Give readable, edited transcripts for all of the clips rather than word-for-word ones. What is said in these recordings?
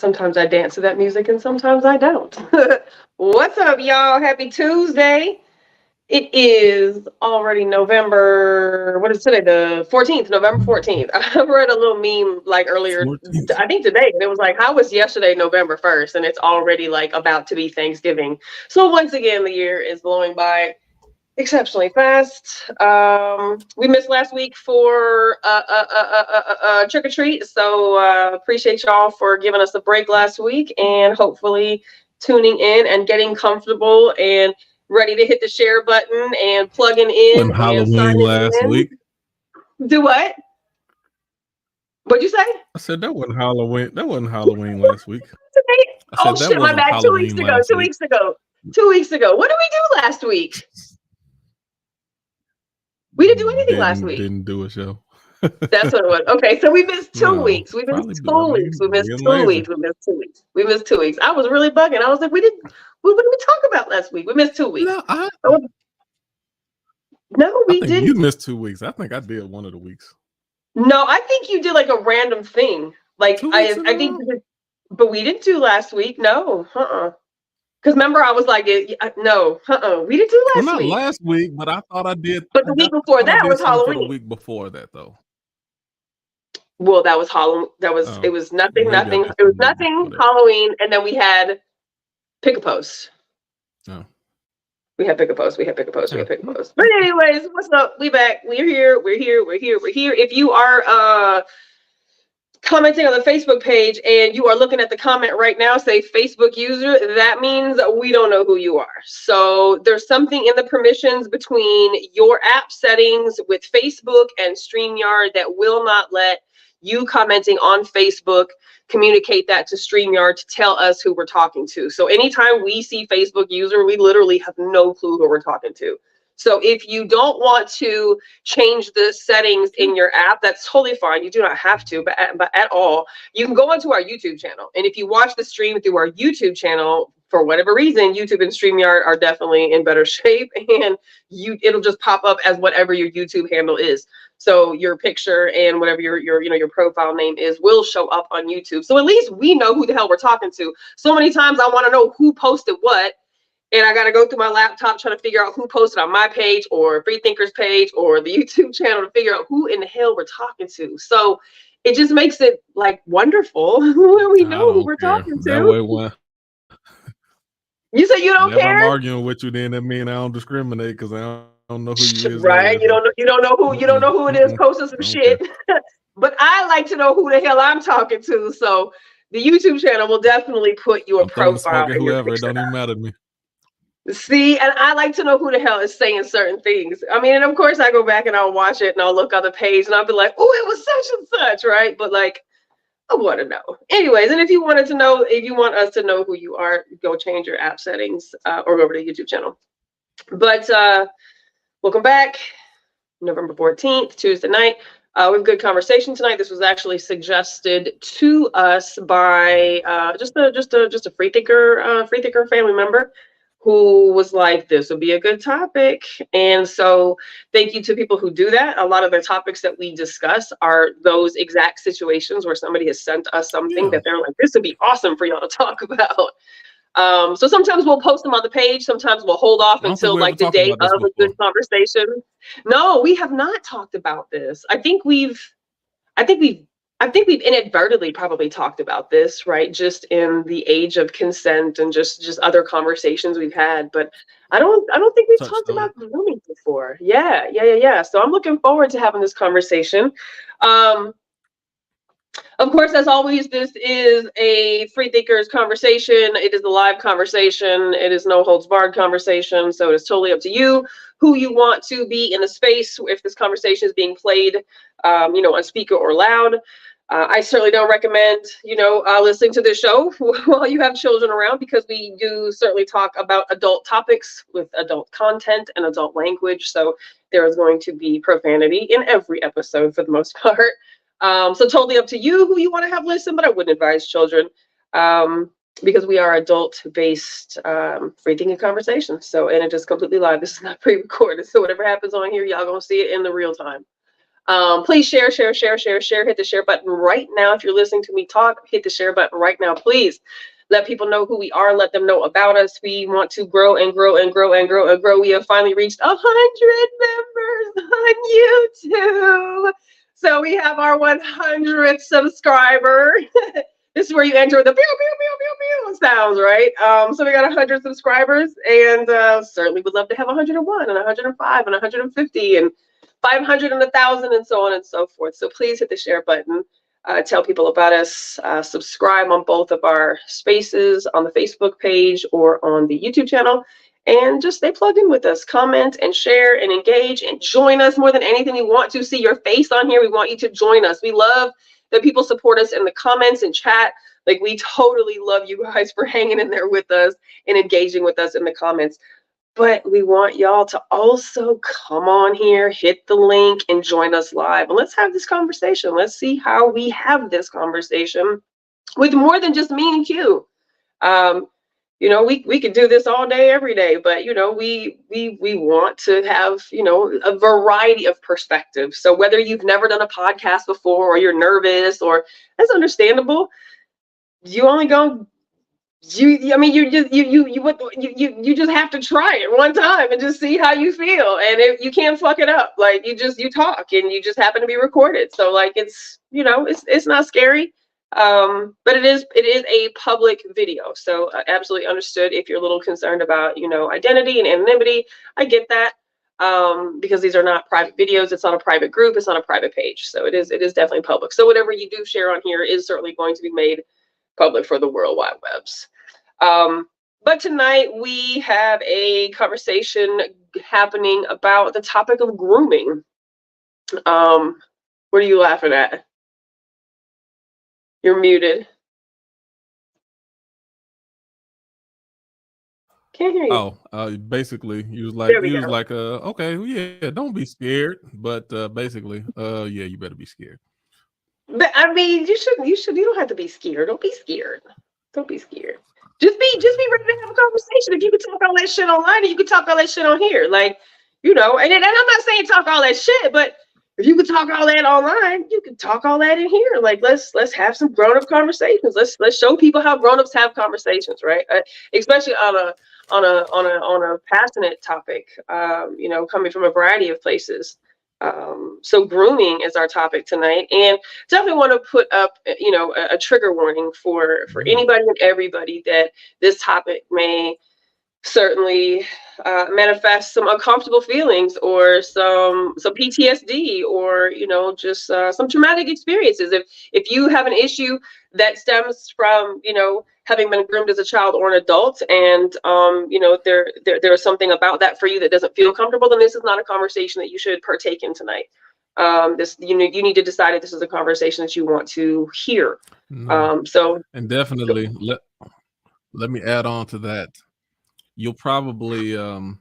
Sometimes I dance to that music and sometimes I don't. What's up, y'all? Happy Tuesday. It is already November. What is today? The 14th, November 14th. I read a little meme like earlier, 14th. I think today, and it was like, how was yesterday, November 1st? And it's already like about to be Thanksgiving. So once again, the year is blowing by exceptionally fast. We missed last week for trick or treat, so appreciate y'all for giving us a break last week and hopefully tuning in and getting comfortable and ready to hit the share button and plugging in Wasn't and Halloween signing last in. week. Do what? What'd you say? I said that wasn't Halloween. That wasn't Halloween last week. I Oh said that shit, my wasn't bad. 2 weeks Halloween ago. last Two week. weeks ago. 2 weeks ago. What did we do last week? We didn't do anything last week. Didn't do a show. That's what it was. Okay, so we missed 2 No, weeks. We missed probably. 2 weeks. We missed Being 2 lazy. weeks. We missed 2 weeks. We missed 2 weeks. I was really bugging. I was like, what did we talk about last week? We missed 2 weeks. No, we I think didn't. you missed 2 weeks. I think I did one of the weeks. No, I think you did like a random thing. Like I think, but we didn't do last week. No, Because remember, I was like, no, we didn't do last not week. last week, but I thought I did. But the week before that was Halloween. For the week before that, though. Well, that was Halloween. It was nothing. It was nothing Halloween, and then we had Pick a Post. Oh. We had Pick a Post. But anyways, what's up? We back. We're here. If you are commenting on the Facebook page and you are looking at the comment right now, say Facebook user, that means we don't know who you are. So there's something in the permissions between your app settings with Facebook and StreamYard that will not let you commenting on Facebook communicate that to StreamYard to tell us who we're talking to. So anytime we see Facebook user, we literally have no clue who we're talking to. So if you don't want to change the settings in your app, that's totally fine. You do not have to, but at all. You can go onto our YouTube channel. And if you watch the stream through our YouTube channel, for whatever reason, YouTube and StreamYard are definitely in better shape, and it'll just pop up as whatever your YouTube handle is. So your picture and whatever your profile name is will show up on YouTube. So at least we know who the hell we're talking to. So many times I want to know who posted what, and I got to go through my laptop trying to figure out who posted on my page or Freethinkers page or the YouTube channel to figure out who in the hell we're talking to. So it just makes it like wonderful when we know who we're talking to. That way when you say you don't care? If I'm arguing with you, then that means I don't discriminate because I don't know who you is. Right? You don't know who it is posting some shit. But I like to know who the hell I'm talking to. So the YouTube channel will definitely put your profile and your whoever. It picture don't even matter to me. See, and I like to know who the hell is saying certain things. I mean, and of course I go back and I'll watch it and I'll look on the page and I'll be like, oh, it was such and such, right? But like, I want to know. Anyways, and if you want us to know who you are, go change your app settings or go over to the YouTube channel. But welcome back. November 14th, Tuesday night. We have a good conversation tonight. This was actually suggested to us by just a freethinker family member who was like, this would be a good topic. And so thank you to people who do that. A lot of the topics that we discuss are those exact situations where somebody has sent us something that they're like, this would be awesome for y'all to talk about. So sometimes we'll post them on the page. Sometimes we'll hold off until like the day of a good conversation. No, we have not talked about this. I think we've inadvertently probably talked about this, right? Just in the age of consent and just other conversations we've had. But I don't think we've talked about grooming before. Yeah. So I'm looking forward to having this conversation. Of course, as always, this is a Freethinkers conversation. It is a live conversation. It is no holds barred conversation. So it's totally up to you who you want to be in the space if this conversation is being played, on speaker or loud. I certainly don't recommend, listening to this show while you have children around, because we do certainly talk about adult topics with adult content and adult language. So there is going to be profanity in every episode for the most part. So totally up to you who you want to have listen, but I wouldn't advise children because we are adult-based free thinking conversations. So, and it is completely live. This is not pre-recorded. So whatever happens on here, y'all gonna see it in the real time. Please share, share, share, share, share. Hit the share button right now. If you're listening to me talk, hit the share button right now. Please let people know who we are. Let them know about us. We want to grow and grow and grow and grow and grow. We have finally reached 100 members on YouTube. So we have our 100th subscriber. This is where you enter the pew, pew, pew, pew, pew sounds, right? So we got 100 subscribers, and certainly would love to have 101 and 105 and 150 and 500 and 1,000 and so on and so forth. So please hit the share button. Tell people about us. Subscribe on both of our spaces on the Facebook page or on the YouTube channel. And just stay plugged in with us. Comment and share and engage and join us. More than anything, we want to see your face on here. We want you to join us. We love that people support us in the comments and chat. Like, we totally love you guys for hanging in there with us and engaging with us in the comments. But we want y'all to also come on here, hit the link, and join us live. And let's have this conversation. Let's see how we have this conversation with more than just me and Q. You know, we could do this all day, every day, but you know, we want to have, you know, a variety of perspectives. So whether you've never done a podcast before, or you're nervous, or that's understandable. You only go. I mean, you just have to try it one time and just see how you feel. And if you can't fuck it up, like, you talk, and you just happen to be recorded. So like, it's, you know, it's not scary. But it is a public video. So absolutely understood if you're a little concerned about, you know, identity and anonymity. I get that. Because these are not private videos. It's not a private group. It's not a private page. So it is definitely public. So whatever you do share on here is certainly going to be made public for the World Wide Webs. But tonight we have a conversation happening about the topic of grooming. What are you laughing at? You're muted. Can't hear you. Oh, basically, you was like, okay, yeah, don't be scared. But basically, yeah, you better be scared. But I mean, you don't have to be scared. Don't be scared. Don't be scared. Just be ready to have a conversation. If you could talk all that shit online, and you could talk all that shit on here, like, you know. And I'm not saying talk all that shit, but if you could talk all that online, you could talk all that in here. Like, let's have some grown-up conversations. Let's show people how grown-ups have conversations, right? Especially on a passionate topic. You know, coming from a variety of places. So grooming is our topic tonight, and definitely want to put up, you know, a trigger warning for anybody and everybody that this topic may certainly manifest some uncomfortable feelings, or some PTSD, or, you know, just some traumatic experiences. If you have an issue that stems from, you know, having been groomed as a child or an adult, and you know, there is something about that for you that doesn't feel comfortable, then this is not a conversation that you should partake in tonight. You need to decide if this is a conversation that you want to hear. And definitely let me add on to that. You'll probably when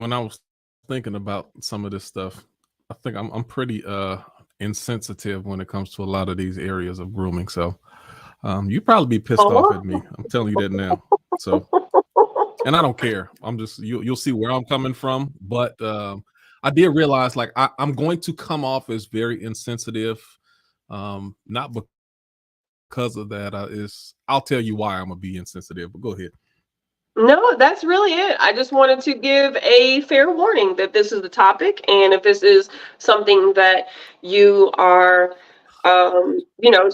I was thinking about some of this stuff, I think I'm pretty insensitive when it comes to a lot of these areas of grooming. So you probably be pissed off at me. I'm telling you that now. So, and I don't care. I'm just, you'll see where I'm coming from. But I did realize, like, I'm going to come off as very insensitive, not because of that. I'll tell you why I'm gonna be insensitive. But go ahead. No, that's really it. I just wanted to give a fair warning that this is the topic, and if this is something that you are, you know,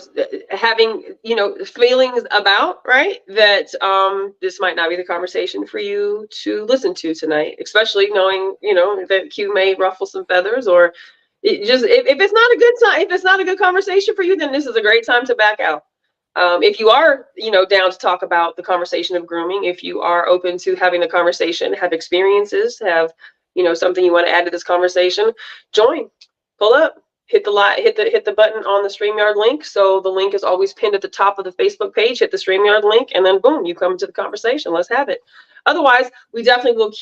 having, you know, feelings about, right, that this might not be the conversation for you to listen to tonight, especially knowing, you know, that Q may ruffle some feathers, or if it's not a good time, if it's not a good conversation for you, then this is a great time to back out. If you are, you know, down to talk about the conversation of grooming, if you are open to having the conversation, have experiences, have, you know, something you want to add to this conversation, join, pull up, hit the button on the StreamYard link. So the link is always pinned at the top of the Facebook page. Hit the StreamYard link, and then boom, you come into the conversation. Let's have it. Otherwise, we definitely will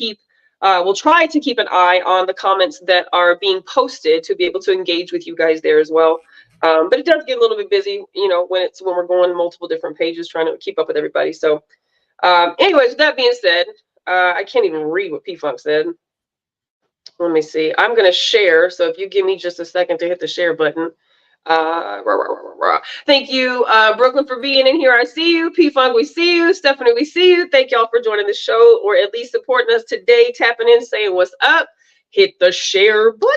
we'll try to keep an eye on the comments that are being posted to be able to engage with you guys there as well. But it does get a little bit busy, you know, when we're going multiple different pages trying to keep up with everybody. So anyways, with that being said, I can't even read what P-Funk said. Let me see. I'm going to share. So if you give me just a second to hit the share button. Rah, rah, rah, rah, rah. Thank you, Brooklyn, for being in here. I see you. P-Funk, we see you. Stephanie, we see you. Thank y'all for joining the show, or at least supporting us today, tapping in, saying what's up. Hit the share button.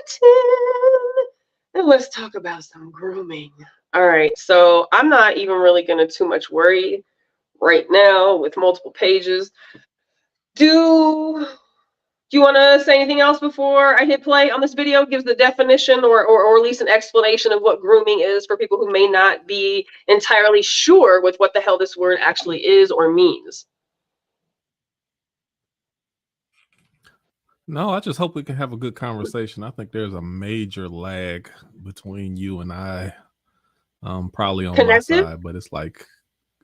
And let's talk about some grooming. All right. So I'm not even really going to too much worry right now with multiple pages. Do you want to say anything else before I hit play on this video? Gives the definition or at least an explanation of what grooming is for people who may not be entirely sure with what the hell this word actually is or means. No, I just hope we can have a good conversation. I think there's a major lag between you and I, probably on my side, but it's like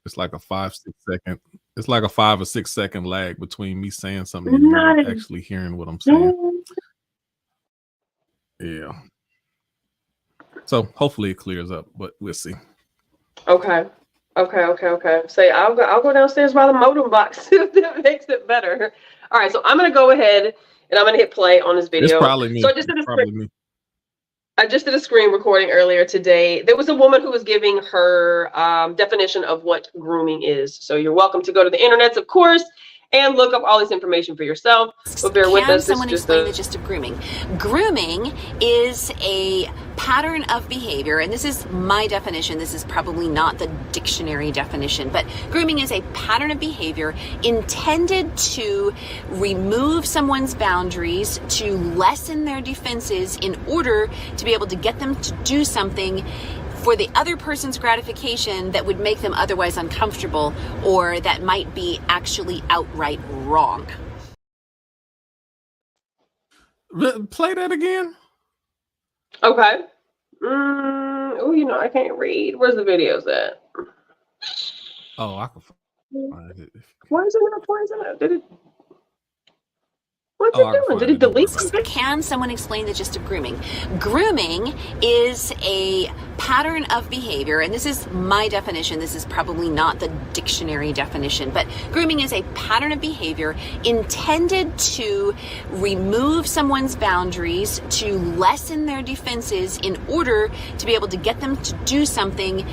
a 5-6 second. It's like a 5 or 6 second lag between me saying something and you actually hearing what I'm saying. Yeah. So hopefully it clears up, but we'll see. Okay. Say I'll go downstairs by the modem box if that makes it better. All right, so I'm gonna go ahead and I'm gonna hit play on this video. It's probably me. So I just did a screen recording earlier today. There was a woman who was giving her definition of what grooming is. So you're welcome to go to the internets, of course, and look up all this information for yourself. But bear with us. Can someone explain the gist of grooming? Grooming is a pattern of behavior, and this is my definition. This is probably not the dictionary definition, but grooming is a pattern of behavior intended to remove someone's boundaries, to lessen their defenses in order to be able to get them to do something for the other person's gratification that would make them otherwise uncomfortable, or that might be actually outright wrong. Play that again. Okay. Oh, I can't read. Where's the videos at? Oh, I can find it. Why is it not? Did it? What's it doing? Did it delete something? Can someone explain the gist of grooming? Grooming is a pattern of behavior, and this is my definition. This is probably not the dictionary definition, but grooming is a pattern of behavior intended to remove someone's boundaries, to lessen their defenses in order to be able to get them to do something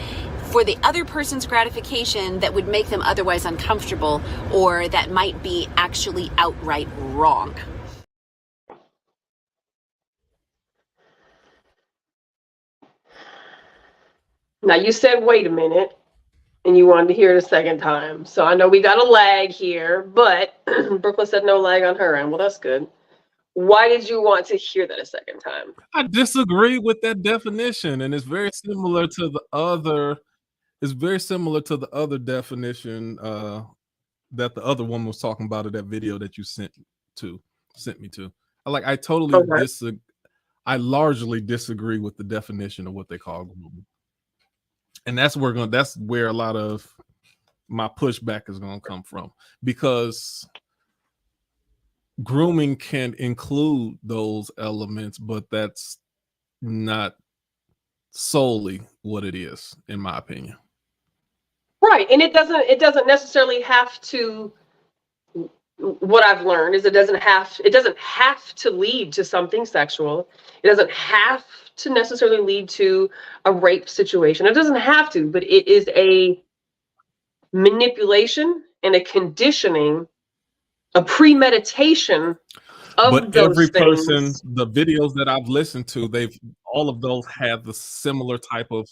for the other person's gratification that would make them otherwise uncomfortable, or that might be actually outright wrong. Now you said, wait a minute, and you wanted to hear it a second time. So I know we got a lag here, but Brooklyn said no lag on her end. Well, that's good. Why did you want to hear that a second time? I disagree with that definition, and it's very similar to the other. It's very similar to the other definition that the other woman was talking about in that video that you sent me to. I totally disagree. I largely disagree with the definition of what they call grooming, and that's where a lot of my pushback is going to come from, because grooming can include those elements, but that's not solely what it is, in my opinion. Right, and it doesn't necessarily have to. What I've learned is it doesn't have to lead to something sexual. It doesn't have to necessarily lead to a rape situation. It doesn't have to, but it is a manipulation and a conditioning, a premeditation of but those every things. person, the videos that I've listened to, all of those have the similar type of.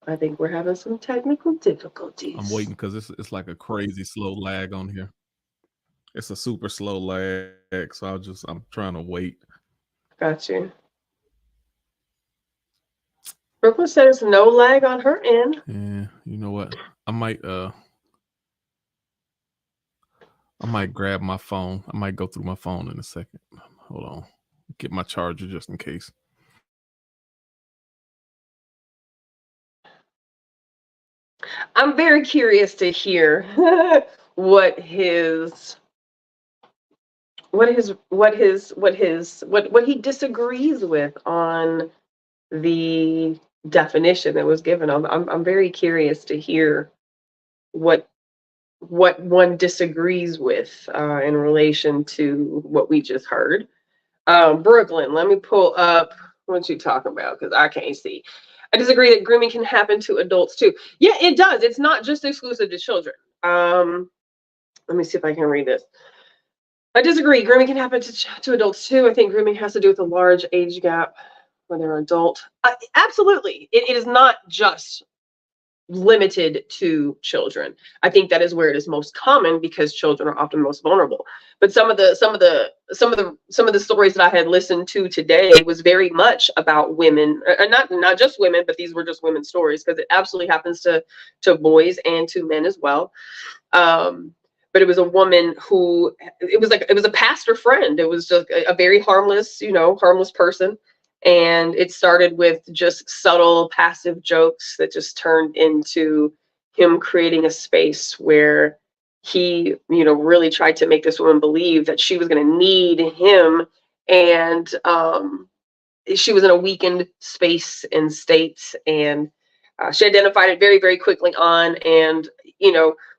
I think we're having some technical difficulties. I'm waiting because it's like a crazy slow lag on here. It's a super slow lag, so I'm trying to wait. Got you. Brooklyn says no lag on her end. Yeah, you know what? I might grab my phone. I might go through my phone in a second. Hold on. Get my charger just in case. I'm very curious to hear what he disagrees with on the definition that was given. I'm very curious to hear what one disagrees with in relation to what we just heard. Brooklyn, let me pull up what you talking about because I can't see. I disagree that grooming can happen to adults too. Yeah, it does. It's not just exclusive to children. Let me see if I can read this. I disagree. Grooming can happen to adults too. I think grooming has to do with a large age gap when they're adult. Absolutely. It is not just limited to children. I think that is where it is most common because children are often most vulnerable. But some of the stories that I had listened to today was very much about women, not just women, but these were just women's stories because it absolutely happens to boys and to men as well. But it was a woman who it was a pastor friend. It was just a very harmless, harmless person. And it started with just subtle, passive jokes that just turned into him creating a space where he, really tried to make this woman believe that she was going to need him. And she was in a weakened space and state. And she identified it very, very quickly on and,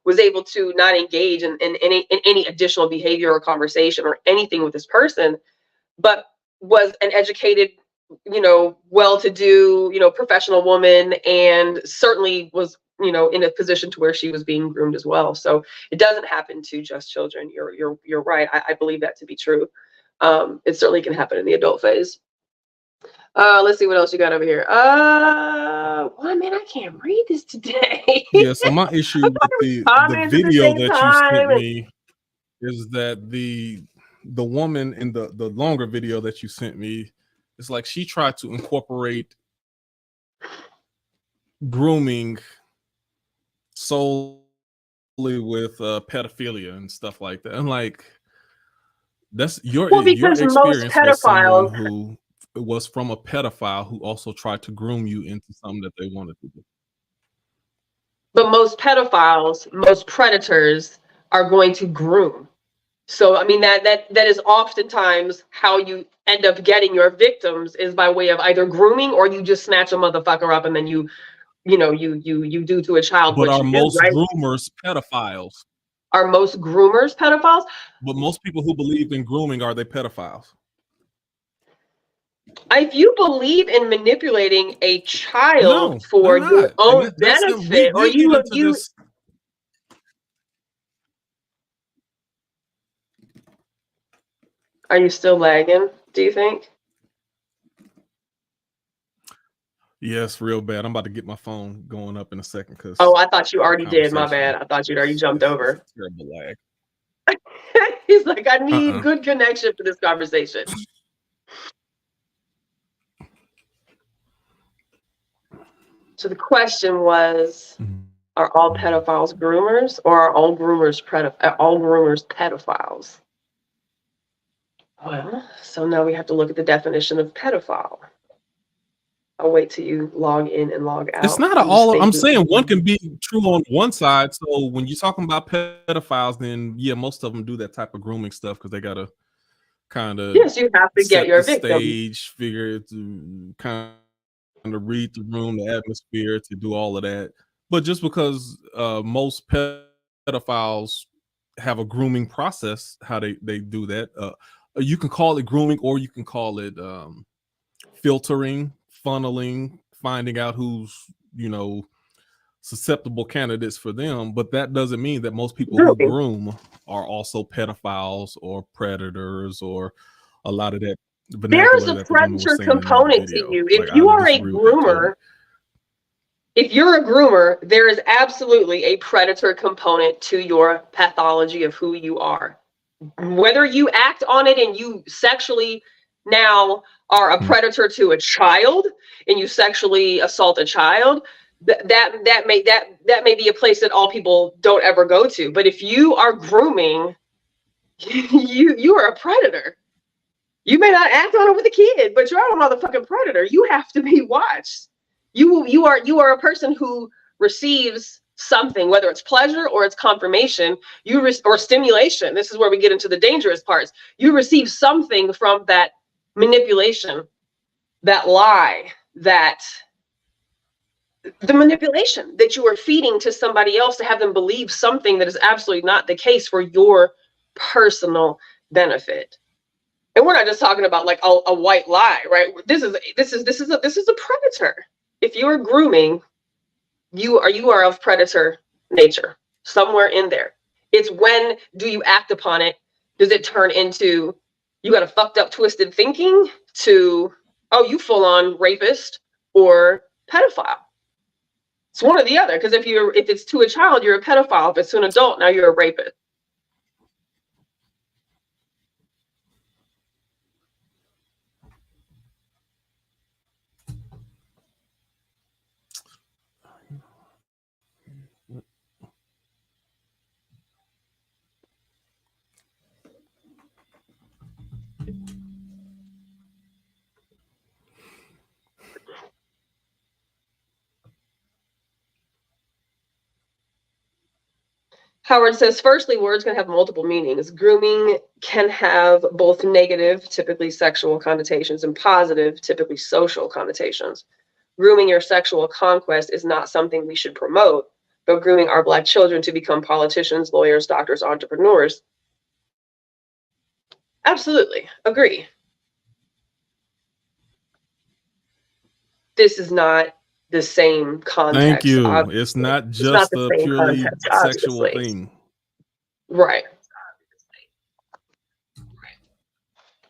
was able to not engage in any additional behavior or conversation or anything with this person, but was an educated, well-to-do, professional woman, and certainly was, in a position to where she was being groomed as well. So it doesn't happen to just children. You're right. I believe that to be true. It certainly can happen in the adult phase. Let's see what else you got over here. Well, man, I can't read this today. Yeah, so my issue with the video that you sent me is that the woman in the longer video that you sent me, it's like she tried to incorporate grooming solely with pedophilia and stuff like that. And like, that's your experience with someone who was from a pedophile who also tried to groom you into something that they wanted to do. But most pedophiles, most predators are going to groom. So, I mean, that is oftentimes how you end up getting your victims is by way of either grooming or you just snatch a motherfucker up and then you do to a child. But are most groomers pedophiles? Are most groomers pedophiles? But most people who believe in grooming, are they pedophiles? If you believe in manipulating a child for your own benefit, or you are you still lagging, do you think? Yes, real bad. I'm about to get my phone going up in a second. Oh, I thought you already did. My bad. I thought you'd already jumped over. Terrible lag. He's like, I need good connection for this conversation. So the question was, are all pedophiles groomers, or are all groomers pedophiles? Well, so now we have to look at the definition of pedophile. I'll wait till you log in and log out. It's not all. I'm saying one can be true on one side. So when you're talking about pedophiles, then yeah, most of them do that type of grooming stuff because they gotta kind of you have to get your victim stage figure to kind of read the room, the atmosphere, to do all of that. But just because most pedophiles have a grooming process, how they do that, you can call it grooming, or you can call it filtering, funneling, finding out who's susceptible candidates for them. But that doesn't mean that most people who groom are also pedophiles or predators or a lot of that. There's a predator component to you. If you are a groomer, if you're a groomer, there is absolutely a predator component to your pathology of who you are. Whether you act on it and you sexually now are a predator to a child and you sexually assault a child, that may be a place that all people don't ever go to. But if you are grooming, you are a predator. You may not act on it with a kid, but you're a motherfucking predator. You have to be watched. You are a person who receives something, whether it's pleasure or it's confirmation, or stimulation. This is where we get into the dangerous parts. You receive something from that manipulation, that lie, that the manipulation that you are feeding to somebody else to have them believe something that is absolutely not the case for your personal benefit. And we're not just talking about like a white lie, right? This is a predator. If you're grooming, you are of predator nature somewhere in there. It's when do you act upon it? Does it turn into you got a fucked up twisted thinking to, oh, you full on rapist or pedophile? It's one or the other, because if it's to a child, you're a pedophile. If it's to an adult, now you're a rapist. Howard says, firstly, words can have multiple meanings. Grooming can have both negative, typically sexual connotations, and positive, typically social connotations. Grooming your sexual conquest is not something we should promote, but grooming our Black children to become politicians, lawyers, doctors, entrepreneurs. Absolutely, agree. This is not the same context. Thank you. It's not just a purely sexual thing. Right.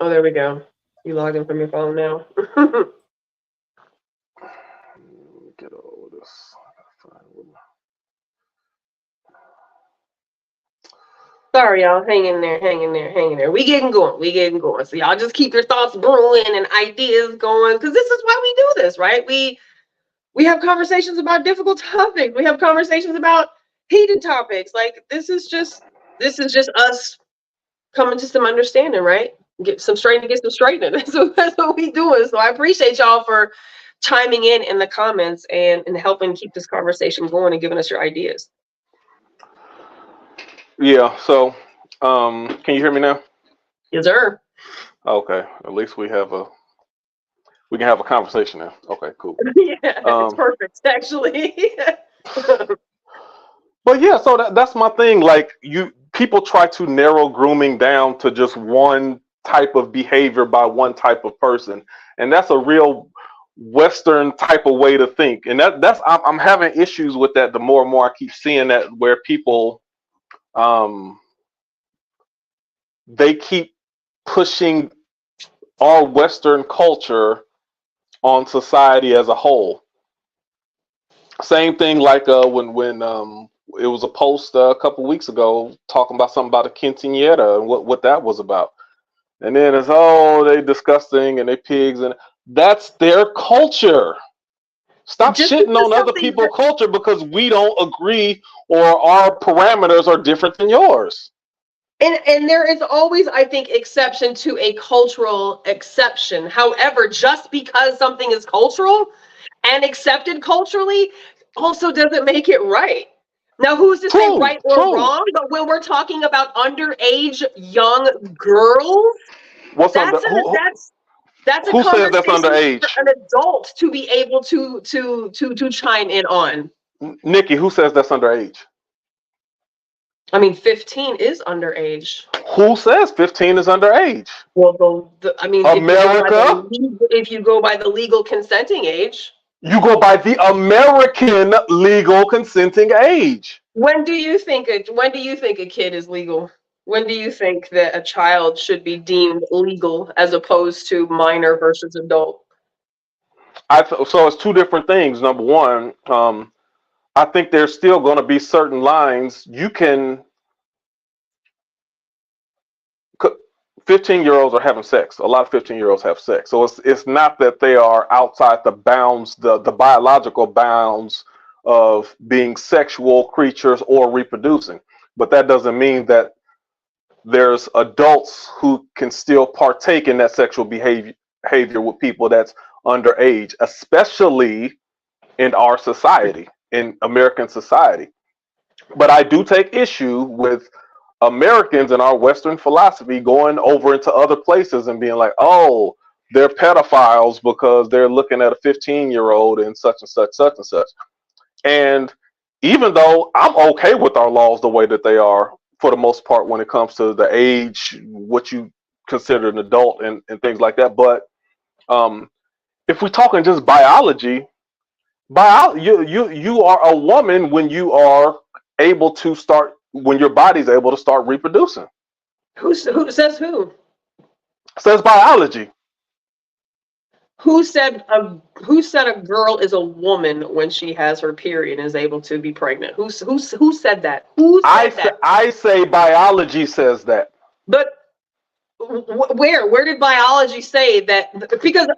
Oh, there we go. You logged in from your phone now. Get all this. Sorry, y'all. Hang in there. We getting going. So y'all just keep your thoughts brewing and ideas going, because this is why we do this, right? We have conversations about difficult topics. We have conversations about heated topics. Like this is just us coming to some understanding, right? Get some straightening. That's what we doing. So I appreciate y'all for chiming in the comments and helping keep this conversation going and giving us your ideas. Yeah, so can you hear me now? Yes, sir. Okay, at least we can have a conversation now. Okay, cool. Yeah, it's perfect, actually. But yeah, so that's my thing. Like people try to narrow grooming down to just one type of behavior by one type of person, and that's a real Western type of way to think. And I'm having issues with that. The more and more I keep seeing that, where people they keep pushing our Western culture on society as a whole. Same thing like when it was a post a couple weeks ago talking about something about a quinceañera and what that was about. And then it's, oh, they disgusting and they pigs, and that's their culture. Stop shitting on other people's culture because we don't agree or our parameters are different than yours. And there is always, I think, exception to a cultural exception. However, just because something is cultural and accepted culturally also doesn't make it right. Now, who's to say right or wrong? But when we're talking about underage young girls, that's a who says that's underage? For an adult to be able to chime in on. Nikki, who says that's underage? I mean, 15 is underage. Who says 15 is underage? Well, I mean, America. If you go by the legal consenting age. You go by the American legal consenting age. When do you think a kid is legal? When do you think that a child should be deemed legal as opposed to minor versus adult? So it's two different things. Number one, I think there's still going to be certain lines. 15-year-olds are having sex. A lot of 15-year-olds have sex. So it's not that they are outside the bounds, the biological bounds of being sexual creatures or reproducing. But that doesn't mean that there's adults who can still partake in that sexual behavior with people that's underage, especially in our society, in American society. But I do take issue with Americans and our Western philosophy going over into other places and being like, oh, they're pedophiles because they're looking at a 15-year-old and such and such, such and such. And even though I'm okay with our laws the way that they are for the most part when it comes to the age, what you consider an adult and things like that, but if we're talking just biology, you are a woman when you are able to start, when your body's able to start reproducing. Who says who? Says biology. Who said a girl is a woman when she has her period and is able to be pregnant? Who said that? Who said that? I say biology says that. But where did biology say that? Because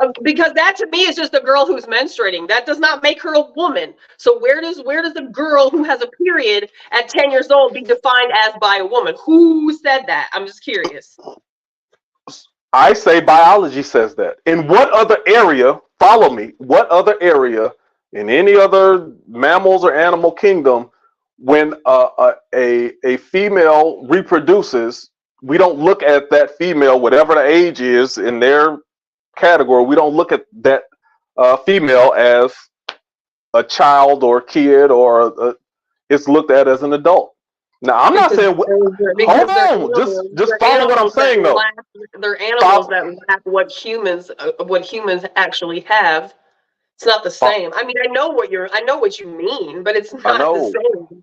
that to me is just a girl who's menstruating. That does not make her a woman. So where does the girl who has a period at 10 years old be defined as by a woman? Who said that? I'm just curious. I say biology says that. In what other area, follow me, what other area in any other mammals or animal kingdom, when a female reproduces, we don't look at that female, whatever the age is in their category, we don't look at that female as a child or kid, or it's looked at as an adult. Now, I'm not saying. Hold on, just follow what I'm saying, though. They're animals that lack what humans actually have. It's not the same. I mean, I know what you mean, but it's not the same.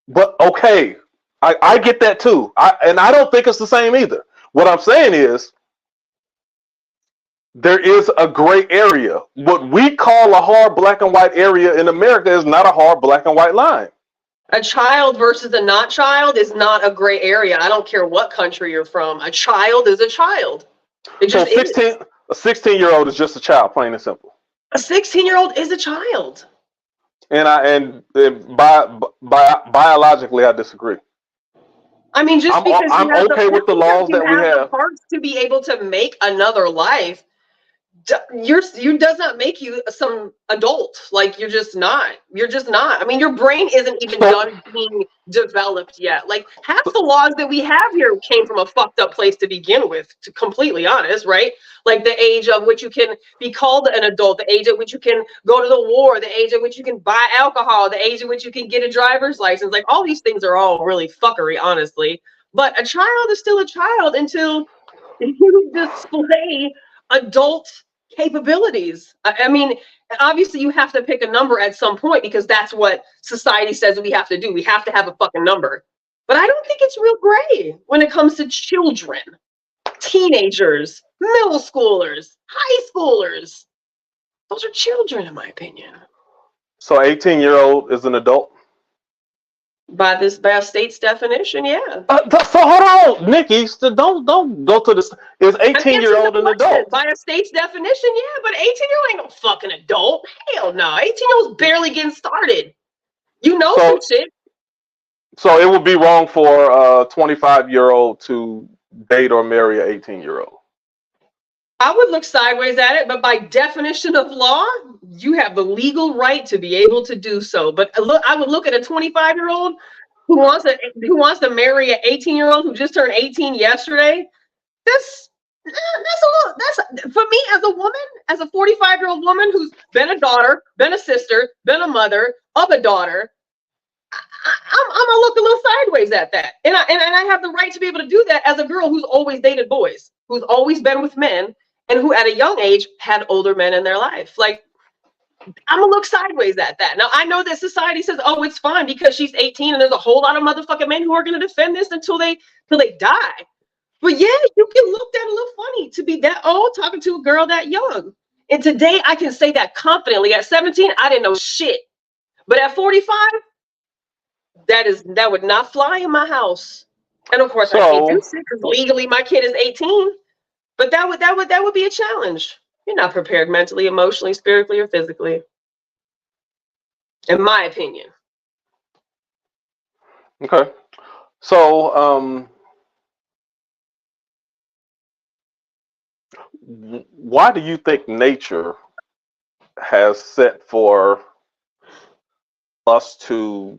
But okay, I get that too. And I don't think it's the same either. What I'm saying is, there is a gray area. What we call a hard black and white area in America is not a hard black and white line. A child versus a not child is not a gray area. I don't care what country you're from. A child is a child. It just is. A 16-year-old is just a child, plain and simple. A 16-year-old is a child. And biologically, I disagree. I mean, just because I'm okay with the laws that we have. The parts to be able to make another life, does not make you some adult. Like, you're just not. I mean, your brain isn't even done being developed yet. Like, half the laws that we have here came from a fucked up place to begin with, to completely honest, right? Like the age of which you can be called an adult, the age at which you can go to the war, the age at which you can buy alcohol, the age at which you can get a driver's license. Like, all these things are all really fuckery, honestly. But a child is still a child until you display adult capabilities. I mean, obviously you have to pick a number at some point because that's what society says we have to do. We have to have a fucking number. But I don't think it's real gray when it comes to children, teenagers, middle schoolers, high schoolers. Those are children, in my opinion. So 18-year-old is an adult? By a state's definition, yeah. So hold on, Nikki. So don't go to this. Is 18-year-old an adult? By a state's definition, yeah. But 18-year-old ain't no fucking adult. Hell no. 18-year-old's barely getting started. You know some shit. So it would be wrong for a 25-year-old to date or marry an 18-year-old. I would look sideways at it, but by definition of law, you have the legal right to be able to do so. But look, I would look at a 25-year-old who wants to marry an 18-year-old who just turned 18 yesterday. That's for me as a woman, as a 45-year-old woman who's been a daughter, been a sister, been a mother of a daughter. I'm gonna look a little sideways at that, and I have the right to be able to do that as a girl who's always dated boys, who's always been with men, and who at a young age had older men in their life. Like, I'm gonna look sideways at that. Now, I know that society says, oh, it's fine because she's 18 and there's a whole lot of motherfucking men who are gonna defend this until they die. But yeah, you can look at it a little funny to be that old talking to a girl that young. And today I can say that confidently. At 17, I didn't know shit. But at 45, that would not fly in my house. And of course, I can't do shit because legally my kid is 18. But that would be a challenge. You're not prepared mentally, emotionally, spiritually, or physically. In my opinion. Okay. So why do you think nature has set for us to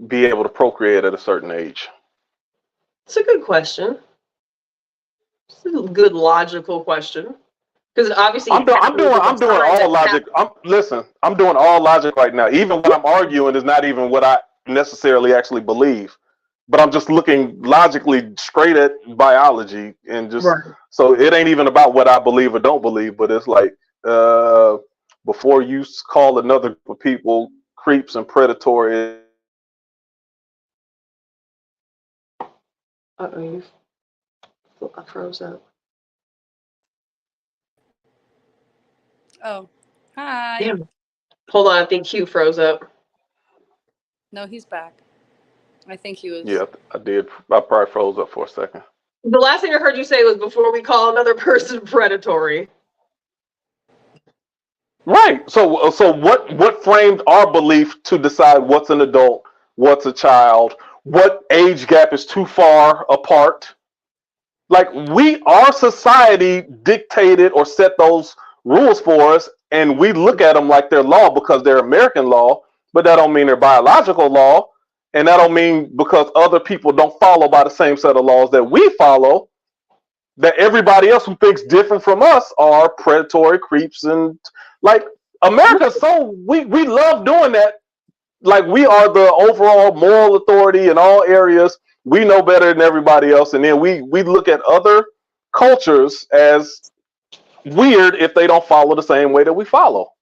be able to procreate at a certain age? It's a good question. This is a good logical question. Because obviously I'm doing all logic. I'm doing all logic right now. Even what I'm arguing is not even what I necessarily actually believe. But I'm just looking logically straight at biology and just Right. so it ain't even about what I believe or don't believe, but it's like before you call another group of people creeps and predatory. I froze up. Oh, hi. Damn. Hold on, I think Q froze up. No, he's back. I think he was. Yeah, I did. I probably froze up for a second. The last thing I heard you say was before we call another person predatory. Right. So what framed our belief to decide what's an adult, what's a child, what age gap is too far apart? Like our society dictated or set those rules for us, and we look at them like they're law because they're American law, but that don't mean they're biological law, and that don't mean because other people don't follow by the same set of laws that we follow, that everybody else who thinks different from us are predatory creeps. And like America, so we love doing that. Like we are the overall moral authority in all areas. We know better than everybody else, and then we look at other cultures as weird if they don't follow the same way that we follow.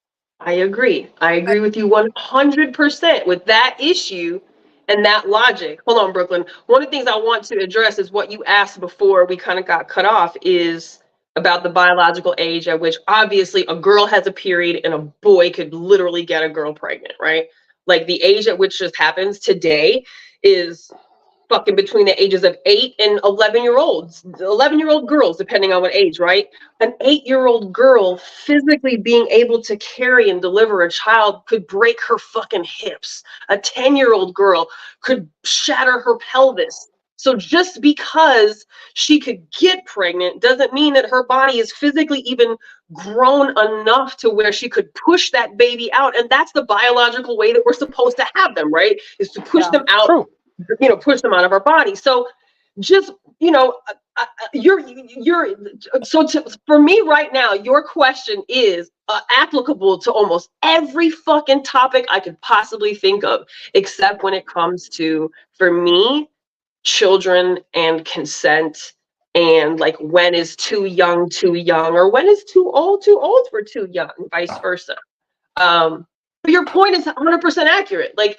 I agree. I agree with you 100% with that issue and that logic. Hold on, Brooklyn. One of the things I want to address is what you asked before we kind of got cut off is about the biological age at which obviously a girl has a period and a boy could literally get a girl pregnant, right? Like the age at which this happens today is fucking between the ages of 8 and 11-year-olds, 11-year-old girls, depending on what age, right? An 8-year-old girl physically being able to carry and deliver a child could break her fucking hips. A 10-year-old girl could shatter her pelvis. So just because she could get pregnant doesn't mean that her body is physically even grown enough to where she could push that baby out. And that's the biological way that we're supposed to have them, right? Is to push them out. True. Push them out of our body. So just, for me right now, your question is applicable to almost every fucking topic I could possibly think of, except when it comes to, for me, children and consent and like when is too young, or when is too old for too young, vice versa. But your point is 100% accurate. Like,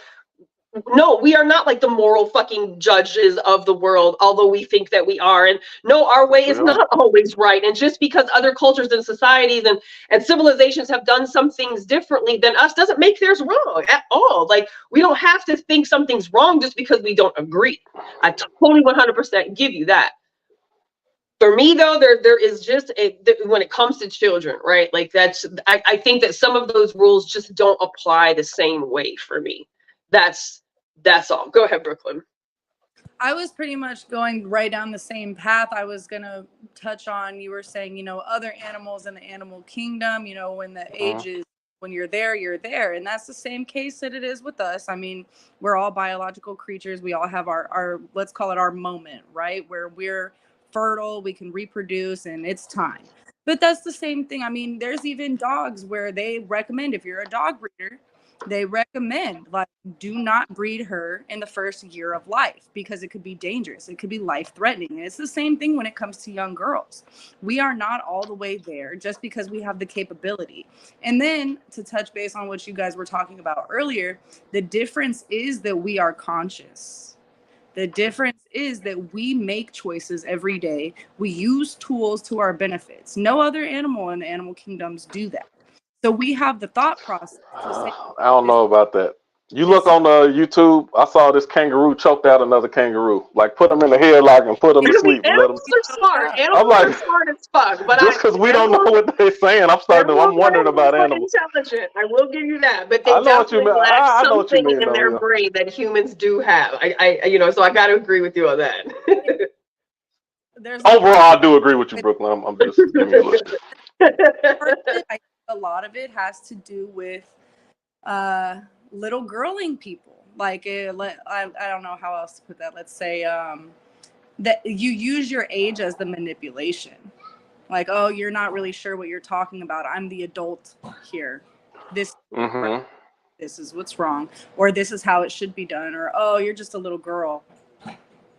no, we are not like the moral fucking judges of the world, although we think that we are. And no, our way is not always right. And just because other cultures and societies and civilizations have done some things differently than us doesn't make theirs wrong at all. Like, we don't have to think something's wrong just because we don't agree. I totally 100% give you that. For me, though, there is just when it comes to children, right? Like I think that some of those rules just don't apply the same way for me. That's all. Go ahead, Brooklyn. I was pretty much going right down the same path. I was going to touch on, you were saying, other animals in the animal kingdom, when the age is, when you're there, you're there. And that's the same case that it is with us. I mean, we're all biological creatures. We all have our let's call it our moment, right? Where we're fertile, we can reproduce, and it's time. But that's the same thing. I mean, there's even dogs where they recommend, if you're a dog breeder, they recommend, like, do not breed her in the first year of life because it could be dangerous. It could be life-threatening. And it's the same thing when it comes to young girls. We are not all the way there just because we have the capability. And then to touch base on what you guys were talking about earlier, the difference is that we are conscious. The difference is that we make choices every day. We use tools to our benefits. No other animal in the animal kingdoms do that. So we have the thought process to say, I don't know about that. You look on YouTube, I saw this kangaroo choked out another kangaroo. Like, put them in the headlock and put them to sleep. Animals are smart. Animals are smart as fuck. But just because we don't know what they're saying, I'm wondering about animals. Intelligent. I will give you that. But they I know what you mean. lack I know what you something mean, in their brain that humans do have. So I got to agree with you on that. Overall, I do agree with you, Brooklyn. I'm just giving you a list. A lot of it has to do with little girling people. Like, I don't know how else to put that. Let's say that you use your age as the manipulation. Like, oh, you're not really sure what you're talking about. I'm the adult here. This is what's wrong, or this is how it should be done, or oh, you're just a little girl.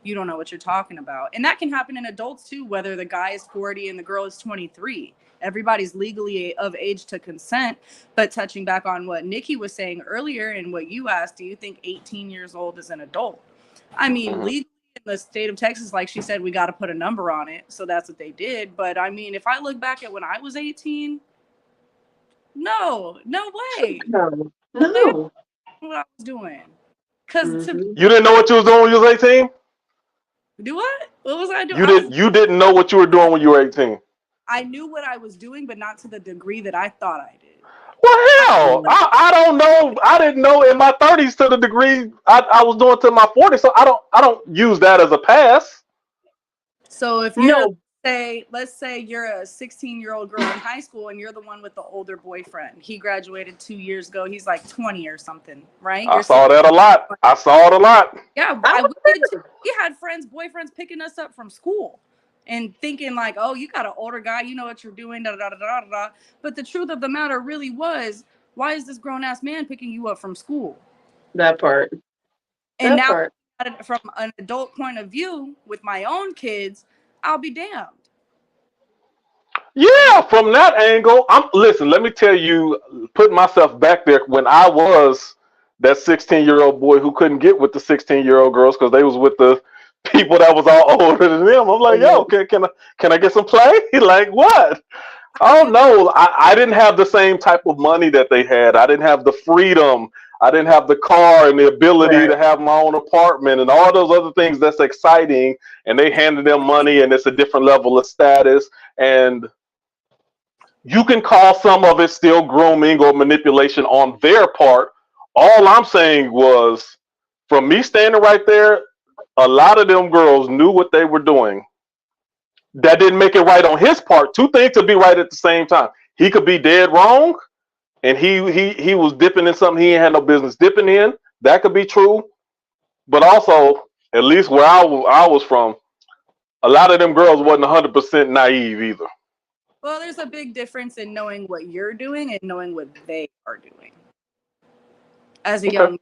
You don't know what you're talking about. And that can happen in adults too, whether the guy is 40 and the girl is 23. Everybody's legally of age to consent. But touching back on what Nikki was saying earlier and what you asked, do you think 18 years old is an adult? I mean, legally in the state of Texas, like she said, we got to put a number on it. So that's what they did. But I mean, if I look back at when I was 18, no way. No. What I was doing. Because you didn't know what you was doing when you was 18? Do what? What was I doing? You didn't know what you were doing when you were 18. I knew what I was doing, but not to the degree that I thought I did. Well, hell, I don't know. I didn't know in my 30s to the degree I was doing to my 40s. So I don't use that as a pass. So if you're let's say you're a 16-year-old girl in high school and you're the one with the older boyfriend. He graduated 2 years ago. He's like 20 or something, right? I saw that a lot. Yeah, we had boyfriends picking us up from school and thinking like, oh, you got an older guy, you know what you're doing, da da da da da da. But the truth of the matter really was, why is this grown-ass man picking you up from school? That part. And now, from an adult point of view, with my own kids, I'll be damned. Yeah, from that angle, listen, let me tell you, put myself back there when I was that 16-year-old boy who couldn't get with the 16-year-old girls because they was with the people that was all older than them. I'm like, yo, can I get some play? Like, what? Oh, no, I didn't have the same type of money that they had. I didn't have the freedom. I didn't have the car and the ability to have my own apartment and all those other things that's exciting. And they handed them money and it's a different level of status. And you can call some of it still grooming or manipulation on their part. All I'm saying was, from me standing right there, a lot of them girls knew what they were doing. That didn't make it right on his part. Two things could be right at the same time. He could be dead wrong, and he was dipping in something he ain't had no business dipping in. That could be true. But also, at least where I was from, a lot of them girls wasn't 100% naive either. Well, there's a big difference in knowing what you're doing and knowing what they are doing. As a young,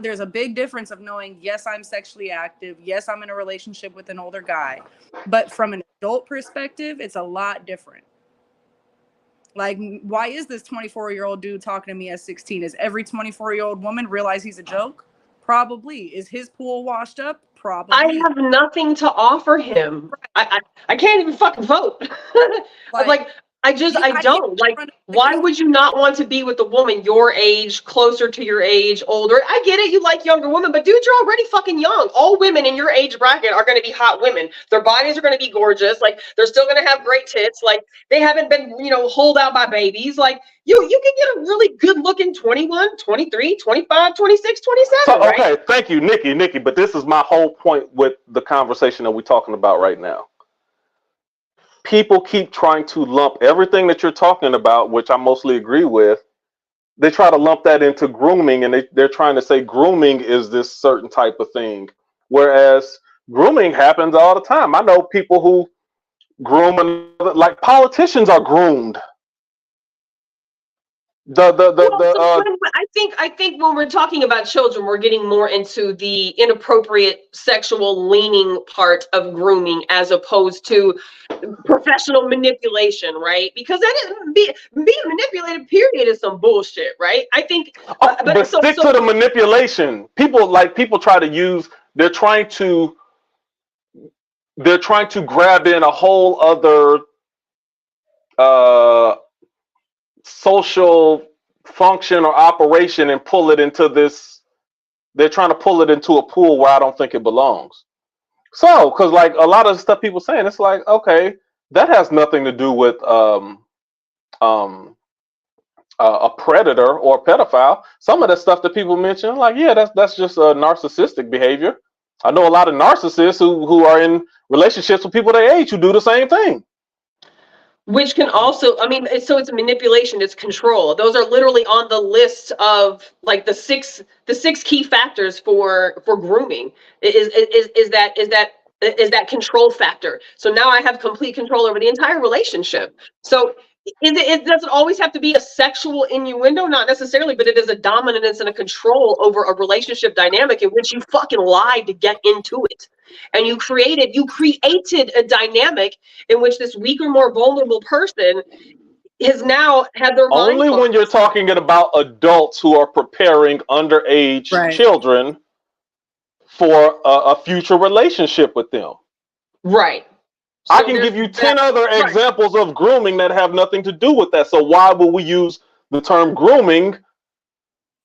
there's a big difference of knowing, yes, I'm sexually active. Yes, I'm in a relationship with an older guy. But from an adult perspective, it's a lot different. Like, why is this 24-year-old dude talking to me at 16? Is every 24-year-old woman realize he's a joke? Probably. Is his pool washed up? Probably. I have nothing to offer him. I can't even fucking vote. I don't. Like, why would you not want to be with a woman your age, closer to your age, older? I get it, you like younger women, but dude, you're already fucking young. All women in your age bracket are going to be hot women. Their bodies are going to be gorgeous. Like, they're still going to have great tits. Like, they haven't been, holed out by babies. Like, you can get a really good looking 21, 23, 25, 26, 27. So, okay, right? Thank you, Nikki. But this is my whole point with the conversation that we're talking about right now. People keep trying to lump everything that you're talking about, which I mostly agree with. They try to lump that into grooming, and they're trying to say grooming is this certain type of thing, whereas grooming happens all the time. I know people who groom, like politicians are groomed. I think when we're talking about children, we're getting more into the inappropriate sexual leaning part of grooming as opposed to professional manipulation, right? Because that is being manipulated, period, is some bullshit, right? I think but stick to the manipulation. People try to use, they're trying to grab in a whole other social function or operation and pull it into this. They're trying to pull it into a pool where I don't think it belongs. So, because like a lot of the stuff people saying, it's like, okay, that has nothing to do with a predator or a pedophile. Some of the stuff that people mention, like, yeah, that's just a narcissistic behavior. I know a lot of narcissists who are in relationships with people their age who do the same thing. Which can also, so it's manipulation, it's control. Those are literally on the list of like the six key factors for grooming. Is that is that control factor. So now I have complete control over the entire relationship. So it doesn't always have to be a sexual innuendo, not necessarily, but it is a dominance and a control over a relationship dynamic in which you fucking lied to get into it. And you created a dynamic in which this weaker, more vulnerable person has now had their mind Only when you're talking about adults who are preparing underage Right. children for a future relationship with them. Right. I So can there's give you that- 10 other right. examples of grooming that have nothing to do with that. So why would we use the term grooming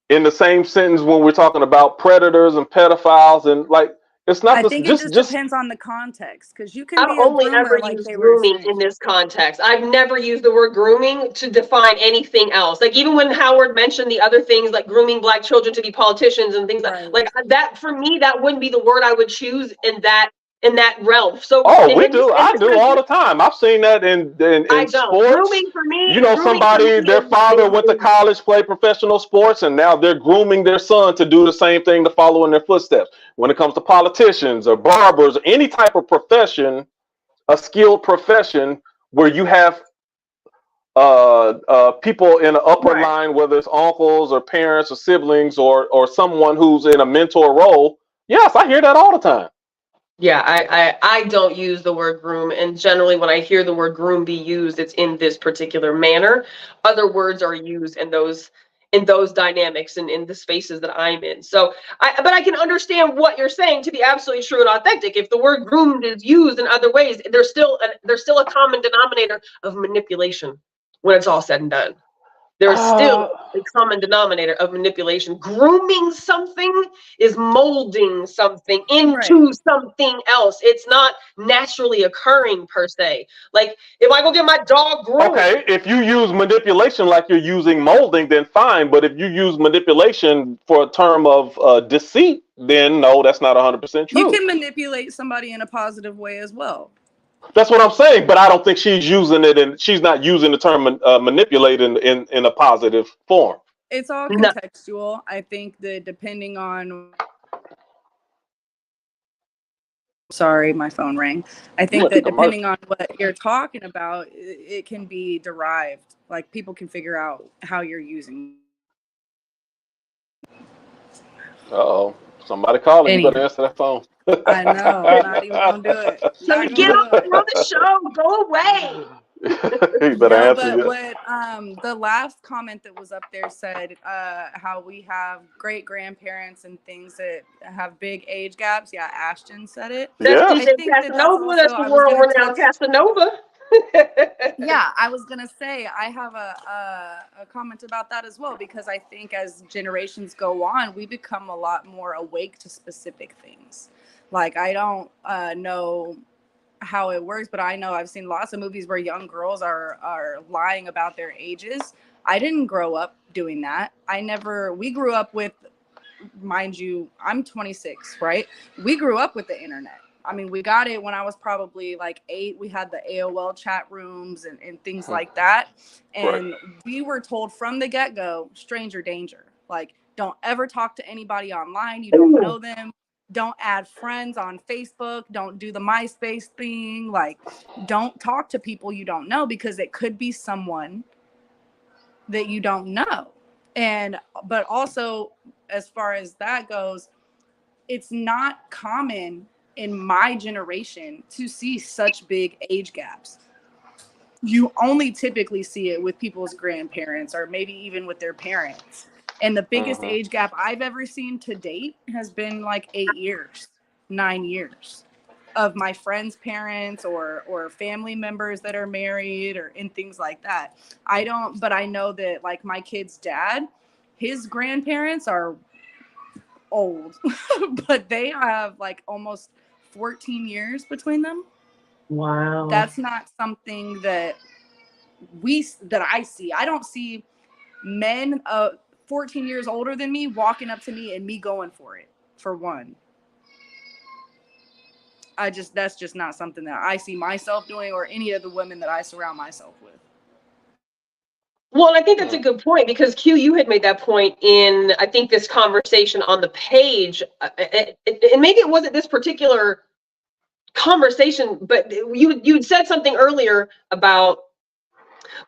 in the same sentence when we're talking about predators and pedophiles? And like, it's not I this, think it just depends on the context, because you can I've be a only ever groomer, like used they were grooming saying. in this context. I've never used the word grooming to define anything else. Like even when Howard mentioned the other things like grooming black children to be politicians and things Right. like that, for me, that wouldn't be the word I would choose in that realm. So Oh, in we this do. I do instance, all the time. I've seen that in I don't. sports. Grooming for me, You know, somebody, their father went to college, played professional sports, and now they're grooming their son to do the same thing, to follow in their footsteps. When it comes to politicians or barbers, or any type of profession, a skilled profession where you have people in the upper Right. line, whether it's uncles or parents or siblings or someone who's in a mentor role. Yes, I hear that all the time. Yeah, I don't use the word groom, and generally when I hear the word groom be used, it's in this particular manner. Other words are used in those dynamics and in the spaces that I'm in. So but I can understand what you're saying to be absolutely true and authentic. If the word groomed is used in other ways, there's still a common denominator of manipulation when it's all said and done. There's still a common denominator of manipulation. Grooming something is molding something into something else. It's not naturally occurring per se. Like if I go get my dog groomed. Okay, if you use manipulation like you're using molding, then fine. But if you use manipulation for a term of deceit, then no, that's not 100% true. You can manipulate somebody in a positive way as well. That's what I'm saying, but I don't think she's using it, and she's not using the term manipulate in a positive form. It's all No. contextual. I think that depending on... Sorry, my phone rang. I think that depending on what you're talking about, it can be derived. Like people can figure out how you're using. Uh-oh. Somebody calling. You better answer that phone. I know. I'm not even going to do it. Let me get off the show. Go away. You better answer. But what the last comment that was up there said how we have great grandparents and things that have big age gaps. Yeah, Ashton said it. That's Yeah. DJ Casanova. That's the world-renowned Casanova. Yeah, I was gonna say I have a comment about that as well, because I think as generations go on, we become a lot more awake to specific things. Like I don't know how it works, but I know I've seen lots of movies where young girls are lying about their ages. I didn't grow up doing that. We grew up with, mind you, I'm 26, right? We grew up with the internet. I mean, we got it when I was probably like 8. We had the AOL chat rooms and things like that. And we were told from the get-go, stranger danger. Like, don't ever talk to anybody online. You don't know them. Don't add friends on Facebook. Don't do the MySpace thing. Like, don't talk to people you don't know, because it could be someone that you don't know. But also, as far as that goes, it's not common in my generation to see such big age gaps. You only typically see it with people's grandparents or maybe even with their parents. And the biggest age gap I've ever seen to date has been like 8 years, 9 years of my friends' parents or family members that are married or in things like that. But I know that like my kid's dad, his grandparents are old, but they have like almost 14 years between them. Wow. That's not something that I see. I don't see men 14 years older than me walking up to me and me going for it, for one. That's just not something that I see myself doing or any of the women that I surround myself with. Well, and I think that's a good point, because Q, you had made that point in, I think, this conversation on the page, and maybe it wasn't this particular conversation, but you'd said something earlier about,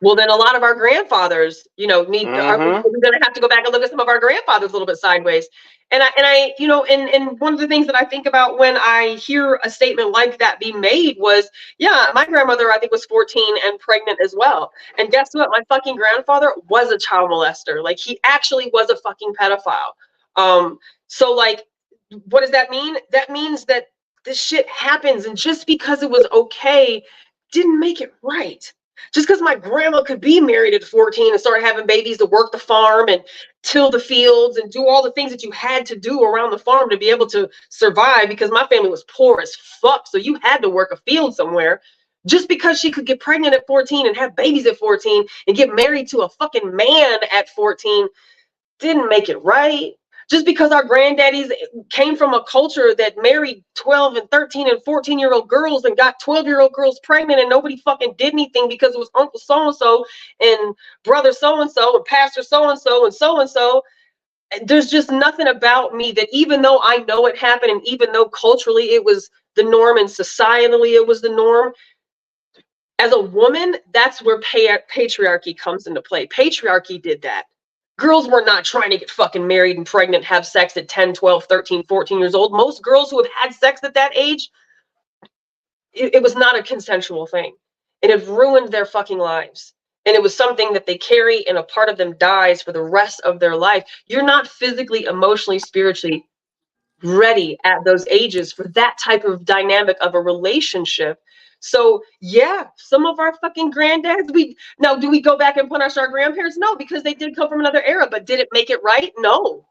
well, then a lot of our grandfathers, you know, we're going to have to go back and look at some of our grandfathers a little bit sideways. And I, you know, and one of the things that I think about when I hear a statement like that be made was, yeah, my grandmother, I think, was 14 and pregnant as well. And guess what? My fucking grandfather was a child molester. Like, he actually was a fucking pedophile. So like, what does that mean? That means that this shit happens. And just because it was okay didn't make it right. Just because my grandma could be married at 14 and start having babies to work the farm and till the fields and do all the things that you had to do around the farm to be able to survive, because my family was poor as fuck. So you had to work a field somewhere. Just because she could get pregnant at 14 and have babies at 14 and get married to a fucking man at 14 didn't make it right. Just because our granddaddies came from a culture that married 12 and 13 and 14-year-old girls and got 12-year-old girls pregnant and nobody fucking did anything because it was Uncle so-and-so and brother so-and-so and pastor so-and-so and so-and-so. There's just nothing about me that, even though I know it happened and even though culturally it was the norm and societally it was the norm, as a woman, that's where patriarchy comes into play. Patriarchy did that. Girls were not trying to get fucking married and pregnant, have sex at 10, 12, 13, 14 years old. Most girls who have had sex at that age, it was not a consensual thing. And it ruined their fucking lives. And it was something that they carry, and a part of them dies for the rest of their life. You're not physically, emotionally, spiritually ready at those ages for that type of dynamic of a relationship. So yeah, some of our fucking granddads, do we go back and punish our grandparents? No, because they did come from another era. But did it make it right? No.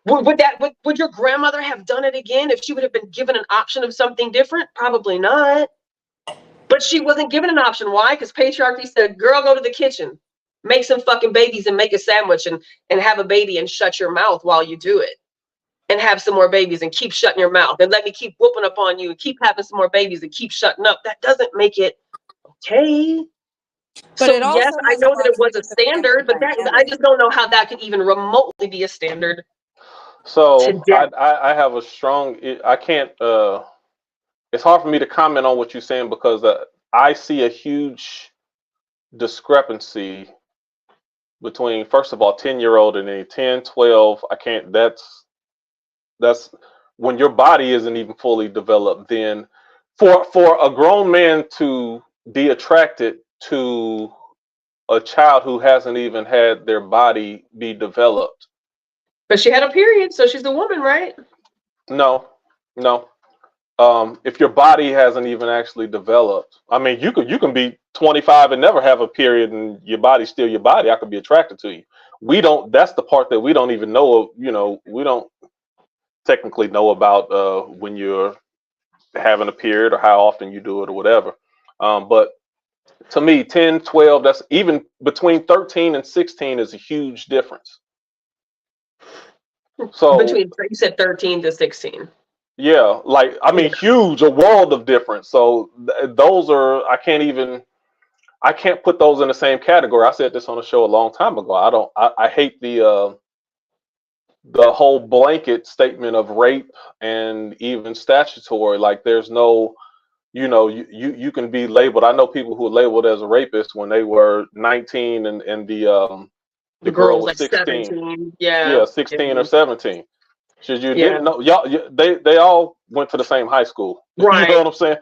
Would your grandmother have done it again if she would have been given an option of something different? Probably not. But she wasn't given an option. Why? Because patriarchy said, girl, go to the kitchen, make some fucking babies and make a sandwich and have a baby and shut your mouth while you do it. And have some more babies and keep shutting your mouth, and let me keep whooping up on you and keep having some more babies and keep shutting up. That doesn't make it okay. But so yes, I know that it was a standard, but I just don't know how that could even remotely be a standard. So I have a strong, I can't, it's hard for me to comment on what you're saying, because I see a huge discrepancy between, first of all, 10-year-old and a 10, 12. That's when your body isn't even fully developed. Then for a grown man to be attracted to a child who hasn't even had their body be developed. But she had a period, so she's a woman, right? No. If your body hasn't even actually developed, I mean, you can be 25 and never have a period, and your body's still your body. I could be attracted to you. We don't. That's the part that we don't even know. You know, we don't technically know about when you're having a period or how often you do it or whatever. But to me, 10, 12, that's even between 13 and 16 is a huge difference. So between, you said 13 to 16. Yeah, like, I mean, huge, a world of difference. So those are, I can't put those in the same category. I said this on a show a long time ago. I hate the whole blanket statement of rape and even statutory. Like, there's no, you can be labeled. I know people who were labeled as a rapist when they were 19 and the girl was like 16. 17. 16 or 17. Didn't know, they all went to the same high school. Right. You know what I'm saying?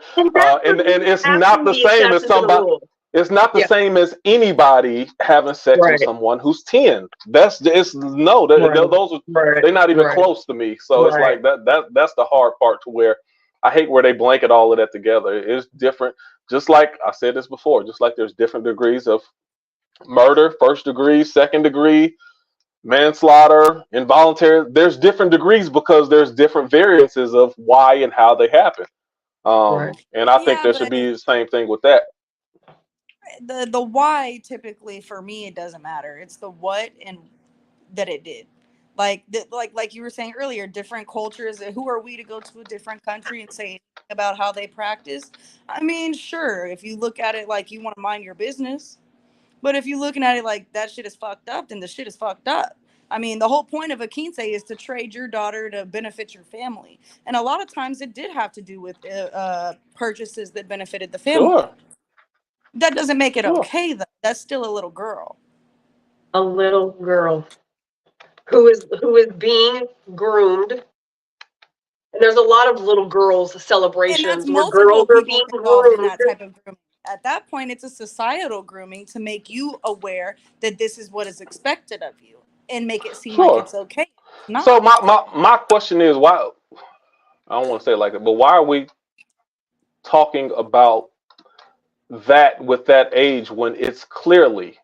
And it's not the same as somebody. It's not the same as anybody having sex with someone who's 10. Those are they're not even close to me. So it's like that's the hard part, to where I hate where they blanket all of that together. It's different. Just like I said this before, just like there's different degrees of murder, first degree, second degree, manslaughter, involuntary. There's different degrees because there's different variances of why and how they happen. And I think there should be the same thing with that. The why, typically for me, it doesn't matter. It's the what and that it did. Like you were saying earlier, different cultures. Who are we to go to a different country and say about how they practice? I mean, sure, if you look at it like you want to mind your business, but if you're looking at it like that shit is fucked up, then the shit is fucked up. I mean, the whole point of a quince is to trade your daughter to benefit your family. And a lot of times it did have to do with purchases that benefited the family. Sure. That doesn't make it Sure. okay, though. That's still a little girl. A little girl who is being groomed. And there's a lot of little girls celebrations And that's where multiple girls are people being involved in groomed. that type of grooming. At that point, it's a societal grooming to make you aware that this is what is expected of you and make it seem like Sure. it's okay. Not. So my question is, why, I don't want to say it like that, but why are we talking about that with that age when it's clearly,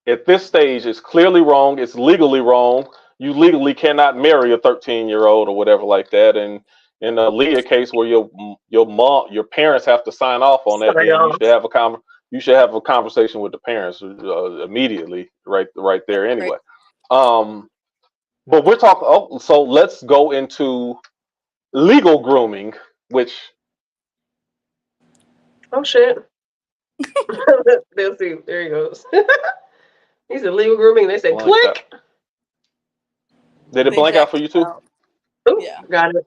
at this stage, it's clearly wrong, it's legally wrong. You legally cannot marry a 13-year-old or whatever like that. And in a Leah case where your parents have to sign off on that, Sorry, then y'all. you should have a conversation with the parents immediately, right there anyway. But we're talking. So let's go into legal grooming, which. Oh shit. They'll see. There he goes. He's a legal grooming. They say click. Did it blank out for you too? Ooh, Yeah. Got it.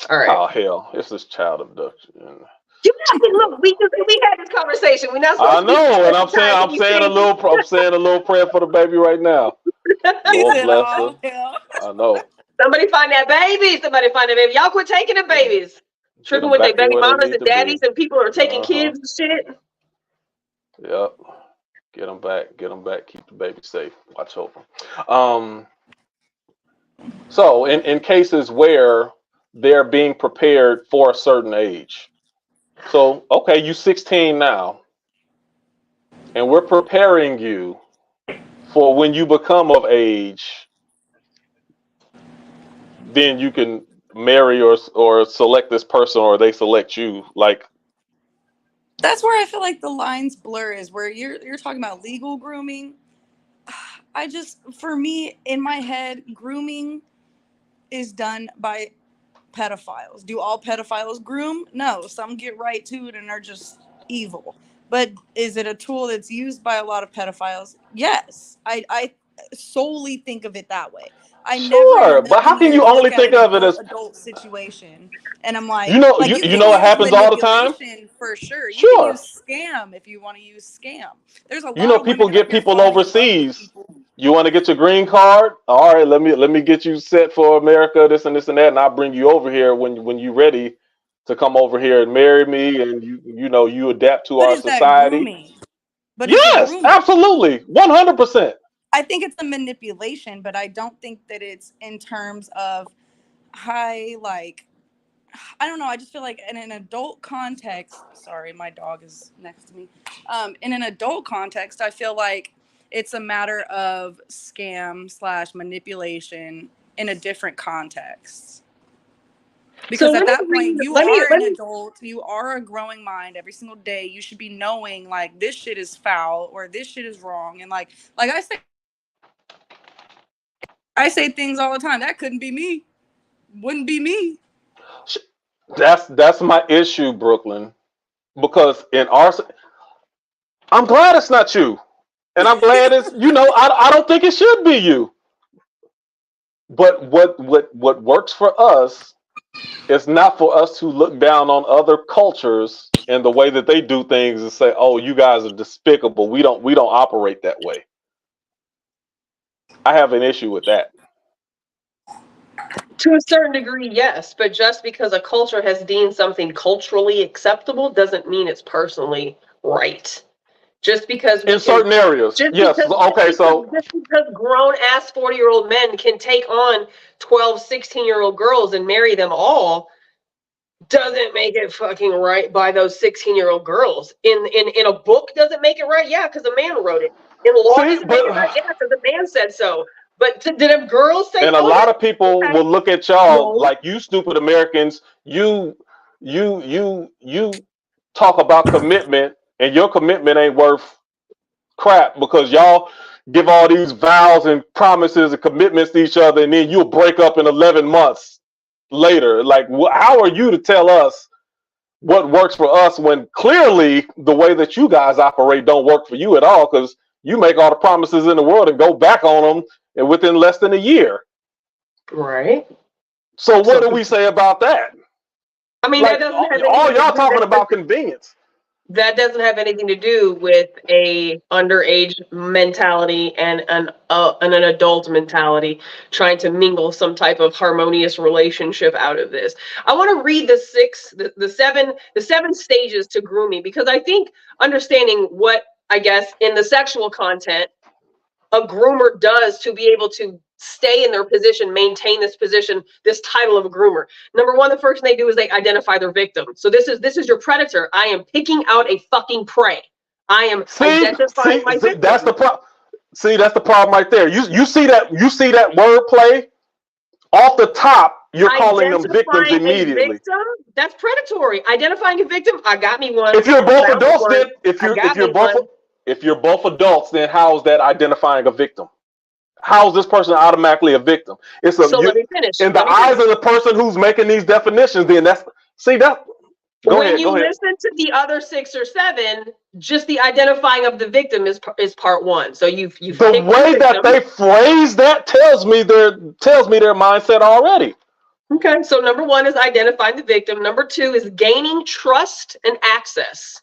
All right. Oh hell, it's this child abduction. Look, we had this conversation. We're not supposed I know, and I'm saying a little prayer for the baby right now. Lord bless her. Yeah. I know. Somebody find that baby. Somebody find that baby. Y'all quit taking the babies. Tripping with their baby mamas and daddies, and people are taking kids and shit. Yep. Get them back. Keep the baby safe. Watch over. So in cases where they're being prepared for a certain age. So, okay, you're 16 now, and we're preparing you for when you become of age, then you can marry or select this person, or they select you. Like, that's where I feel like the lines blur, is where you're talking about legal grooming. For me, in my head, grooming is done by pedophiles. Do all pedophiles groom? No, some get right to it and are just evil. But is it a tool that's used by a lot of pedophiles? Yes. I solely think of it that way. Sure, but how can you only think of it as adult situation? And I'm like, you know it happens all the time? For sure. Sure. You can use scam if you want to use scam. There's a lot of people women get people overseas. You want to get your green card? All right, let me get you set for America, this and that, and I'll bring you over here when you're ready to come over here and marry me, and you adapt to our society. But yes, absolutely, 100%. I think it's a manipulation, but I don't think that it's in terms of I don't know. I just feel like in an adult context, sorry, my dog is next to me. In an adult context, I feel like it's a matter of scam / manipulation in a different context. Because at that point, you are an adult, you are a growing mind every single day. You should be knowing like this shit is foul or this shit is wrong. And like I say things all the time. That couldn't be me. Wouldn't be me. That's my issue, Brooklyn. Because I'm glad it's not you. And I'm glad it's, I don't think it should be you. But what works for us is not for us to look down on other cultures and the way that they do things and say, "Oh, you guys are despicable. We don't operate that way." I have an issue with that. To a certain degree, yes, but just because a culture has deemed something culturally acceptable doesn't mean it's personally right. Just because in certain areas, yes. Just because grown-ass 40-year-old men can take on 12, 16-year-old girls and marry them all doesn't make it fucking right by those 16-year-old girls. In a book doesn't make it right, yeah, because a man wrote it. In law doesn't make it right, yeah, because a man said so. But did a girl say? And a lot of people will look at y'all like, you stupid Americans. You talk about commitment, and your commitment ain't worth crap because y'all give all these vows and promises and commitments to each other, and then you'll break up in 11 months later. Like, how are you to tell us what works for us when clearly the way that you guys operate don't work for you at all? Because you make all the promises in the world and go back on them and within less than a year. Right. So what do we say about that? I mean, Like, that doesn't have all anything y'all to do, talking about convenience. that doesn't have anything to do with a underage mentality and an adult mentality trying to mingle some type of harmonious relationship out of this. I want to read the seven stages to grooming, because I think understanding what, I guess, in the sexual content a groomer does to be able to stay in their position, maintain this position, this title of a groomer. Number one, the first thing they do is they identify their victim. So this is your predator. I am picking out a fucking prey. I am identifying my victim. That's the problem. See, that's the problem right there. You see that wordplay off the top. You're calling them victims immediately. Victim? That's predatory. Identifying a victim. I got me one. If you're both adults, then if you're both adults, then how is that identifying a victim? How is this person automatically a victim? It's a, so let me finish. In the eyes of the person who's making these definitions, then that's Go ahead. Listen to the other 6 or 7, just the identifying of the victim is part 1. So you've the way that they phrase that tells me their mindset already. Okay, so number 1 is identifying the victim. Number 2 is gaining trust and access.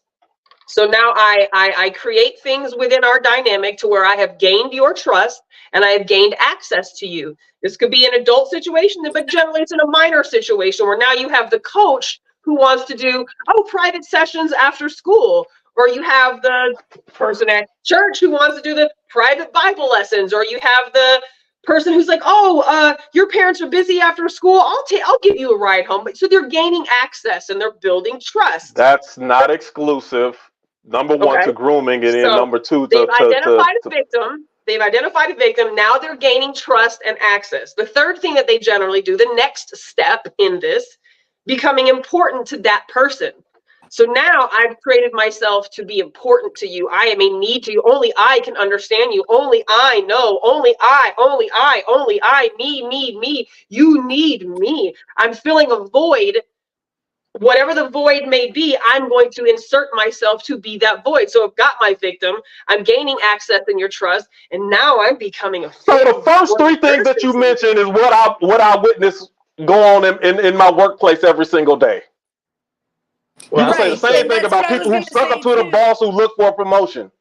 So now I create things within our dynamic to where I have gained your trust and I have gained access to you. This could be an adult situation, but generally it's in a minor situation where now you have the coach who wants to do private sessions after school, or you have the person at church who wants to do the private Bible lessons, or you have the person who's like, your parents are busy after school. I'll give you a ride home. So they're gaining access and they're building trust. That's not exclusive. Number 1 to grooming, and then number 2 they've identified a victim. They've identified a victim. Now they're gaining trust and access. The third thing that they generally do, the next step in this, becoming important to that person. So now I've created myself to be important to you. I am a need to you. Only I can understand you. Only I know. Only I, me. You need me. I'm filling a void. Whatever the void may be, I'm going to insert myself to be that void. So I've got my victim. I'm gaining access in your trust. And now I'm becoming a So the first 3 things that you mentioned is what I witness go on in my workplace every single day. You can say the same thing about people who suck up to the boss who look for a promotion.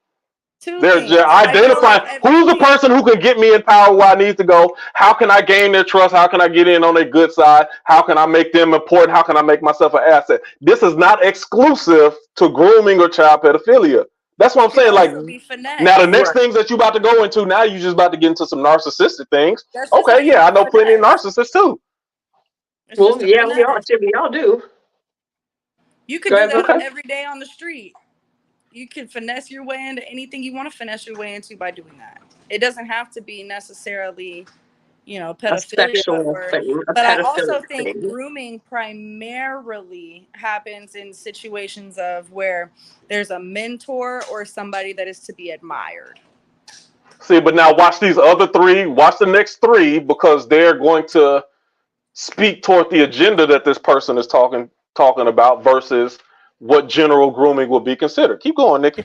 They're identifying who's the person who can get me in power where I need to go. How can I gain their trust? How can I get in on their good side? How can I make them important? How can I make myself an asset? This is not exclusive to grooming or child pedophilia. That's what I'm saying. Like, now the next things that you about to go into, now you just about to get into some narcissistic things. Okay, yeah, I know plenty of narcissists too. Well, yeah, we all do. You could do that every day on the street. You can finesse your way into anything you want to finesse your way into by doing that. It doesn't have to be necessarily, pedophilia. But I also think grooming primarily happens in situations of where there's a mentor or somebody that is to be admired. See, but now watch these other 3. Watch the next 3, because they're going to speak toward the agenda that this person is talking about versus what general grooming will be considered. Keep going, Nikki.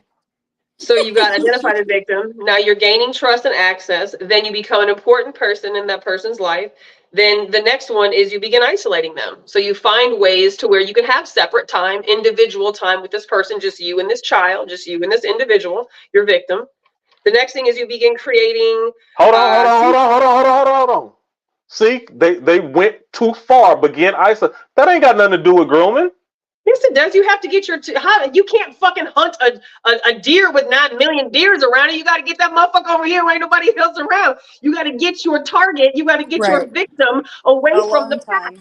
So you've got identified a victim. Now you're gaining trust and access. Then you become an important person in that person's life. Then the next one is you begin isolating them. So you find ways to where you can have separate time, individual time with this person, just you and this child, just you and this individual, your victim. The next thing is you begin creating. Hold on. See, they went too far. Begin isolate. That ain't got nothing to do with grooming. Yes, it does. You have to get you can't fucking hunt a deer with 9 million deers around it. You got to get that motherfucker over here where ain't nobody else around. You got to get your target. You got to get your victim away from the pack.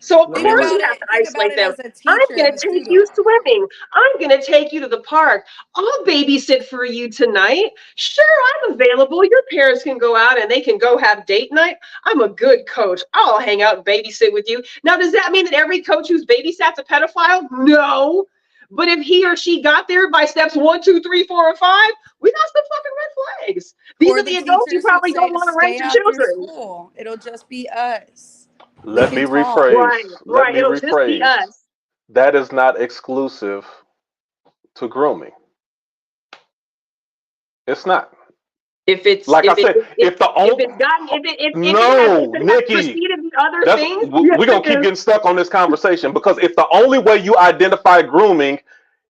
So of course you have to isolate them. I'm going to take you swimming. I'm going to take you to the park. I'll babysit for you tonight. Sure, I'm available. Your parents can go out and they can go have date night. I'm a good coach. I'll hang out and babysit with you. Now, does that mean that every coach who's babysat's a pedophile? No. But if he or she got there by steps 1, 2, 3, 4, and 5, we got some fucking red flags. These are the adults you probably don't want to raise your children. It'll just be us. Let me rephrase. Let me rephrase. That is not exclusive to grooming. It's not. If it's Like I said, if the if only it's gotten if it no, has Nikki, preceded the other that's things, we're gonna keep getting stuck on this conversation, because if the only way you identify grooming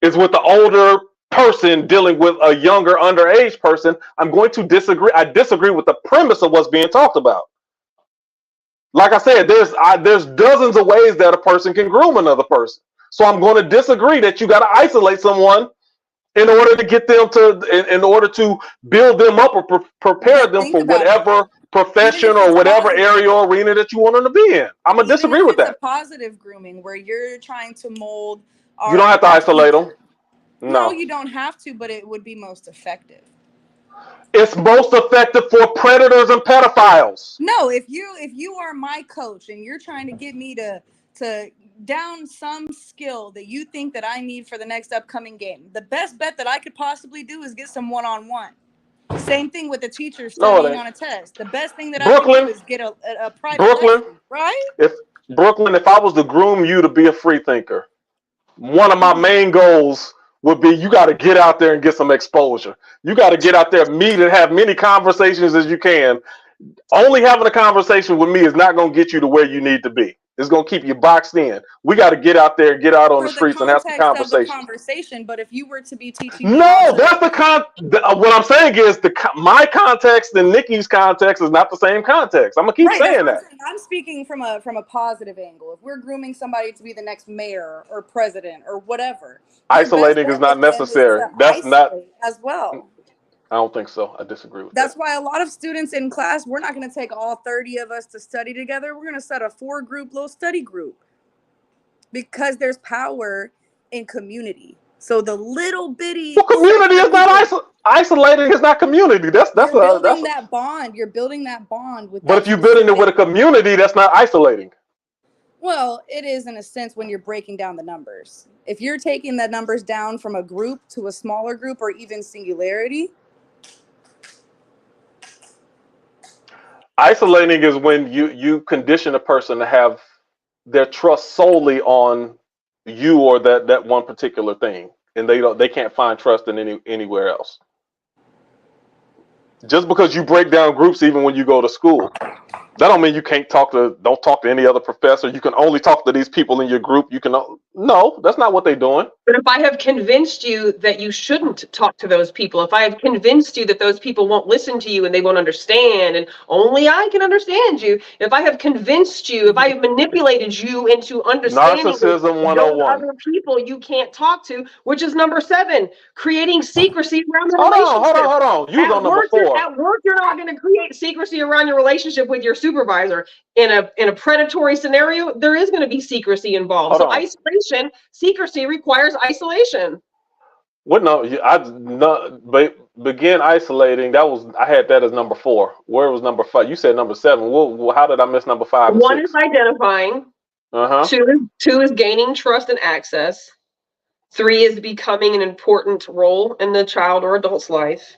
is with the older person dealing with a younger underage person, I'm going to disagree. I disagree with the premise of what's being talked about. Like I said, there's dozens of ways that a person can groom another person. So I'm going to disagree that you got to isolate someone in order to get them to, in order to build them up or prepare But them think for about it. whatever profession Even if or it's whatever positive. area or arena that you want them to be in. I'm going to Even disagree if with it's that. a positive grooming where you're trying to mold You don't have to isolate them. future. No. No, you don't have to, but it would be most effective. It's most effective for predators and pedophiles. No, if you are my coach and you're trying to get me to down some skill that you think that I need for the next upcoming game, the best bet that I could possibly do is get some one-on-one. Same thing with a teacher studying on a test. The best thing that I could do is get a private lesson, right? If I was to groom you to be a free thinker, one of my main goals would be you got to get out there and get some exposure. You got to get out there, meet, and have many conversations as you can. Only having a conversation with me is not going to get you to where you need to be. It's going to keep you boxed in. We got to get out there, get out on the streets, and have some conversation. But if you were to be teaching me no, that's what I'm saying is my context and Nikki's context is not the same context. I'm gonna keep saying that. I'm speaking from a positive angle. If we're grooming somebody to be the next mayor or president or whatever, isolating is not necessary. That's not as well. I don't think so. I disagree with that. That's why a lot of students in class, we're not going to take all 30 of us to study together. We're going to set a 4-group little study group because there's power in community. So the little bitty community is not isolating. Is not community. That's building that bond. You're building that bond with. But if you're building it with a community, that's not isolating. Well, it is in a sense when you're breaking down the numbers. If you're taking the numbers down from a group to a smaller group or even singularity. Isolating is when you condition a person to have their trust solely on you or that one particular thing, and they can't find trust in anywhere else. Just because you break down groups, even when you go to school, that don't mean you don't talk to any other professor. You can only talk to these people in your group. No, that's not what they're doing. But if I have convinced you that you shouldn't talk to those people, if I have convinced you that those people won't listen to you and they won't understand, and only I can understand you, if I have convinced you, if I have manipulated you into understanding Narcissism 101. other people you can't talk to, which is number 7, creating secrecy around the relationship. Hold on. You was on number 4. At work, you're not going to create secrecy around your relationship with your supervisor. In a predatory scenario, there is going to be secrecy involved. So isolation, secrecy requires isolation. What? Begin isolating. I had that as number 4. Where was number 5? You said number 7. Well, how did I miss number 5? 1 is identifying. 2 is gaining trust and access. 3 is becoming an important role in the child or adult's life.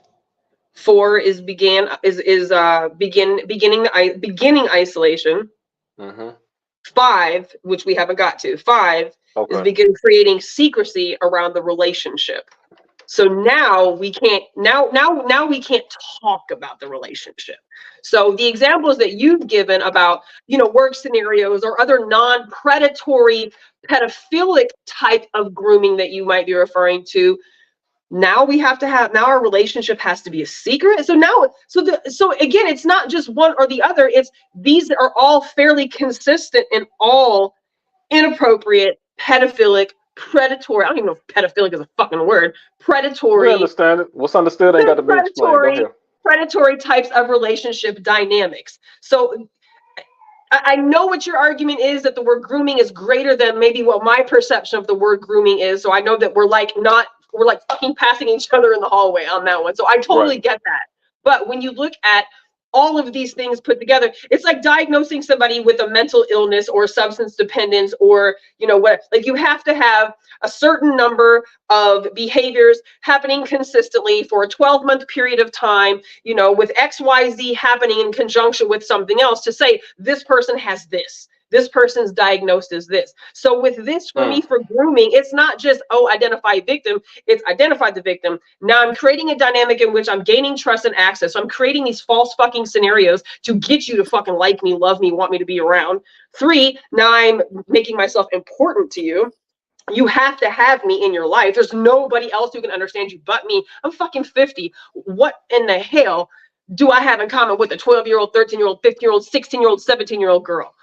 4 is beginning isolation. 5, which we haven't got to. 5 is begin creating secrecy around the relationship. So now we can't talk about the relationship. So the examples that you've given about, work scenarios or other non-predatory pedophilic type of grooming that you might be referring to, now our relationship has to be a secret. So again, it's not just one or the other. These are all fairly consistent in all inappropriate, pedophilic, predatory. I don't even know if pedophilic is a fucking word. Predatory. We understand it. What's understood ain't got to be explained. Go ahead. Predatory types of relationship dynamics. So I know what your argument is, that the word grooming is greater than maybe what my perception of the word grooming is. So I know that we're like fucking passing each other in the hallway on that one. So I totally get that. But when you look at all of these things put together, it's like diagnosing somebody with a mental illness or substance dependence or, you have to have a certain number of behaviors happening consistently for a 12-month period of time, with XYZ happening in conjunction with something else to say this person has this This person's diagnosed as this. So with this, for me, for grooming, it's not just, oh, identify victim. It's identify the victim. Now I'm creating a dynamic in which I'm gaining trust and access. So I'm creating these false fucking scenarios to get you to fucking like me, love me, want me to be around. 3, now I'm making myself important to you. You have to have me in your life. There's nobody else who can understand you but me. I'm fucking 50. What in the hell do I have in common with a 12-year-old, 13-year-old, 15-year-old, 16-year-old, 17-year-old girl?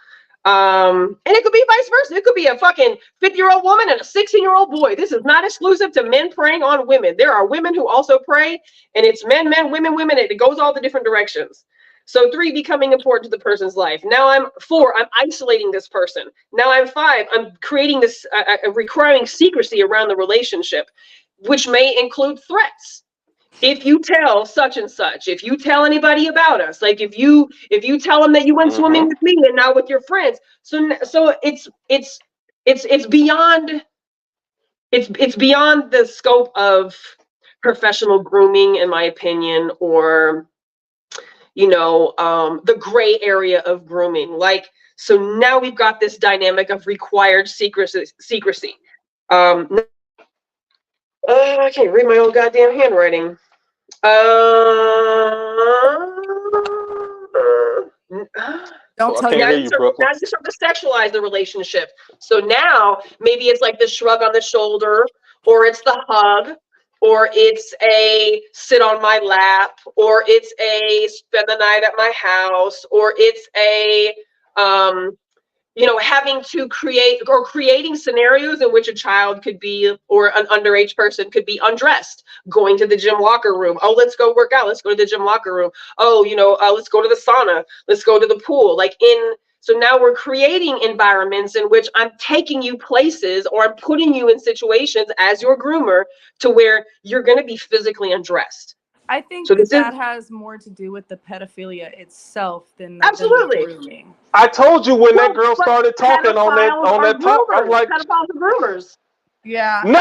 And it could be vice versa. It could be a fucking 50-year-old woman and a 16-year-old boy. This is not exclusive to men preying on women. There are women who also prey, and it's men, women, women. It goes all the different directions. So 3, becoming important to the person's life. Now I'm 4, I'm isolating this person. Now I'm 5, I'm creating this, requiring secrecy around the relationship, which may include threats. If you tell such and such, if you tell anybody about us, like if you tell them that you went swimming with me and now with your friends, so it's beyond the scope of professional grooming, in my opinion, or the gray area of grooming. Like, so now we've got this dynamic of required secrecy. I can't read my own goddamn handwriting. Don't tell now you. you start to sexualize the relationship. So now maybe it's like the shrug on the shoulder, or it's the hug, or it's a sit on my lap, or it's a spend the night at my house, or it's a having to creating scenarios in which a child could be, or an underage person could be undressed, going to the gym locker room. Oh, let's go work out. Let's go to the gym locker room. Oh, let's go to the sauna. Let's go to the pool. So now we're creating environments in which I'm taking you places, or I'm putting you in situations as your groomer to where you're going to be physically undressed. I think that has more to do with the pedophilia itself than the grooming. I told you when that girl started talking on that talk, I was like, pedophiles are groomers. Yeah. No.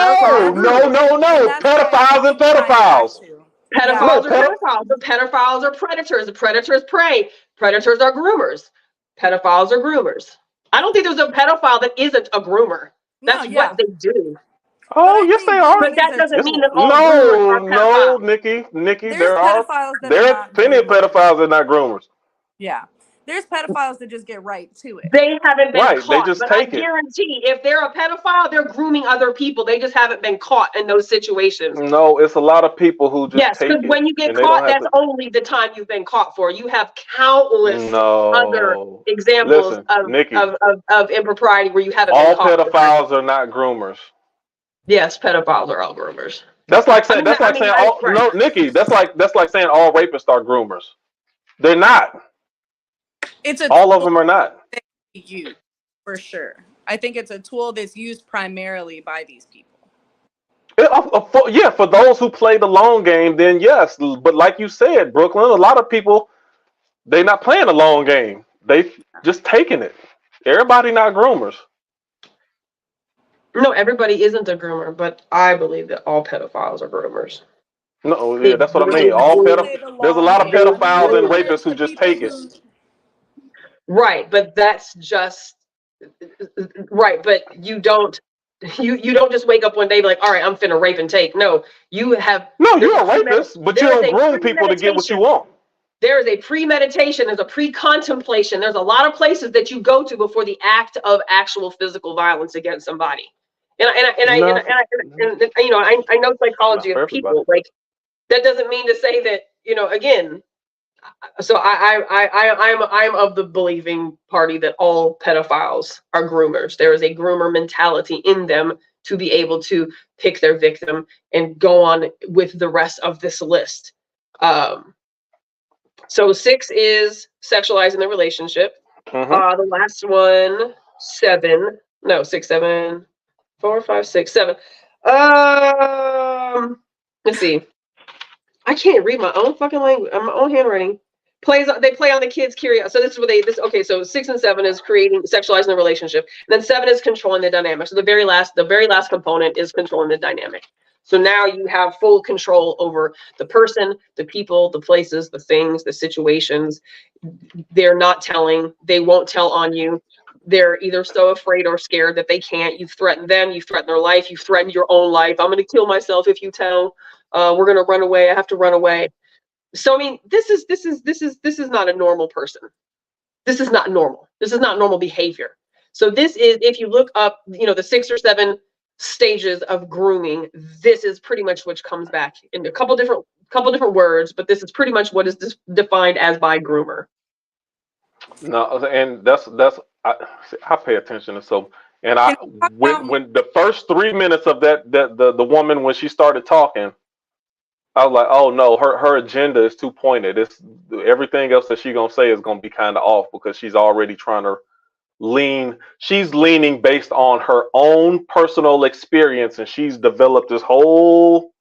Pedophiles and pedophiles. Pedophiles are pedophiles. The pedophiles are predators. The predators prey. Predators are groomers. Pedophiles are groomers. I don't think there's a pedophile that isn't a groomer. That's what they do. Oh, yes, they are. But that doesn't mean that all groomers are pedophiles. No, Nikki, there are plenty of pedophiles that are not groomers. Yeah. There's pedophiles that just get right to it. They haven't been caught. They just but I guarantee if they're a pedophile, they're grooming other people. They just haven't been caught in those situations. No, it's a lot of people who just take it. Yes, because when you get caught, that's only the time you've been caught for. You have countless other examples of impropriety where you haven't been caught. All pedophiles are not groomers. Yes, pedophiles are all groomers. That's like saying Nikki, that's like saying all rapists are groomers. They're not. All of them are not. Used, for sure. I think it's a tool that's used primarily by these people. For those who play the long game, then yes. But like you said, Brooklyn, a lot of people, they're not playing the long game. They just taking it. Everybody not groomers. No, everybody isn't a groomer, but I believe that all pedophiles are groomers. No, yeah, that's what I mean. There's a lot of pedophiles and rapists who just take it. Right, but that's just right. But you don't just wake up one day and be like, all right, I'm finna rape and take. No, you're a rapist, but you don't groom people to get what you want. There is a premeditation, there's a pre-contemplation. There's a lot of places that you go to before the act of actual physical violence against somebody. I know psychology of people. Like, that doesn't mean to say that, again. So I'm of the believing party that all pedophiles are groomers. There is a groomer mentality in them to be able to pick their victim and go on with the rest of this list. So 6 is sexualizing the relationship. The last one, 7. No, 6, 7, 4, 5, 6, 7. Let's see. I can't read my own fucking language, my own handwriting. They play on the kids' curiosity. So this is what okay, so 6 and 7 is sexualizing the relationship. And then 7 is controlling the dynamic. So the very last component is controlling the dynamic. So now you have full control over the person, the people, the places, the things, the situations. They're not telling, they won't tell on you. they're either so afraid or scared that they can't. You've threatened them, you've threatened their life, you've threatened your own life. I'm going to kill myself if you tell. We're going to run away. I have to run away. So I mean, this is not a normal person. This is not normal. This is not normal behavior. So this is, if you look up, the 6 or 7 stages of grooming, this is pretty much which comes back in a couple different words, but this is pretty much what is defined as by groomer. No, and that's I pay attention to so, and when the first 3 minutes of the woman, when she started talking, I was like, oh no, her agenda is too pointed. It's everything else that she's gonna say is gonna be kind of off, because she's already trying to she's leaning based on her own personal experience, and she's developed this whole,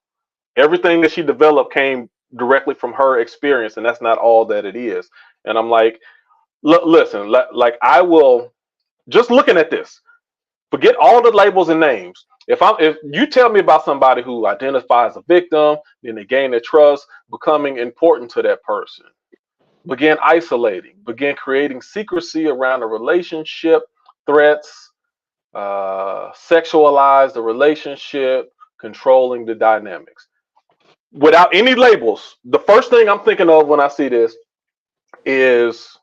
everything that she developed came directly from her experience, and that's not all that it is. And I'm like, listen, like I will, just looking at this, forget all the labels and names. If you tell me about somebody who identifies a victim, then they gain their trust, becoming important to that person, begin isolating, begin creating secrecy around the relationship, threats, sexualize the relationship, controlling the dynamics. Without any labels, the first thing I'm thinking of when I see this is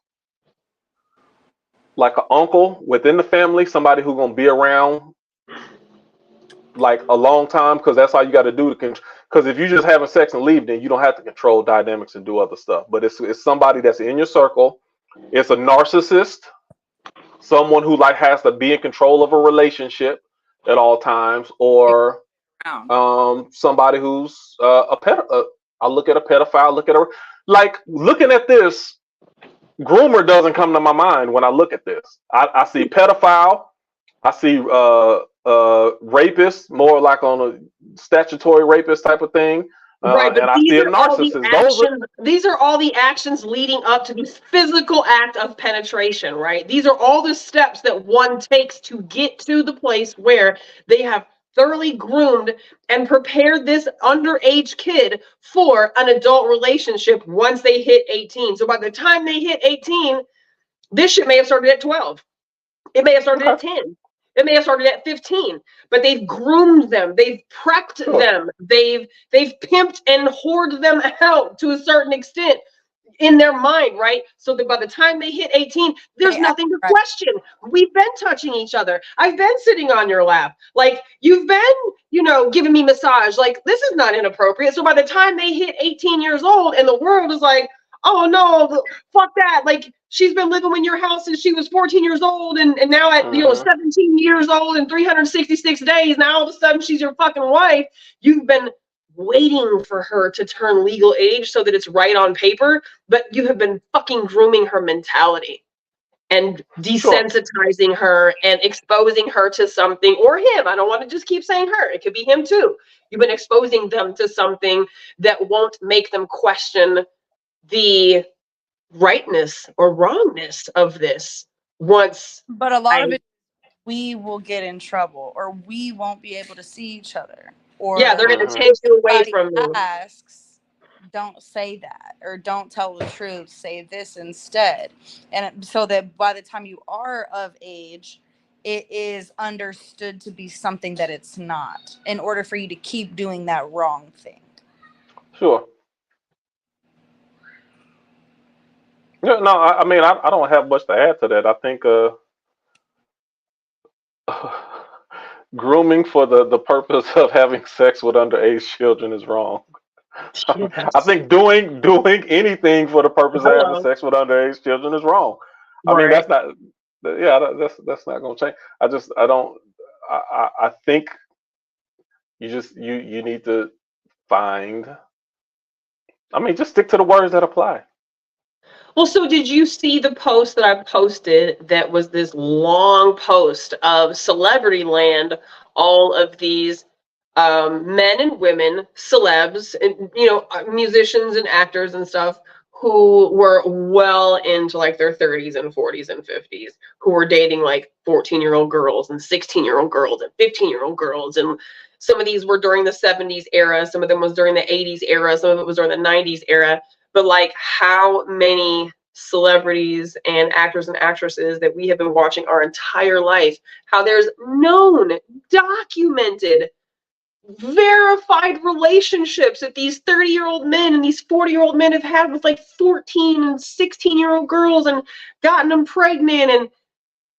like an uncle within the family, somebody who's going to be around like a long time, because that's all you got to do to control. Because if you just having sex and leave, then you don't have to control dynamics and do other stuff. But it's somebody that's in your circle. It's a narcissist, someone who like has to be in control of a relationship at all times, or somebody who's a pet. I look at a pedophile. Looking at this, groomer doesn't come to my mind when I look at this. I see pedophile. I see rapist, more like on a statutory rapist type of thing. Right, but and I see a narcissist. These are all the actions leading up to this physical act of penetration, right? These are all the steps that one takes to get to the place where they have thoroughly groomed and prepared this underage kid for an adult relationship once they hit 18. So by the time they hit 18, this shit may have started at 12. It may have started at 10. It may have started at 15, but they've groomed them, they've prepped them, they've pimped and whored them out to a certain extent in their mind, right? So that by the time they hit 18, there's nothing to question. We've been touching each other. I've been sitting on your lap. Like, you've been, giving me massage. Like, this is not inappropriate. So by the time they hit 18 years old and the world is like, oh no, fuck that. Like, she's been living in your house since she was 14 years old, and now at 17 years old and 366 days, now all of a sudden she's your fucking wife. You've been waiting for her to turn legal age so that it's right on paper, but you have been fucking grooming her mentality and desensitizing her and exposing her to something, or him. I don't want to just keep saying her. It could be him too. You've been exposing them to something that won't make them question the rightness or wrongness of this once. But a lot of it, we will get in trouble, or we won't be able to see each other, or they're going to take you away from you. Asks, don't say that, or don't tell the truth, say this instead. And so that by the time you are of age, it is understood to be something that it's not, in order for you to keep doing that wrong thing. Sure. Yeah, no, I mean, I don't have much to add to that. I think grooming for the purpose of having sex with underage children is wrong. Yes. I think doing anything for the purpose of having sex with underage children is wrong. I mean, that's not going to change. I think you need to find, just stick to the words that apply. Well, so did you see the post that I posted that was this long post of Celebrity Land, all of these men and women, celebs, and musicians and actors and stuff, who were well into like their 30s and 40s and 50s, who were dating like 14-year-old girls and 16-year-old girls and 15-year-old girls. And some of these were during the 70s era, some of them was during the 80s era, some of it was during the 90s era. But like, how many celebrities and actors and actresses that we have been watching our entire life, how there's known, documented, verified relationships that these 30-year-old men and these 40-year-old men have had with like 14 and 16-year-old girls and gotten them pregnant. And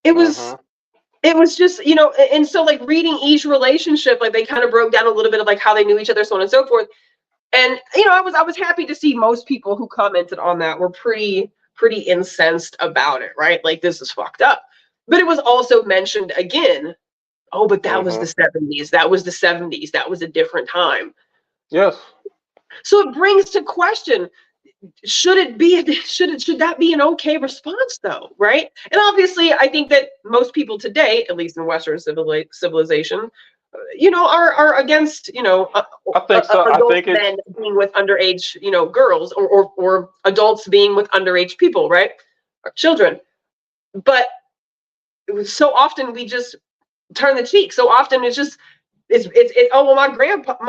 it was just, you know, and so like reading each relationship, like they kind of broke down a little bit of like how they knew each other, so on and so forth. And, you know, I was happy to see most people who commented on that were pretty incensed about it, right? Like, this is fucked up. But it was also mentioned again, oh, but that was the 70s. That was the 70s. That was a different time. Yes. So it brings to question, should that be an okay response though, right? And obviously, I think that most people today, at least in Western civilization, you know, are against, you know, I think so. I think it's men being with underage, you know, girls or adults being with underage people, right? Or children. But so often we just turn the cheek. So often it's oh well, my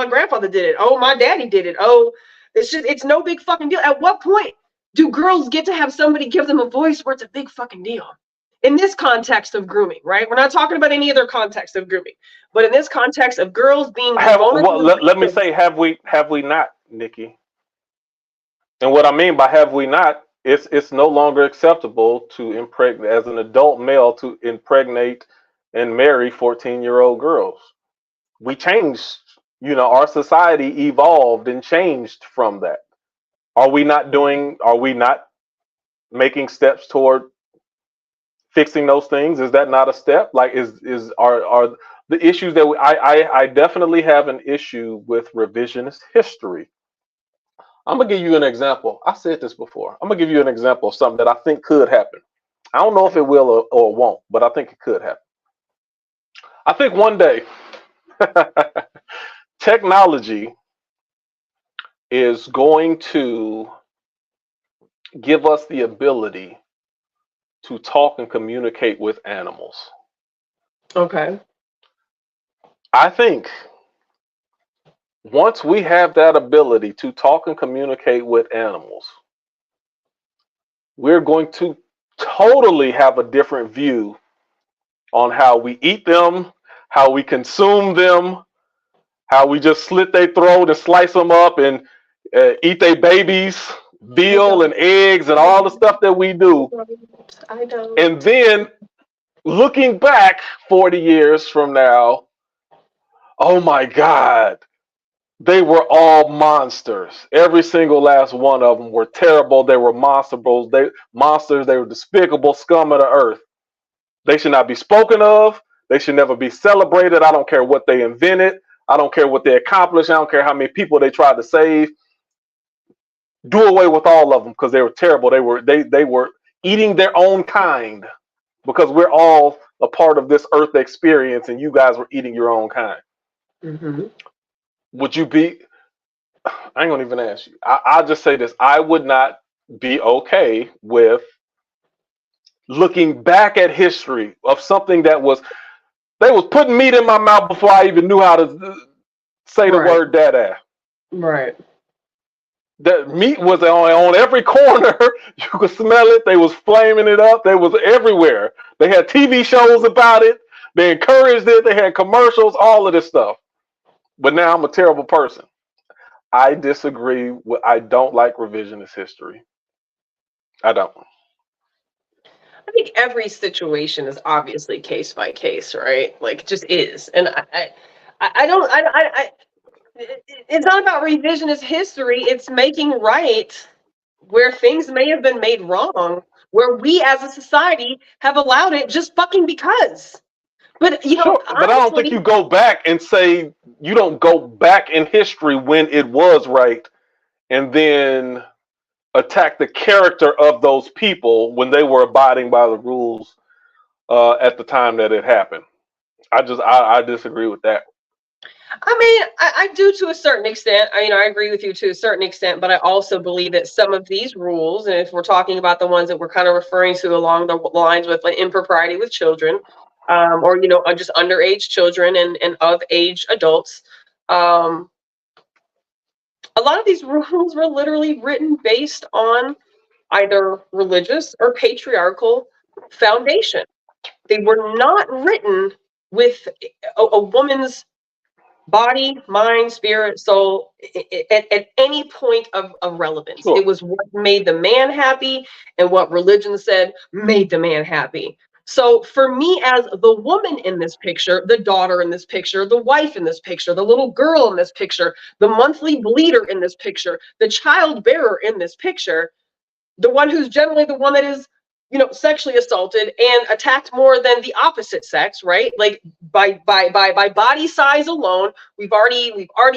grandfather did it. Oh, my daddy did it. Oh, it's no big fucking deal. At what point do girls get to have somebody give them a voice where it's a big fucking deal? In this context of grooming, right? We're not talking about any other context of grooming, but in this context of girls being let me say, have we not, Nikki? And what I mean by have we not, it's no longer acceptable to impregnate, as an adult male, to impregnate and marry 14-year-old girls. We changed, you know, our society evolved and changed from that. Are we not making steps toward fixing those things? Is that not a step? Like, are the issues that I definitely have an issue with revisionist history. I'm gonna give you an example. I said this before. I'm gonna give you an example of something that I think could happen. I don't know if it will or won't, but I think it could happen. I think one day technology is going to give us the ability to talk and communicate with animals. Okay. I think once we have that ability to talk and communicate with animals, we're going to totally have a different view on how we eat them, how we consume them, how we just slit their throat and slice them up and eat their babies, veal and eggs and all the stuff that we do. I don't. And then looking back 40 years from now, oh my God, they were all monsters. Every single last one of them were terrible. They were monsters. They were despicable scum of the earth. They should not be spoken of. They should never be celebrated. I don't care what they invented. I don't care what they accomplished. I don't care how many people they tried to save. Do away with all of them because they were terrible. They were eating their own kind because we're all a part of this earth experience, and you guys were eating your own kind. Mm-hmm. Would you be? I ain't gonna even ask you. I'll just say this: I would not be okay with looking back at history of something that was. They was putting meat in my mouth before I even knew how to say the word dada. Right. The meat was on every corner. You could smell it. They was flaming it up. They was everywhere. They had TV shows about it. They encouraged it. They had commercials, all of this stuff. But now I'm a terrible person. I disagree. I don't like revisionist history. I don't. I think every situation is obviously case by case, right? Like, it just is. And it's not about revisionist history. It's making right where things may have been made wrong, where we as a society have allowed it just fucking because. But, you know, sure, but honestly, I don't think you go back and say, you don't go back in history when it was right and then attack the character of those people when they were abiding by the rules at the time that it happened. I disagree with that. I mean, I do to a certain extent. I agree with you to a certain extent, but I also believe that some of these rules, and if we're talking about the ones that we're kind of referring to along the lines with like impropriety with children, or, you know, just underage children and of age adults, a lot of these rules were literally written based on either religious or patriarchal foundation. They were not written with a woman's body, mind, spirit, soul at any point of relevance. Sure. It was what made the man happy and what religion said made the man happy. So for me, as the woman in this picture, the daughter in this picture, the wife in this picture, the little girl in this picture, the monthly bleeder in this picture, the child bearer in this picture, the one who's generally the one that is, sexually assaulted and attacked more than the opposite sex, right? Like by body size alone, we've already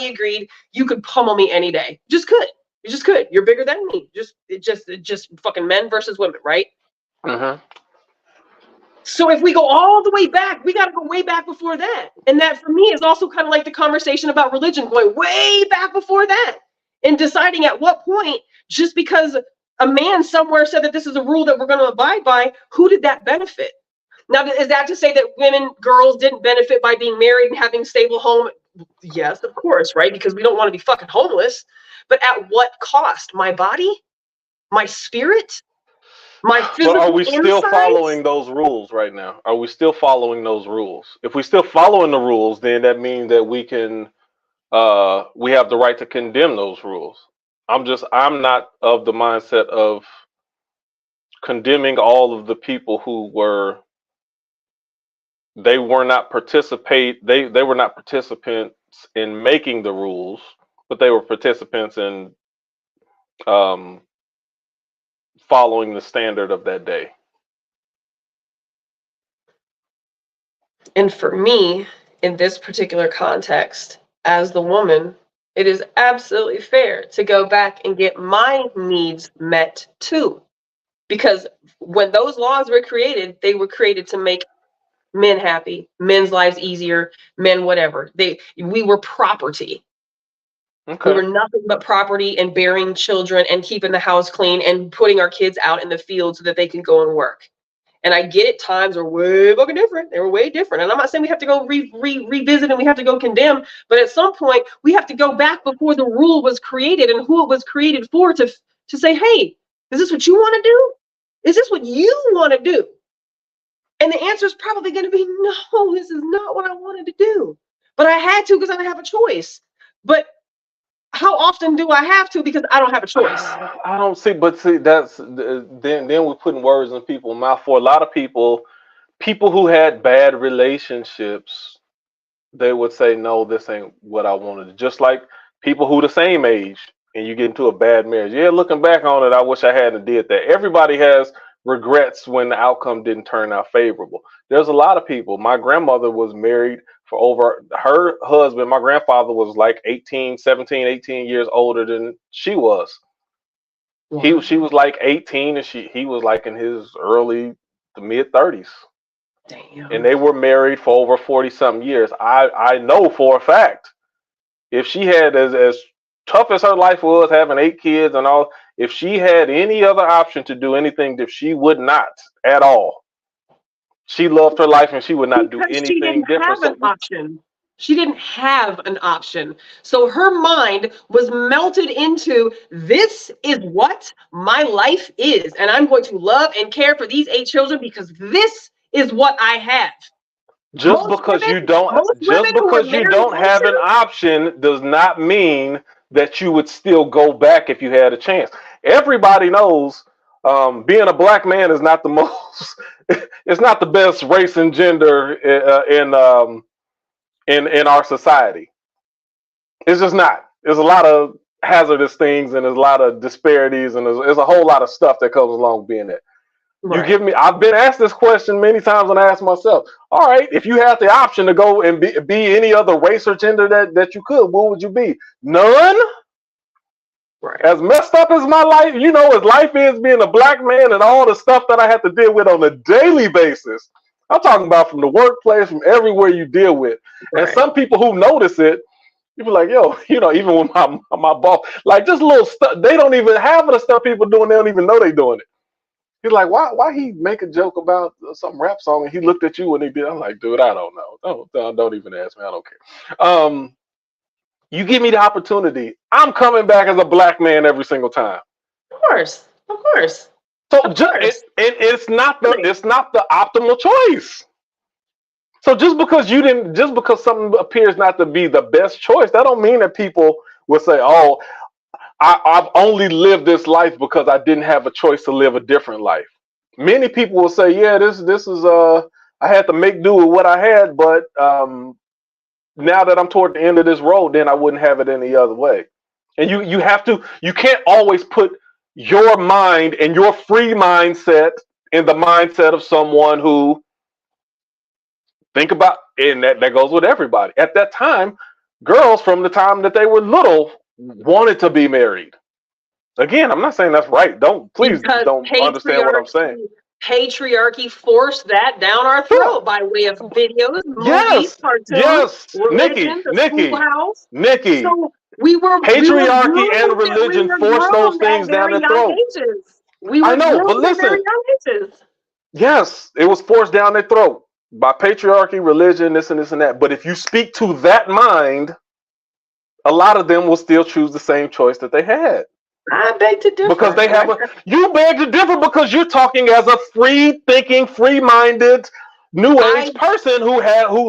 agreed you could pummel me any day. You just could. You're bigger than me. Just fucking men versus women, right? Mm-hmm. So if we go all the way back, we got to go way back before that. And that for me is also kind of like the conversation about religion, going way back before that and deciding at what point, just because a man somewhere said that this is a rule that we're going to abide by, who did that benefit? Now, is that to say that women, girls didn't benefit by being married and having a stable home? Yes, of course, right? Because we don't want to be fucking homeless. But at what cost? My body? My spirit? My physical But are we still insides? following those rules right now? Are we still following those rules? If we're still following the rules, then that means that we can, we have the right to condemn those rules. I'm not of the mindset of condemning all of the people who were not participants in making the rules, but they were participants in following the standard of that day. And for me, in this particular context, as the woman, it is absolutely fair to go back and get my needs met too. Because when those laws were created, they were created to make men happy, men's lives easier, men whatever. We were property. Okay. We were nothing but property and bearing children and keeping the house clean and putting our kids out in the field so that they can go and work. And I get it, times are way fucking different. They were way different. And I'm not saying we have to go revisit and we have to go condemn, but at some point we have to go back before the rule was created and who it was created for to say, hey, is this what you want to do? Is this what you want to do? And the answer is probably going to be, no, this is not what I wanted to do. But I had to because I didn't have a choice. But how often do I have to because I don't have a choice? I don't see, but see, that's then we're putting words in people's mouth. For a lot of people who had bad relationships, they would say, no, this ain't what I wanted. Just like people who the same age and you get into a bad marriage. Yeah, looking back on it, I wish I hadn't did that. Everybody has regrets when the outcome didn't turn out favorable. There's a lot of people. My grandmother was married for over her husband. My grandfather was like 17, 18 years older than she was. Wow. She was like 18 and he was like in his early to mid 30s. Damn. And they were married for over 40 something years. I know for a fact, if she had as tough as her life was, having 8 kids and all, if she had any other option to do anything, that she would not at all. She loved her life and she would not do anything different. She didn't have an option. So her mind was melted into, this is what my life is. And I'm going to love and care for these 8 children because this is what I have. Just because you don't have an option does not mean that you would still go back if you had a chance. Everybody knows being a black man is not the most, it's not the best race and gender in our society. It's just not. There's a lot of hazardous things and there's a lot of disparities and there's a whole lot of stuff that comes along being there. Right. I've been asked this question many times and I asked myself, all right, if you had the option to go and be any other race or gender that you could, what would you be? None? Right. As messed up as my life, as life is being a black man and all the stuff that I have to deal with on a daily basis. I'm talking about from the workplace, from everywhere you deal with. Right. And some people who notice it, you be like, yo, even with my boss, like just little stuff, they don't even have the stuff people doing, they don't even know they doing it. He's like, why he make a joke about some rap song and he looked at you when he did? I'm like, dude, I don't know. Don't even ask me. I don't care. You give me the opportunity, I'm coming back as a black man every single time. Of course. Of course. So Of just course. it's not the optimal choice. So just because something appears not to be the best choice, that don't mean that people will say, "Oh, I've only lived this life because I didn't have a choice to live a different life." Many people will say, "Yeah, this is I had to make do with what I had, but now that I'm toward the end of this road, then I wouldn't have it any other way." And you can't always put your mind and your free mindset in the mindset of someone who think about, and that goes with everybody. At that time, girls from the time that they were little wanted to be married. Again, I'm not saying that's right. Please Because don't understand what I'm saying. patriarchy forced that down our Sure. throat by way of videos, movies, Yes, cartoons, yes, religion, the schoolhouse. Nikki. So we were Patriarchy and groomed, we religion were force those groomed at things down very their young throat. ages. We I were know, but groomed at very listen. young ages. Yes, it was forced down their throat by patriarchy, religion, this and this and that. But if you speak to that mind, a lot of them will still choose the same choice that they had. I beg to differ. Because they have you beg to differ because you're talking as a free thinking, free minded, new age person who's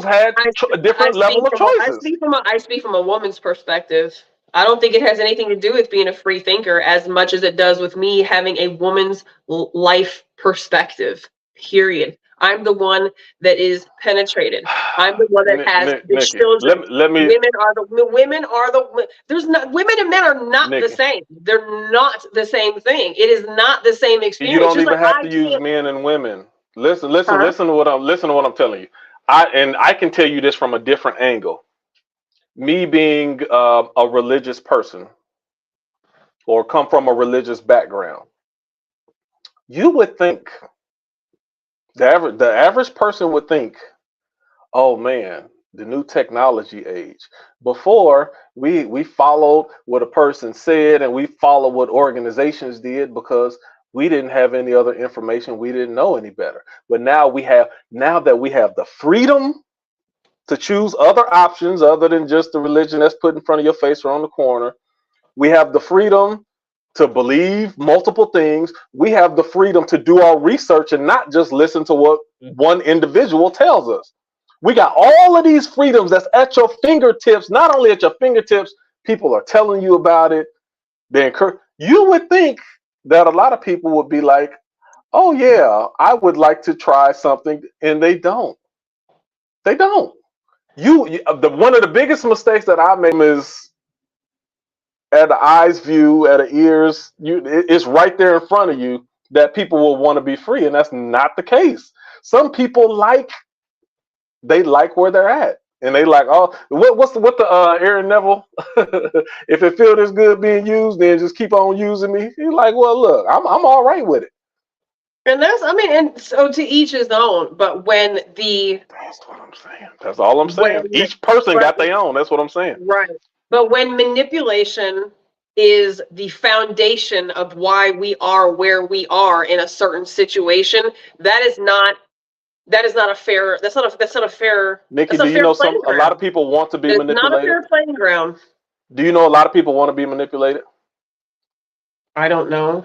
had a different level of choices. I speak from a woman's perspective. I don't think it has anything to do with being a free thinker as much as it does with me having a woman's life perspective. Period. I'm the one that is penetrated. I'm the one that has the Nikki, children. let me. Women are the. There's not. Women and men are not Nikki, the same. They're not the same thing. It is not the same experience. You don't Just even like have to use men and women. Listen to what I'm telling you. I can tell you this from a different angle. Me being a religious person or come from a religious background, you would think the average person would think, oh man, the new technology age. Before we followed what a person said and we followed what organizations did because we didn't have any other information. We didn't know any better. But now that we have the freedom to choose other options other than just the religion that's put in front of your face or on the corner. We have the freedom to believe multiple things. We have the freedom to do our research and not just listen to what one individual tells us. We got all of these freedoms that's at your fingertips. Not only at your fingertips, people are telling you about it. You would think that a lot of people would be like, oh yeah, I would like to try something, and they don't. They don't. One of the biggest mistakes that I make is at the eyes view, at the ears, it's right there in front of you that people will want to be free, and that's not the case. Some people like where they're at, and they like, oh, what the Aaron Neville? If it feels this good being used, then just keep on using me. He's like, well, look, I'm all right with it. And and so to each his own. But that's what I'm saying. That's all I'm saying. Each person got their own. That's what I'm saying. Right. But when manipulation is the foundation of why we are where we are in a certain situation, that's not a fair. Nikki, do you know a lot of people want to be manipulated? It's not a fair playing ground. Do you know a lot of people want to be manipulated? I don't know.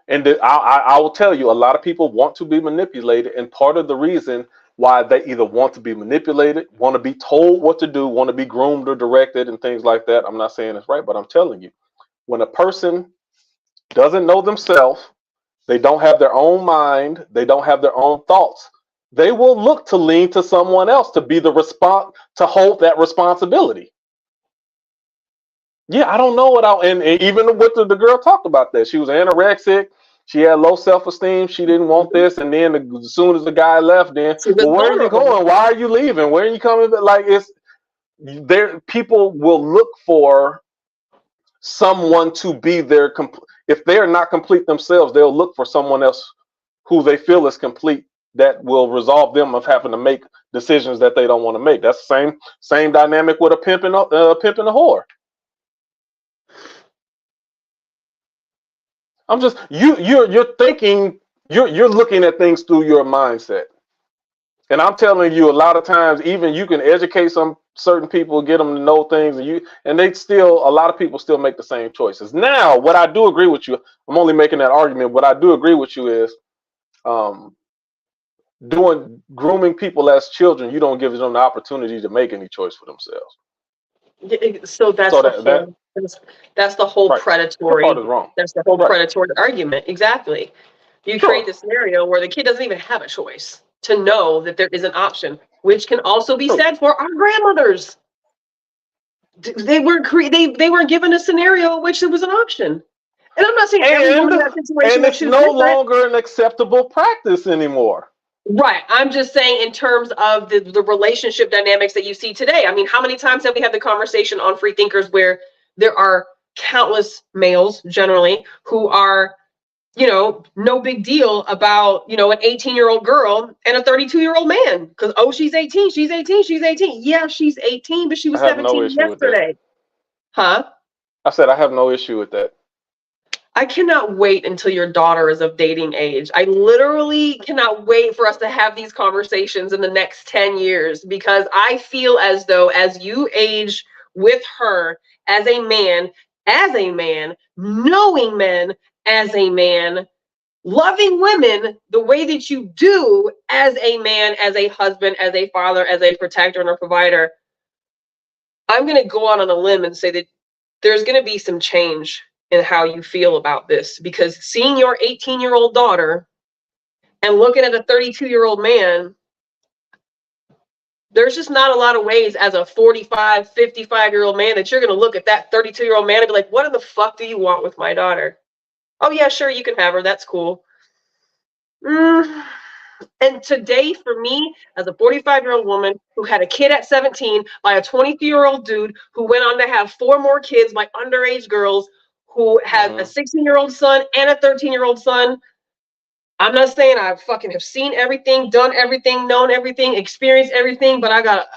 And I will tell you, a lot of people want to be manipulated, and part of the reason why they either want to be manipulated, want to be told what to do, want to be groomed or directed, and things like that. I'm not saying it's right, but I'm telling you, when a person doesn't know themselves, they don't have their own mind, they don't have their own thoughts, they will look to lean to someone else to be the to hold that responsibility. Yeah, I don't know and even with the girl talked about that. She was anorexic. She had low self-esteem. She didn't want this. And then as soon as the guy left, then, well, where are you going? Why are you leaving? Where are you coming? Like, people will look for someone to be their if they're not complete themselves, they'll look for someone else who they feel is complete that will resolve them of having to make decisions that they don't want to make. That's the same dynamic with a pimp and a whore. I'm just you're thinking you're looking at things through your mindset. And I'm telling you, a lot of times, even you can educate some certain people, get them to know things, and they still, a lot of people still make the same choices. Now, what I do agree with you, I'm only making that argument. What I do agree with you is, grooming people as children, you don't give them the opportunity to make any choice for themselves. So that's that's the whole right. predatory. That part is wrong. That's the whole predatory argument. Exactly. You create the scenario where the kid doesn't even have a choice to know that there is an option, which can also be said for our grandmothers. They weren't they weren't given a scenario in which there was an option. And I'm not saying every woman in that situation. And it's no longer an acceptable practice anymore. Right. I'm just saying in terms of the relationship dynamics that you see today. I mean, how many times have we had the conversation on Free Thinkers where there are countless males generally who are, you know, no big deal about, you know, an 18-year-old girl and a 32-year-old man because, oh, she's 18, she's 18, she's 18. Yeah, she's 18, but she was 17 yesterday. Huh? I said I have no issue with that. I cannot wait until your daughter is of dating age. I literally cannot wait for us to have these conversations in the next 10 years because I feel as though as you age with her as a man, knowing men as a man, loving women the way that you do as a man, as a husband, as a father, as a protector and a provider, I'm going to go out on a limb and say that there's going to be some change in how you feel about this, because seeing your 18-year-old daughter and looking at a 32-year-old man, there's just not a lot of ways as a 45, 55-year-old man that you're going to look at that 32-year-old man and be like, what in the fuck do you want with my daughter? Oh yeah, sure, you can have her. That's cool. And today, for me, as a 45-year-old woman who had a kid at 17 by a 23-year-old dude who went on to have 4 more kids by underage girls, who has a 16-year-old son and a 13-year-old son. I'm not saying I fucking have seen everything, done everything, known everything, experienced everything, but I got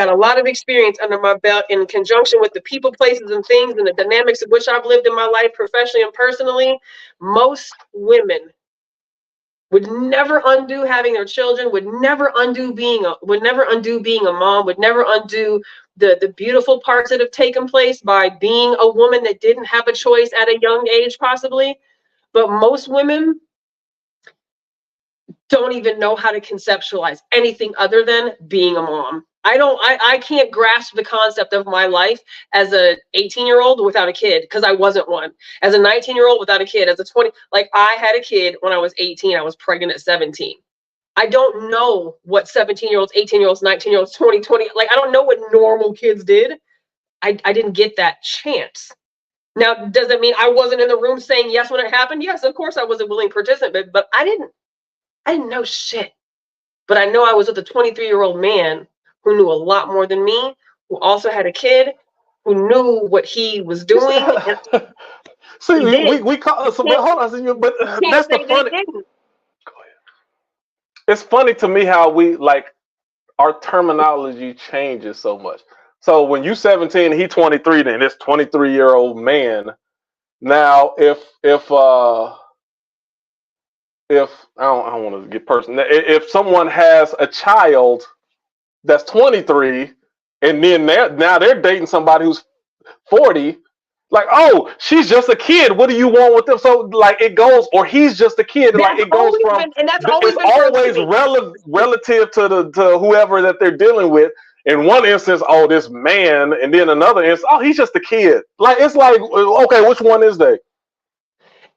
a lot of experience under my belt in conjunction with the people, places, and things and the dynamics of which I've lived in my life professionally and personally. Most women would never undo having their children, would never undo being a mom, would never undo the beautiful parts that have taken place by being a woman that didn't have a choice at a young age, possibly. But most women don't even know how to conceptualize anything other than being a mom. I can't grasp the concept of my life as a 18-year-old without a kid, because I wasn't one. As a 19-year-old without a kid, as a 20, like I had a kid when I was 18, I was pregnant at 17. I don't know what 17-year-olds, 18-year-olds, 19-year-olds, 20, like I don't know what normal kids did. I didn't get that chance. Now, does it mean I wasn't in the room saying yes when it happened? Yes, of course I was a willing participant, but I didn't know shit. But I know I was with a 23-year-old man who knew a lot more than me, who also had a kid, who knew what he was doing. See, we call so, but hold on, but that's the funny. Go ahead. It's funny to me how we like our terminology changes so much. So when you 17 and he 23, then this 23-year-old man. Now, if I don't want to get personal. If someone has a child that's 23, and then they're dating somebody who's 40, like, oh, she's just a kid. What do you want with them? So like it goes, or he's just a kid. That's like it goes from, and that's always relative to whoever that they're dealing with. In one instance, oh, this man, and then another instance, oh, he's just a kid. Like it's like, okay, which one is they?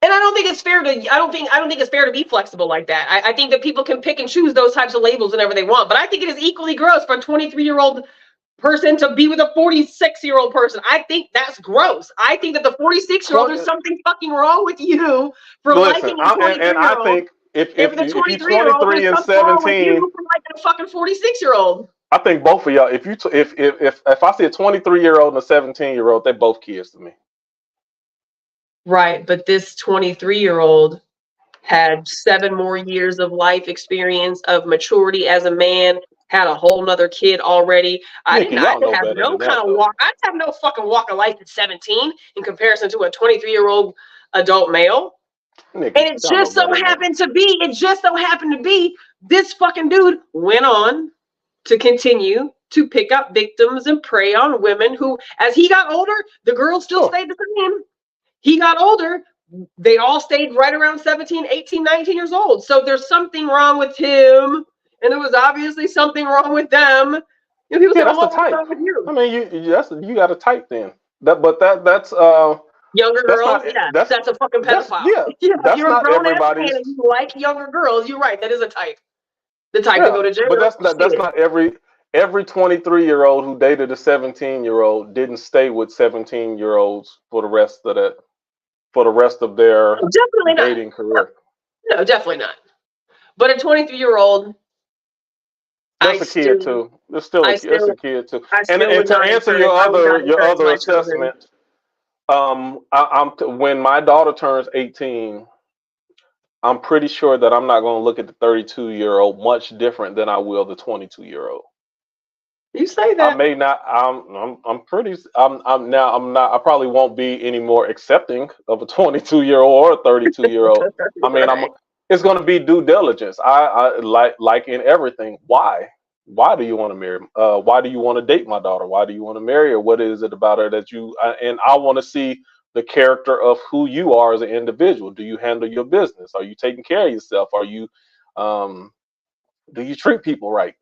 And I don't think it's fair to. I don't think it's fair to be flexible like that. I think that people can pick and choose those types of labels whenever they want. But I think it is equally gross for a 23-year-old person to be with a 46-year-old person. I think that's gross. I think that the 46-year-old, there's something fucking wrong with you for liking a 23-year-old. And I think if the 23 and 17, for liking a fucking 46-year-old. I think both of y'all. If I see a 23-year-old and a 17-year-old, they're both kids to me. Right, but this 23-year-old had 7 more years of life experience, of maturity as a man, had a whole nother kid already. I didn't have no fucking walk of life at 17 in comparison to a 23-year-old adult male. And it just so happened to be This fucking dude went on to continue to pick up victims and prey on women who, as he got older, the girls still stayed the same. He got older, they all stayed right around 17, 18, 19 years old. So there's something wrong with him, and there was obviously something wrong with them. You know, people say, that's "Oh, the what's type. wrong with you?" I mean, you got a type then. That's Younger that's girls, not yeah, that's a fucking pedophile. yeah. Yeah, That's you're a not grown ass man everybody's. and you like younger girls. You're right. That is a type. The type to Yeah, go to jail. but that's not every 23-year-old who dated a 17-year-old didn't stay with 17-year-olds for the rest of their Definitely not. dating career. No, definitely not. But a 23-year-old, That's a kid too. That's still a kid too. And to answer your other assessment, when my daughter turns 18, I'm pretty sure that I'm not going to look at the 32-year-old much different than I will the 22-year-old. You say that. I may not. I'm not. I probably won't be any more accepting of a 22-year-old or a 32-year-old. I mean, it's going to be due diligence. I like in everything. Why? Why do you want to marry? Why do you want to date my daughter? Why do you want to marry her? What is it about her that you? And I want to see the character of who you are as an individual. Do you handle your business? Are you taking care of yourself? Are you? Do you treat people right?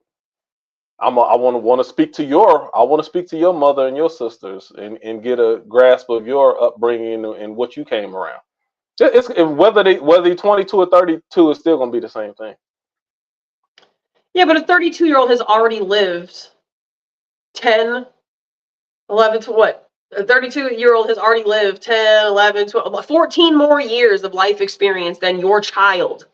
I want to speak to your mother and your sisters and get a grasp of your upbringing and what you came around. Whether you're 22 or 32 is still going to be the same thing. Yeah, but a 32-year-old has already lived 10, 11 to what? A 32-year-old has already lived 10, 11, 12, 14 more years of life experience than your child.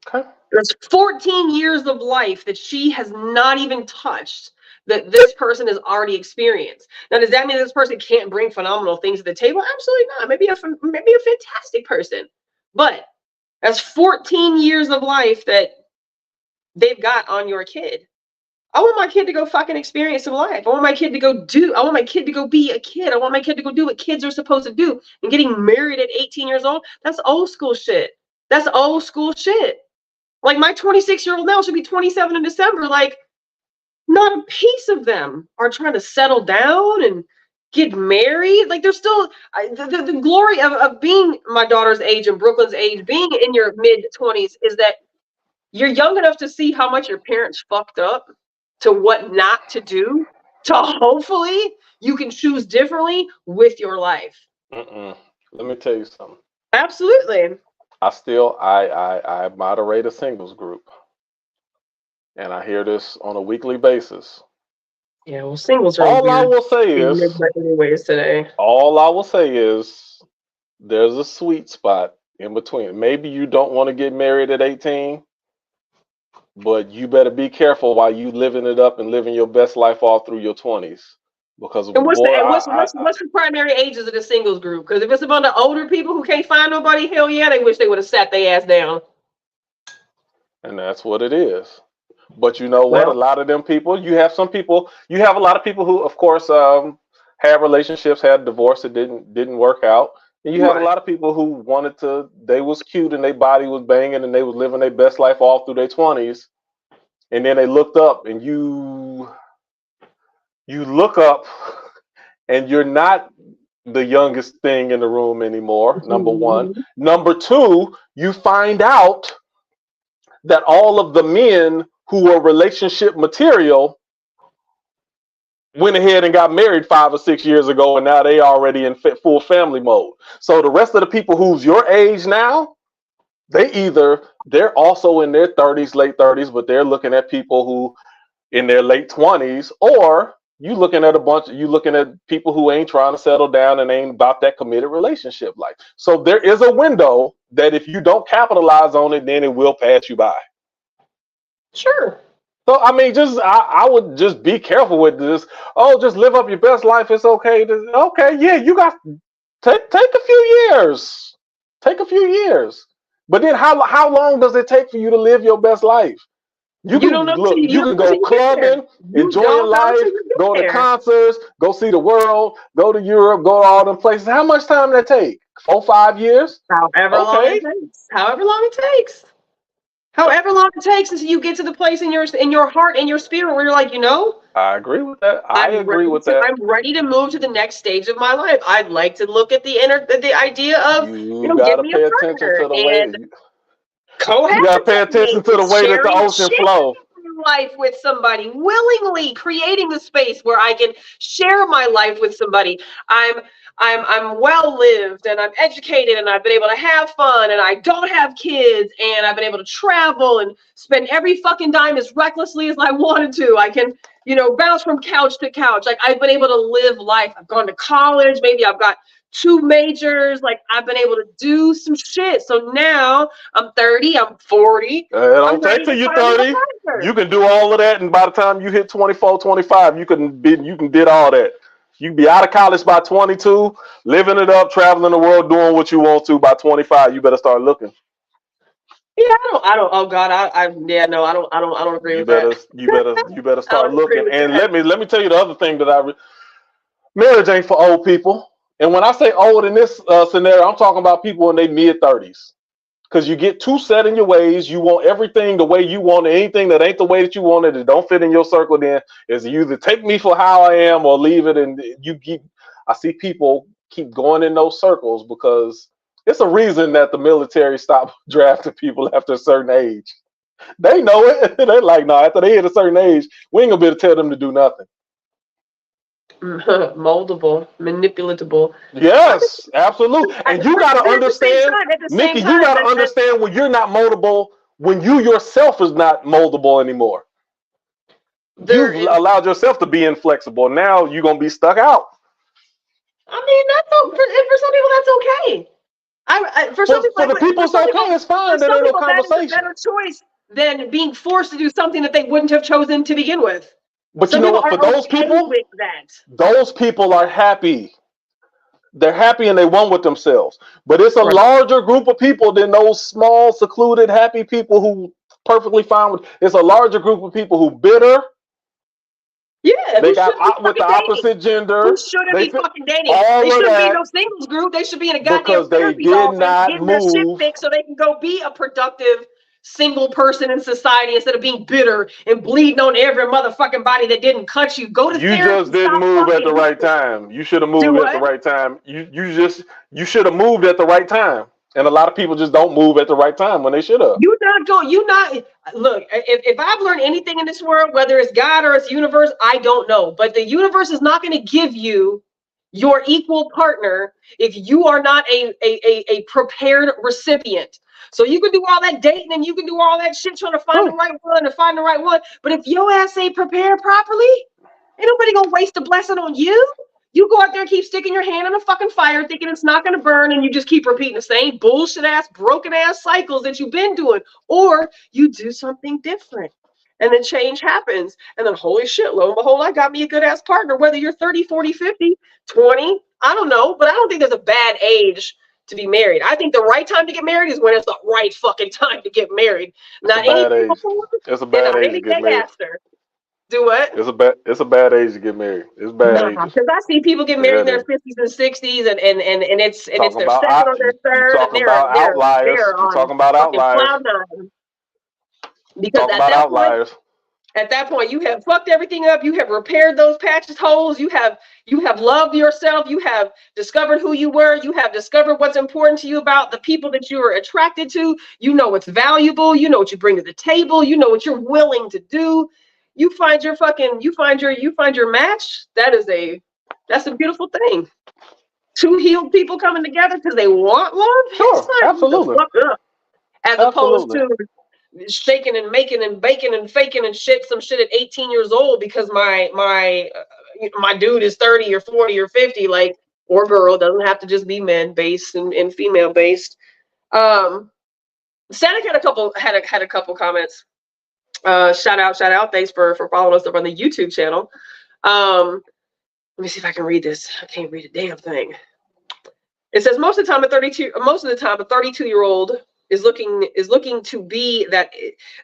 Okay. There's 14 years of life that she has not even touched that this person has already experienced. Now, does that mean this person can't bring phenomenal things to the table? Absolutely not. Maybe a fantastic person. But that's 14 years of life that they've got on your kid. I want my kid to go fucking experience some life. I want my kid to go be a kid. I want my kid to go do what kids are supposed to do. And getting married at 18 years old, that's old school shit. That's old school shit. Like my 26-year-old now should be 27 in December. Like, not a piece of them are trying to settle down and get married. Like, they're still the glory of being my daughter's age and Brooklyn's age, being in your mid-20s, is that you're young enough to see how much your parents fucked up, to what not to do, to hopefully you can choose differently with your life. Let me tell you something. Absolutely. I moderate a singles group, and I hear this on a weekly basis. Yeah, well, singles are all I will say is there's a sweet spot in between. Maybe you don't want to get married at 18, but you better be careful while you living it up and living your best life all through your 20s. Because what's the primary ages of the singles group? Because if it's a bunch of older people who can't find nobody, hell yeah, they wish they would have sat their ass down. And that's what it is. But you know what? A lot of them people, you have a lot of people who, of course, had relationships, had divorce that didn't work out. And you have a lot of people who they was cute and their body was banging and they was living their best life all through their 20s. And then they looked up and you look up and you're not the youngest thing in the room anymore, number one. Number two, you find out that all of the men who were relationship material went ahead and got married 5 or 6 years ago, and now they already in full family mode. So the rest of the people who's your age now, they're also in their 30s, late 30s, but they're looking at people who in their late 20s, or you looking at people who ain't trying to settle down and ain't about that committed relationship life. So there is a window that if you don't capitalize on it, then it will pass you by. Sure. So I mean, I would just be careful with this. Oh, just live up your best life. It's okay. Okay, yeah, you got take a few years. Take a few years. But then how long does it take for you to live your best life? You can go clubbing, enjoying life, go to concerts, go see the world, go to Europe, go to all them places. How much time does that take? 4 or 5 years? However long it takes. However long it takes until you get to the place in your heart and your spirit where you're like, you know, I agree with that. I agree with that. I'm ready to move to the next stage of my life. I'd like to look at the idea of, You get gotta me pay a attention partner to the way and you cohabitate, gotta pay attention to the way that the ocean flows. life with somebody, willingly creating the space where I can share my life with somebody. I'm well lived and I'm educated and I've been able to have fun and I don't have kids and I've been able to travel and spend every fucking dime as recklessly as I wanted to. I can, bounce from couch to couch. Like, I've been able to live life. I've gone to college. Maybe I've got 2 majors. Like, I've been able to do some shit. So now I'm 30, I'm 40. It don't take till you're 30. You can do all of that, and by the time you hit 24, 25, you can did all that. You can be out of college by 22, living it up, traveling the world, doing what you want to. By 25, you better start looking. Yeah, I don't. Oh God, I don't agree with that. You better start looking. And let me tell you the other thing that marriage ain't for old people. And when I say old in this scenario, I'm talking about people in their mid-30s. Because you get too set in your ways. You want everything the way you want it. Anything that ain't the way that you want it, that don't fit in your circle, then is you either take me for how I am or leave it. And I see people keep going in those circles because it's a reason that the military stopped drafting people after a certain age. They know it. They're like, no, after they hit a certain age, we ain't gonna be able to tell them to do nothing. Moldable, manipulatable. Yes, absolutely. And you got to understand, Nikki, you got to understand when you're not moldable, when you yourself is not moldable anymore. You've allowed yourself to be inflexible. Now you're going to be stuck out. I mean, for some people, that's okay. For the people, it's okay. It's fine. There ain't no conversation. That is a better choice than being forced to do something that they wouldn't have chosen to begin with. But you know what? For those people are happy. They're happy and they want with themselves. But it's a larger group of people than those small, secluded, happy people who perfectly fine with. It's a larger group of people who bitter. Yeah, they got out with the opposite gender. Who shouldn't be fucking dating? They shouldn't be in no singles group. They should be in a goddamn therapy office getting their shit fixed so they can go be a productive single person in society instead of being bitter and bleeding on every motherfucking body that didn't cut you. Go to therapy. You just didn't move at the right time. You should have moved at the right time. You should have moved at the right time. And a lot of people just don't move at the right time when they should have. Look, if I've learned anything in this world, whether it's God or it's universe, I don't know. But the universe is not going to give you your equal partner if you are not a prepared recipient. So you can do all that dating and you can do all that shit trying to find the right one. But if your ass ain't prepared properly, ain't nobody gonna waste a blessing on you. You go out there and keep sticking your hand in a fucking fire thinking it's not going to burn and you just keep repeating the same bullshit ass, broken ass cycles that you've been doing. Or you do something different and then change happens. And then holy shit, lo and behold, I got me a good ass partner. Whether you're 30, 40, 50, 20, I don't know. But I don't think there's a bad age to be married. I think the right time to get married is when it's the right fucking time to get married. Not anything before. It's a bad age to get married. After. Do what? It's a bad age to get married. It's bad age. Because I see people get married in their 50s and 60s, and it's their second or their third, and they're talking about outliers. Because at that point, you have fucked everything up. You have repaired those patches, holes. You have loved yourself. You have discovered who you were. You have discovered what's important to you about the people that you are attracted to. You know what's valuable. You know what you bring to the table. You know what you're willing to do. You find your match. That's a beautiful thing. 2 healed people coming together because they want love. Sure, absolutely. As opposed to shaking and making and baking and faking and some shit at 18 years old because my dude is 30 or 40 or 50, like, or girl, doesn't have to just be men based and female based. Static had a couple comments. Shout out. Thanks for following us up on the YouTube channel. Let me see if I can read this. I can't read a damn thing. It says most of the time a 32-year-old is looking to be that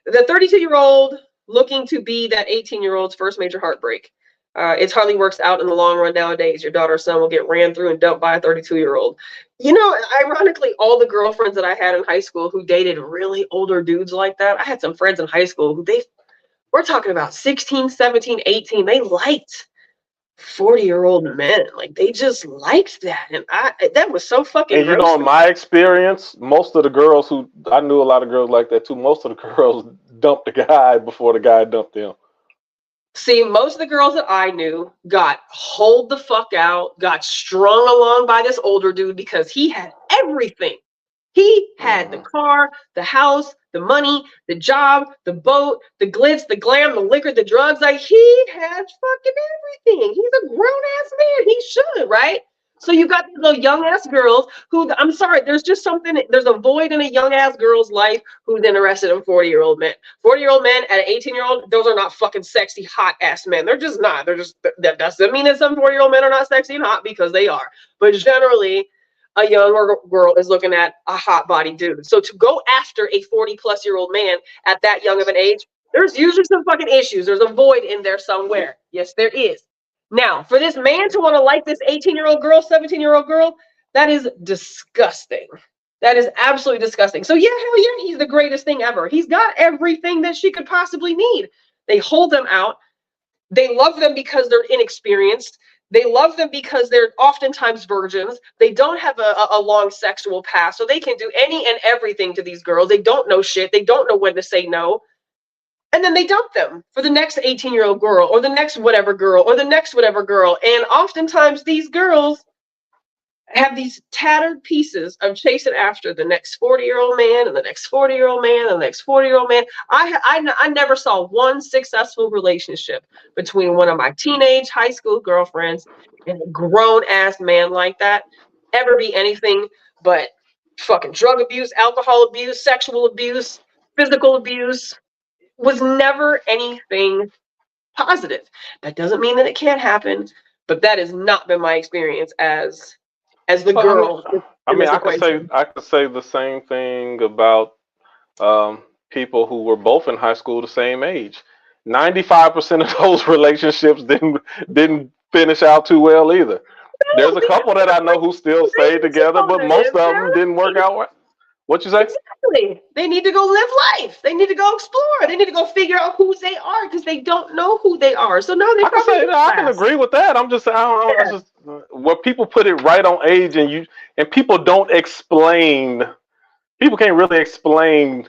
the 32-year-old looking to be that 18-year-old's first major heartbreak. It hardly works out in the long run nowadays. Your daughter or son will get ran through and dumped by a 32-year-old. You know, ironically, all the girlfriends that I had in high school who dated really older dudes like that, I had some friends in high school who we're talking about 16, 17, 18. They liked 40-year-old men. Like, they just liked that. And that was so fucking And you gross. know, in my experience, most of the girls I knew a lot of girls like that too. Most of the girls dumped the guy before the guy dumped them. See, most of the girls that I knew got holed the fuck out, got strung along by this older dude because he had everything. He had the car, the house, the money, the job, the boat, the glitz, the glam, the liquor, the drugs. Like, he had fucking everything. He's a grown-ass man. He should, right? So you got these little young-ass girls who, I'm sorry, there's a void in a young-ass girl's life who's interested in 40-year-old men. 40-year-old men at an 18-year-old, those are not fucking sexy, hot-ass men. They're just not. That doesn't mean that some 40-year-old men are not sexy and hot, because they are. But generally, a younger girl is looking at a hot body dude. So to go after a 40-plus-year-old man at that young of an age, there's usually some fucking issues. There's a void in there somewhere. Yes, there is. Now, for this man to want to like this 18-year-old girl, 17-year-old girl, that is disgusting. That is absolutely disgusting. So yeah, hell yeah, he's the greatest thing ever. He's got everything that she could possibly need. They hold them out. They love them because they're inexperienced. They love them because they're oftentimes virgins. They don't have a long sexual past, so they can do any and everything to these girls. They don't know shit. They don't know when to say no. And then they dump them for the next 18-year-old girl, or the next whatever girl, or the next whatever girl. And oftentimes these girls have these tattered pieces of chasing after the next 40-year-old man, and the next 40-year-old man, and the next 40-year-old man. I never saw one successful relationship between one of my teenage high school girlfriends and a grown-ass man like that ever be anything but fucking drug abuse, alcohol abuse, sexual abuse, physical abuse. Was never anything positive. That doesn't mean that it can't happen, but that has not been my experience as the girl. I mean, I could say the same thing about people who were both in high school the same age. 95% of those relationships didn't finish out too well either. There's a couple that I know who still stayed together, but most of them didn't work out well. What you say? Exactly. They need to go live life. They need to go explore. They need to go figure out who they are, because they don't know who they are. So no, I can agree with that. I'm just saying, where people put it right on age, and people don't explain. People can't really explain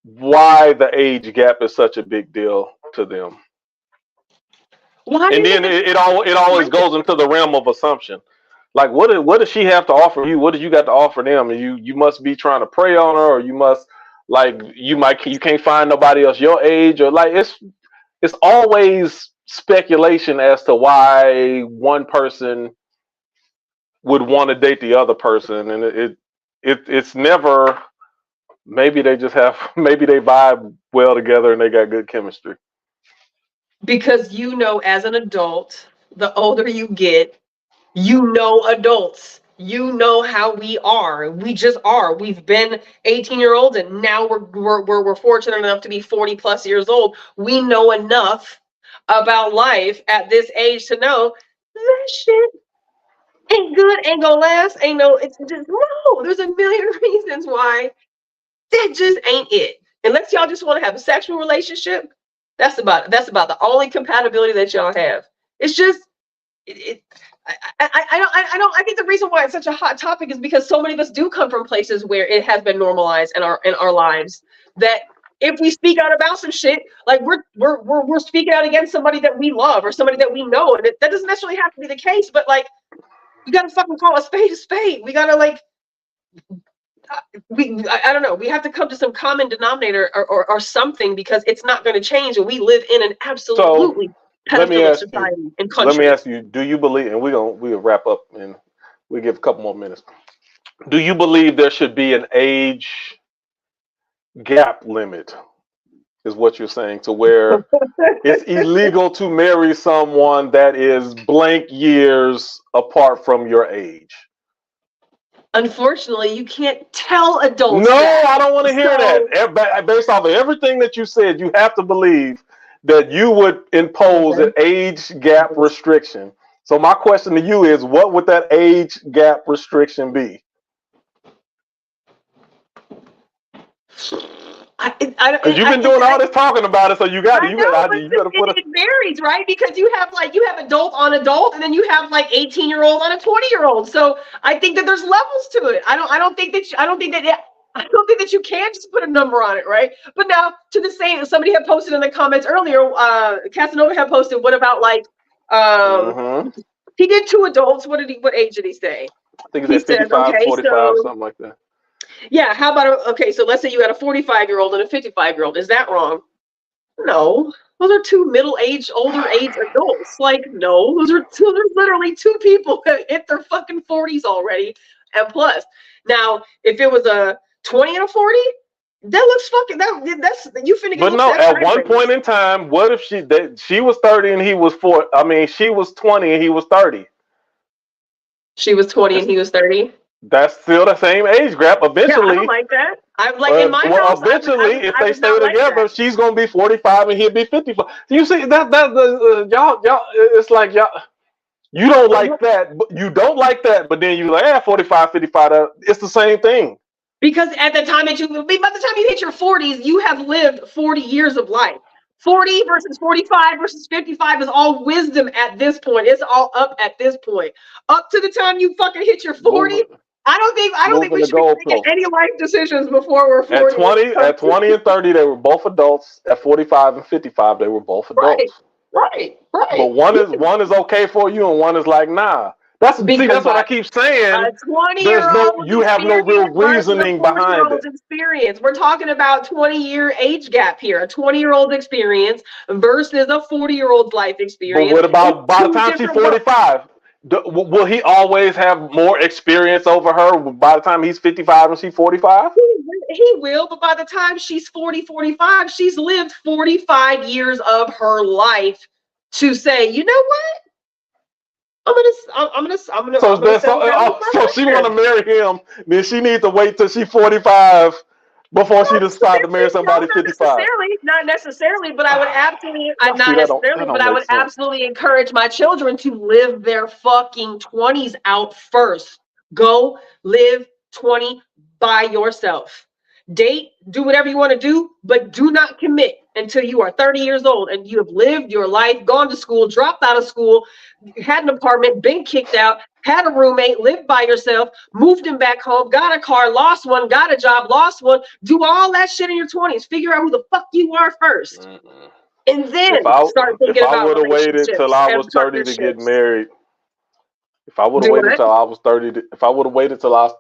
why the age gap is such a big deal to them. And then it always goes into the realm of assumption. Like, what does she have to offer you? What do you got to offer them? And you must be trying to prey on her, or you can't find nobody else your age, or like it's always speculation as to why one person would want to date the other person, and it's never. Maybe they vibe well together and they got good chemistry. Because as an adult, the older you get, adults, how we are. We just are. We've been 18-year-olds, and now we're fortunate enough to be 40+ years old. We know enough about life at this age to know that shit ain't good, ain't gonna last, it's just no. There's a million reasons why that just ain't it. Unless y'all just want to have a sexual relationship, that's about the only compatibility that y'all have. It's just I think the reason why it's such a hot topic is because so many of us do come from places where it has been normalized in our lives, that if we speak out about some shit, like we're speaking out against somebody that we love or somebody that we know, and that doesn't necessarily have to be the case, but like, we gotta fucking call a spade a spade. We gotta I don't know. We have to come to some common denominator or something, because it's not going to change, and we live in an absolutely pedophilia society and country. Let me ask you: do you believe? And we'll wrap up, and we give a couple more minutes. Do you believe there should be an age gap limit? Is what you're saying, to where it's illegal to marry someone that is blank years apart from your age? Unfortunately, you can't tell adults. No, I don't want to hear that. Based off of everything that you said, you have to believe that you would impose an age gap restriction. So my question to you is, what would that age gap restriction be? Because you've been doing all this talking about it, so you got to. You got to put it varies, right? Because you have adult on adult, and then you have like 18-year-old on a 20-year-old. So I think that there's levels to it. I don't think that you can just put a number on it, right? But now to the same, somebody had posted in the comments earlier. Casanova had posted, what about like he did 2 adults. What age did he say? I think he said 55, okay, 45, something like that. Yeah, how about so let's say you had a 45-year-old and a 55-year-old. Is that wrong? No. Those are 2 middle-aged, older age adults. Like, no, those are literally 2 people that hit their fucking 40s already and plus. Now, if it was a 20 and a 40, that looks fucking that's you finna get. But no, at one point in time, what if she was 30 and he was 40? I mean, she was 20 and he was 30. She was 20 and he was 30. That's still the same age gap. Eventually, yeah, I don't like that. I'm like in my house. Eventually, if they stay together, she's gonna be 45 and he'll be 55. You see that y'all, it's like y'all. You don't like that, but you don't like that, but then you like 45, 55. It's the same thing. Because at the time by the time you hit your 40s, you have lived 40 years of life. 40 versus 45 versus 55 is all wisdom at this point. It's all up at this point. Up to the time you fucking hit your 40. I don't think we should be making any life decisions before we're 40. At 20 and 30, they were both adults. At 45 and 55, they were both adults. Right. But one is okay for you, and one is like, nah. That's what I keep saying. A 20-year-old, you have no real reasoning behind it. Experience. We're talking about 20-year age gap here. A 20-year-old experience versus a 40-year-old's life experience. But what about by the time she's 45? Will he always have more experience over her by the time he's 55 and she's 45? He will, but by the time she's 45, she's lived 45 years of her life to say, you know what? I'm gonna. So she want to marry him, then she needs to wait till she's 45 before she decide to marry somebody 55. Not necessarily, but I would absolutely encourage my children to live their fucking 20s out first. Go live 20 by yourself. Date, do whatever you want to do, but do not commit until you are 30 years old and you have lived your life, gone to school, dropped out of school, had an apartment, been kicked out, had a roommate, lived by yourself, moved him back home, got a car, lost one, got a job, lost one. Do all that shit in your 20s. Figure out who the fuck you are first. And then start thinking about If I would have waited till I was 30 to get married, if I would have waited till I was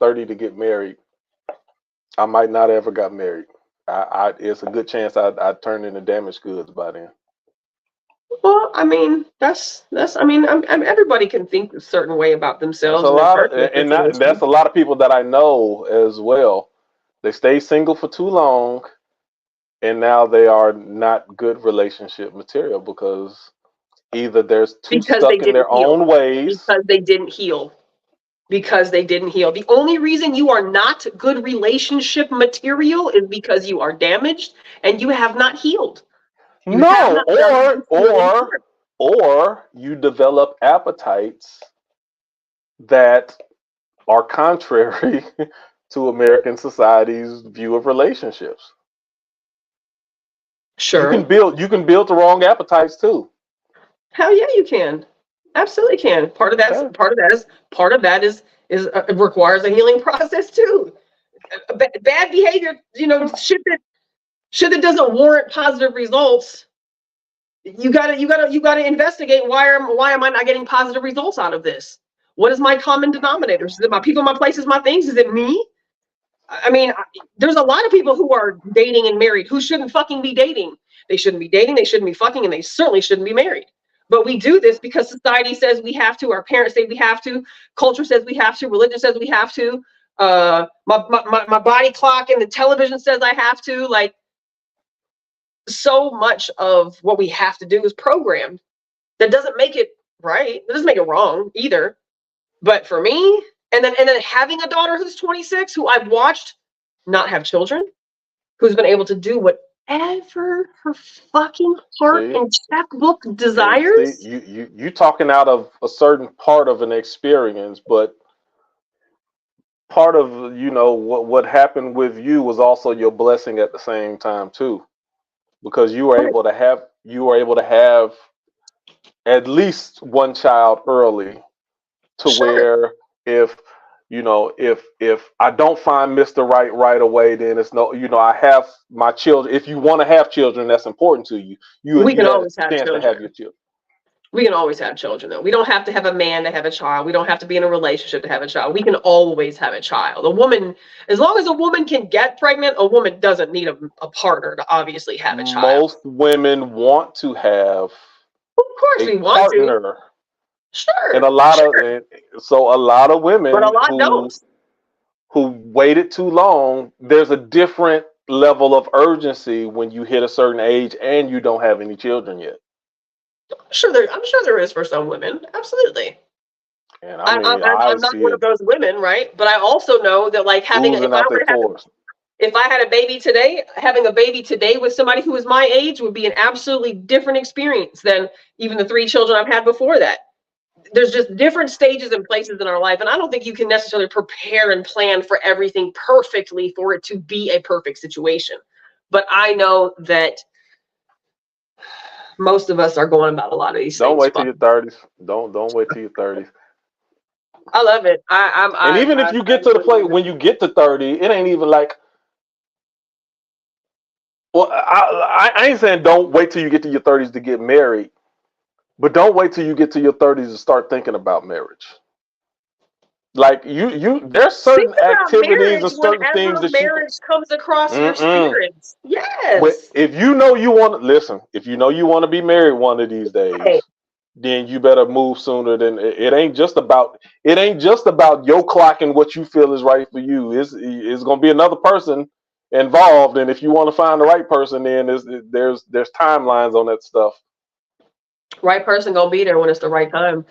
30 to get married, I might not ever got married. It's a good chance I'd turn into damaged goods by then. Well, I mean, everybody can think a certain way about themselves. That's a lot of people that I know as well. They stay single for too long, and now they are not good relationship material because either they're too stuck in their own ways. Because they didn't heal. The only reason you are not good relationship material is because you are damaged and you have not healed. Or you develop appetites that are contrary to American society's view of relationships. Sure. You can build the wrong appetites too. Hell yeah, you can. Absolutely can. Part of that is it requires a healing process too. Bad behavior, shit that doesn't warrant positive results. You gotta investigate why am I not getting positive results out of this? What is my common denominator? Is it my people, my places, my things? Is it me? I mean, there's a lot of people who are dating and married who shouldn't fucking be dating. They shouldn't be dating, they shouldn't be fucking, and they certainly shouldn't be married. But we do this because society says we have to, our parents say we have to, culture says we have to, religion says we have to, my body clock and the television says I have to. Like, so much of what we have to do is programmed. That doesn't make it right. It doesn't make it wrong either. But for me, and then having a daughter who's 26, who I've watched not have children, who's been able to do what whatever her fucking heart See? and checkbook See, desires. you talking out of a certain part of an experience, but part of what happened with you was also your blessing at the same time too, because you were able to have at least one child early, to Sure. where if if I don't find Mr. Right away, then it's no, I have my children. If you want to have children, that's important to you. We You can had a always have chance to have children. your children. We can always have children, though. We don't have to have a man to have a child. We don't have to be in a relationship to have a child. We can always have a child. A woman, as long as a woman can get pregnant, a woman doesn't need a partner to obviously have a child. Most women want to have Of course, we a want to. partner, Sure. and a lot of women But a lot don't. who waited too long. There's a different level of urgency when you hit a certain age and you don't have any children yet. I'm sure there is for some women. Absolutely. And I'm not one of those women, right? But I also know that, like, if I had a baby today, having a baby today with somebody who is my age would be an absolutely different experience than even the 3 children I've had before that. There's just different stages and places in our life, and I don't think you can necessarily prepare and plan for everything perfectly for it to be a perfect situation. But I know that most of us are going about a lot of these things. Don't wait till your 30s. Don't wait till your 30s. I love it. Even if you get to the point when you get to 30, it ain't even like. Well, I ain't saying don't wait till you get to your 30s to get married, but don't wait till you get to your 30s to start thinking about marriage. Like there's certain activities and certain things that marriage comes across your spirits. Yes. If you know you want to listen, if you know you want to be married one of these days, then you better move sooner. Than it ain't just about your clock and what you feel is right for you. It's gonna be another person involved, and if you want to find the right person, then there's timelines on that stuff. Right person gonna be there when it's the right time.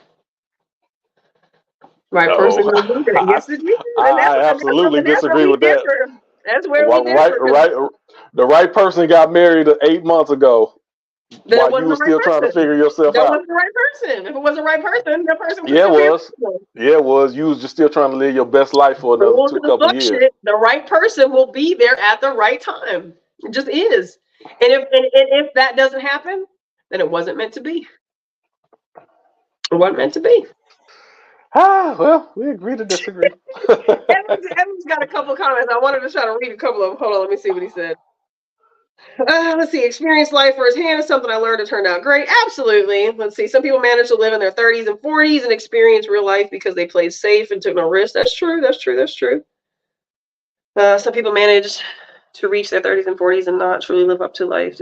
Right person gonna be there. Yes, it is. I absolutely disagree with that. That's where we differ. The right person got married 8 months ago. While you were still trying to figure yourself out. That wasn't the right person. If it was the right person, that person was it was. You was just still trying to live your best life for another couple of years. The right person will be there at the right time. It just is. And if that doesn't happen, then it wasn't meant to be. It wasn't meant to be. Well, we agree to disagree. Evan's got a couple of comments. I wanted to try to read a couple of them. Hold on, let me see what he said. Let's see. Experience life firsthand is something I learned to turn out great. Absolutely. Let's see. Some people manage to live in their 30s and 40s and experience real life because they played safe and took no risks. That's true. That's true. That's true. Some people manage to reach their 30s and 40s and not truly live up to life.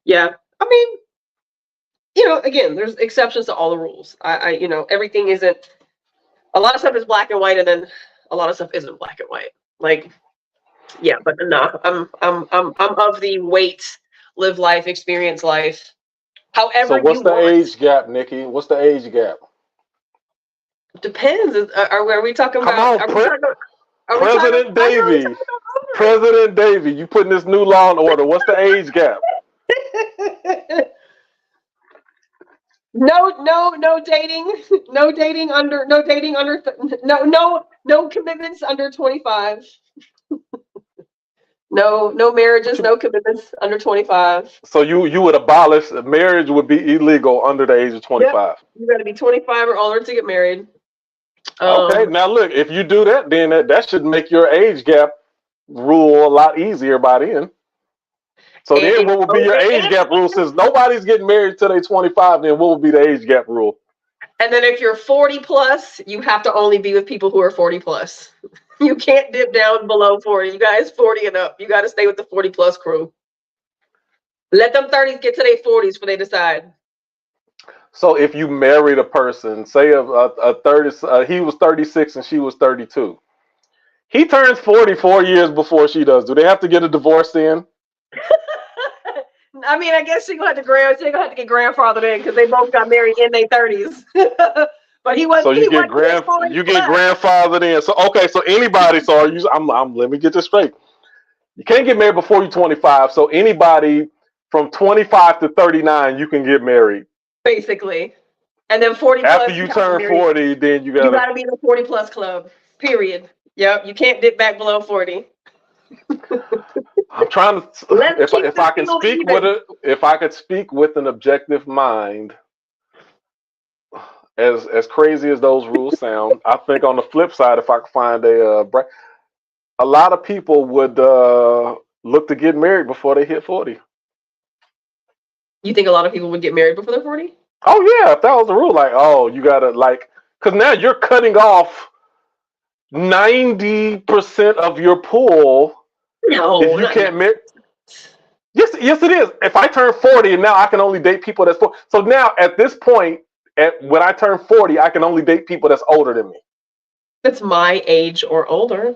Yeah. I mean, again, there's exceptions to all the rules. Everything isn't. A lot of stuff is black and white, and then a lot of stuff isn't black and white. Like, yeah, but no, I'm of the wait, live life, experience life. However, so what's the age gap, Nikki? What's the age gap? Depends. Are we talking about? President Davey. President Davey, you putting this new law in order. What's the age gap? No dating. No commitments under 25. No marriages, no commitments under 25. So you would abolish marriage would be illegal under the age of 25. Yep. You got to be 25 or older to get married. Okay, now look, if you do that, then that should make your age gap rule a lot easier by then. So then what would be your age gap rule? Since nobody's getting married till they're 25, then what would be the age gap rule? And then if you're 40 plus, you have to only be with people who are 40 plus. You can't dip down below 40. You guys 40 and up. You got to stay with the 40 plus crew. Let them 30s get to their 40s before they decide. So if you married a person, say he was 36 and she was 32. He turns 40 4 years before she does. Do they have to get a divorce then? I mean, I guess she's gonna have to get grandfathered in because they both got married in their 30s. But he wasn't. So you get grandfathered in. So okay, so anybody. Let me get this straight. You can't get married before you're 25. So anybody from 25 to 39, you can get married. Basically. And then 40 After plus, you have to turn marry. 40, then you You gotta. gotta be in the 40 plus club. Period. Yep. You can't dip back below 40. I'm trying to. Let's keep If the I can field speak even. with it, if I could speak with an objective mind, as crazy as those rules sound, I think on the flip side, if I could find a lot of people would look to get married before they hit 40. You think a lot of people would get married before they're 40? Oh yeah, if that was the rule, like, oh, you gotta like, because now you're cutting off 90% of your pool No. if you can't marry. Yes, it is. If I turn 40 and now I can only date people that's 40. So now at this point, when I turn 40, I can only date people that's older than me. That's my age or older,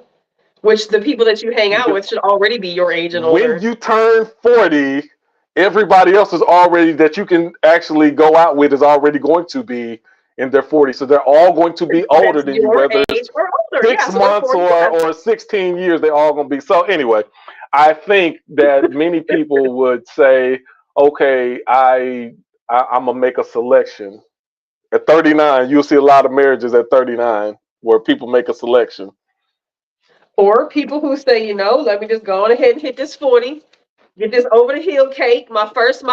which the people that you hang out with should already be your age and older. When you turn 40, everybody else is already that you can actually go out with is already going to be in their 40s. So they're all going to be older than you, whether it's or older. 6 months 40, or 16 years, they're all going to be. So anyway, I think that many people would say, okay, I'm going to make a selection. At 39, you'll see a lot of marriages at 39 where people make a selection. Or people who say, let me just go on ahead and hit this 40. Get this over the hill cake, my first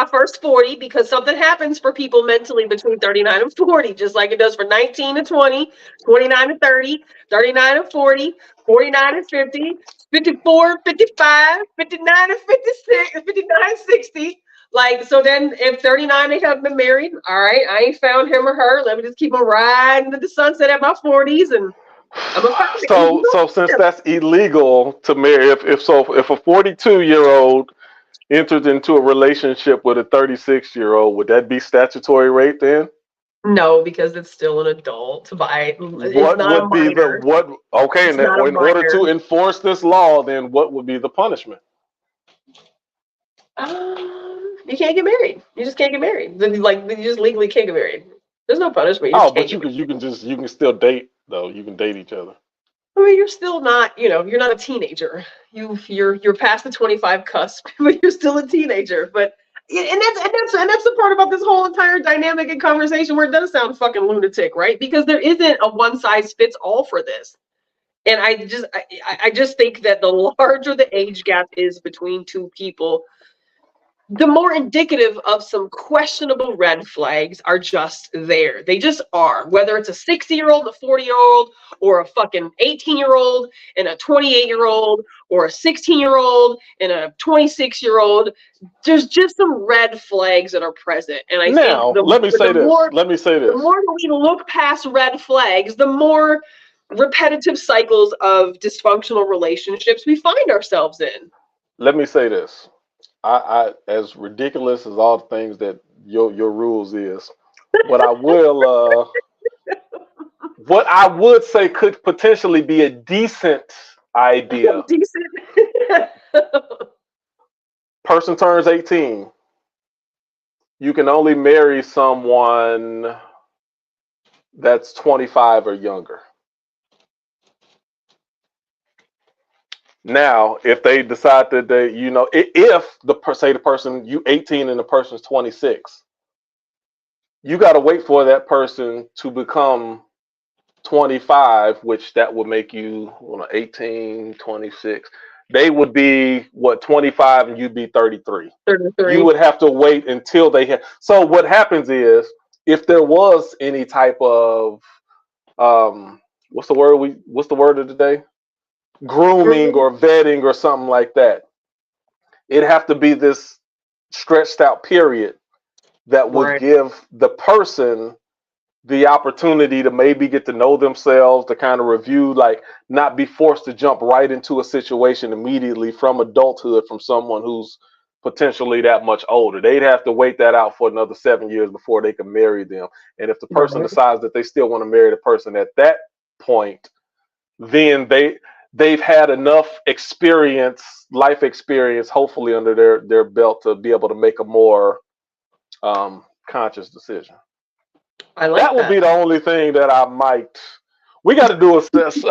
40, because something happens for people mentally between 39 and 40, just like it does for 19 and 20, 29 and 30, 39 and 40, 49 and 50, 54, 55, 59 and 56, 59 and 60. Like, so then if 39 they haven't been married, all right, I ain't found him or her. Let me just keep on riding to the sunset at my 40s and So since that's illegal to marry, if a 42-year-old enters into a relationship with a 36-year-old, would that be statutory rape then? No, because it's still an adult. It's not a minor. Okay, and in order to enforce this law, then what would be the punishment? You can't get married. You just can't get married. You just legally can't get married. There's no punishment. You can still date though. You can date each other. I mean, you're still not, you're not a teenager. You're past the 25 cusp, but you're still a teenager. But and that's the part about this whole entire dynamic and conversation where it does sound fucking lunatic, right? Because there isn't a one size fits all for this. And I just think that the larger the age gap is between two people, the more indicative of some questionable red flags are just there. They just are. Whether it's a 60-year-old, a 40-year-old, or a fucking 18-year-old and a 28-year-old, or a 16-year-old and a 26-year-old, there's just some red flags that are present. And I think let me say this. The more that we look past red flags, the more repetitive cycles of dysfunctional relationships we find ourselves in. Let me say this. I as ridiculous as all the things that your rules is, what I would say could potentially be a decent idea. Person turns 18. You can only marry someone that's 25 or younger. Now, if they decide that if the person you 18 and the person's 26, you got to wait for that person to become 25, which that would make you 18, 26. They would be 25 and you'd be 33. 33. You would have to wait until they have. So what happens is, if there was any type of what's the word of the day? Grooming or vetting or something like that. It'd have to be this stretched out period that would give the person the opportunity to maybe get to know themselves, to kind of review, like not be forced to jump right into a situation immediately from adulthood from someone who's potentially that much older. They'd have to wait that out for another 7 years before they can marry them. And if the person decides that they still want to marry the person at that point, then they've had enough life experience, hopefully under their belt, to be able to make a more conscious decision. I like that. Would be the only thing that I might. We got to do a session.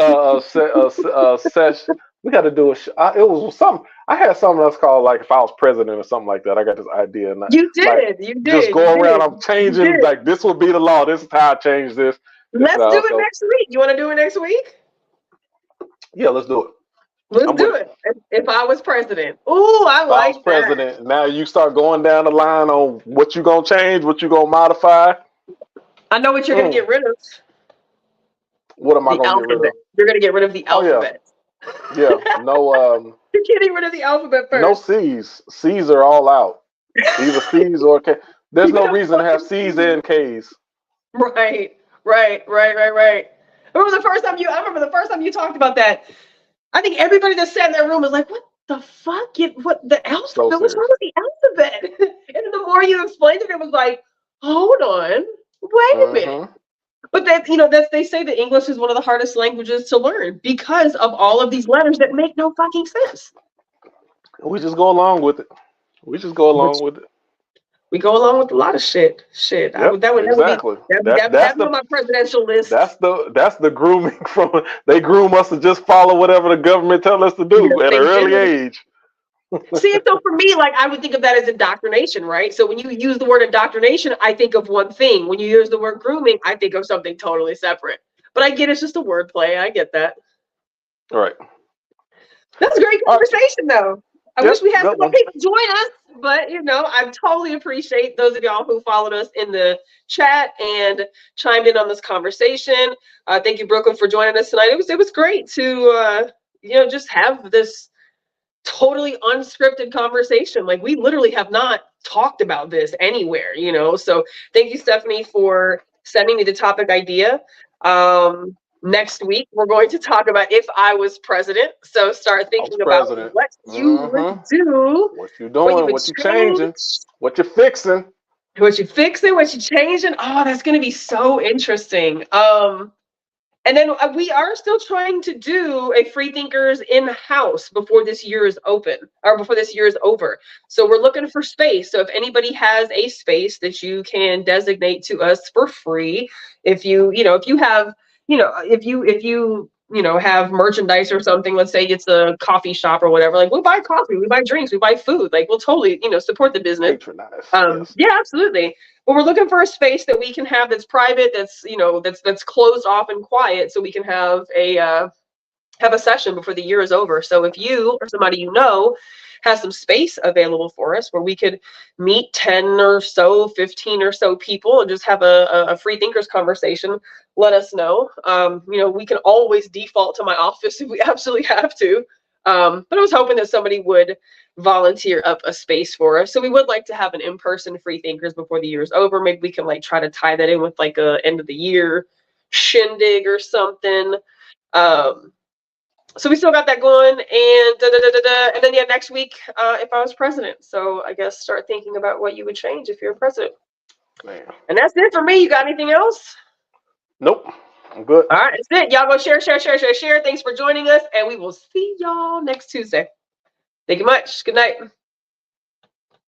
We got to do it was something. I had something else called like if I was president or something like that. I got this idea. And You did. Like, You did. just go you around. did. I'm changing. Like this will be the law. This is how I change this. Let's do it next week. You want to do it next week? Yeah, let's do it. Let's do it. If I was president. Ooh, I like that. President. Now you start going down the line on what you gonna change, what you gonna modify. I know what you're gonna get rid of. What am I gonna get rid of? You're gonna get rid of the alphabet. Yeah. No. You're getting rid of the alphabet first. No C's. C's are all out. Either C's or K. There's no reason to have C's and K's. Right. I remember the first time you talked about that. I think everybody that sat in that room was like, "What the fuck? What the alphabet? So What's wrong with the alphabet?" And the more you explained it was like, "Hold on, wait a minute." But they say that English is one of the hardest languages to learn because of all of these letters that make no fucking sense. We just go along with it. We go along with a lot of shit. Yep, that would be on my presidential list. That's the grooming from. They groom us to just follow whatever the government tell us to do at an early age. See, so for me, like I would think of that as indoctrination, right? So when you use the word indoctrination, I think of one thing. When you use the word grooming, I think of something totally separate. But I get it's just a word play. I get that. All right. That's a great conversation, though. I wish we had some more people join us, but I totally appreciate those of y'all who followed us in the chat and chimed in on this conversation. Thank you, Brooklyn, for joining us tonight. It was great to just have this totally unscripted conversation. Like we literally have not talked about this anywhere, So thank you, Stephanie, for sending me the topic idea. Next week, we're going to talk about if I was president. So start thinking about what you would do. What you doing, what you changing, what you fixing. What you changing. Oh, that's going to be so interesting. And then we are still trying to do a Freethinkers in-house before this year is over. So we're looking for space. So if anybody has a space that you can designate to us for free, if you have merchandise or something, let's say it's a coffee shop or whatever, like we'll buy coffee, we buy drinks, we buy food, like we'll totally, support the business. Yes. Yeah, absolutely. But we're looking for a space that we can have that's private, that's closed off and quiet, so we can have a session before the year is over. So if you or somebody has some space available for us where we could meet 10 or so, 15 or so people and just have a free thinkers conversation, let us know. We can always default to my office if we absolutely have to. But I was hoping that somebody would volunteer up a space for us. So we would like to have an in-person free thinkers before the year is over. Maybe we can try to tie that in with a end of the year shindig or something. So we still got that going, and then next week, if I was president. So I guess start thinking about what you would change if you're president. Man. And that's it for me. You got anything else? Nope, I'm good. All right, that's it. Y'all go share. Thanks for joining us, and we will see y'all next Tuesday. Thank you much. Good night.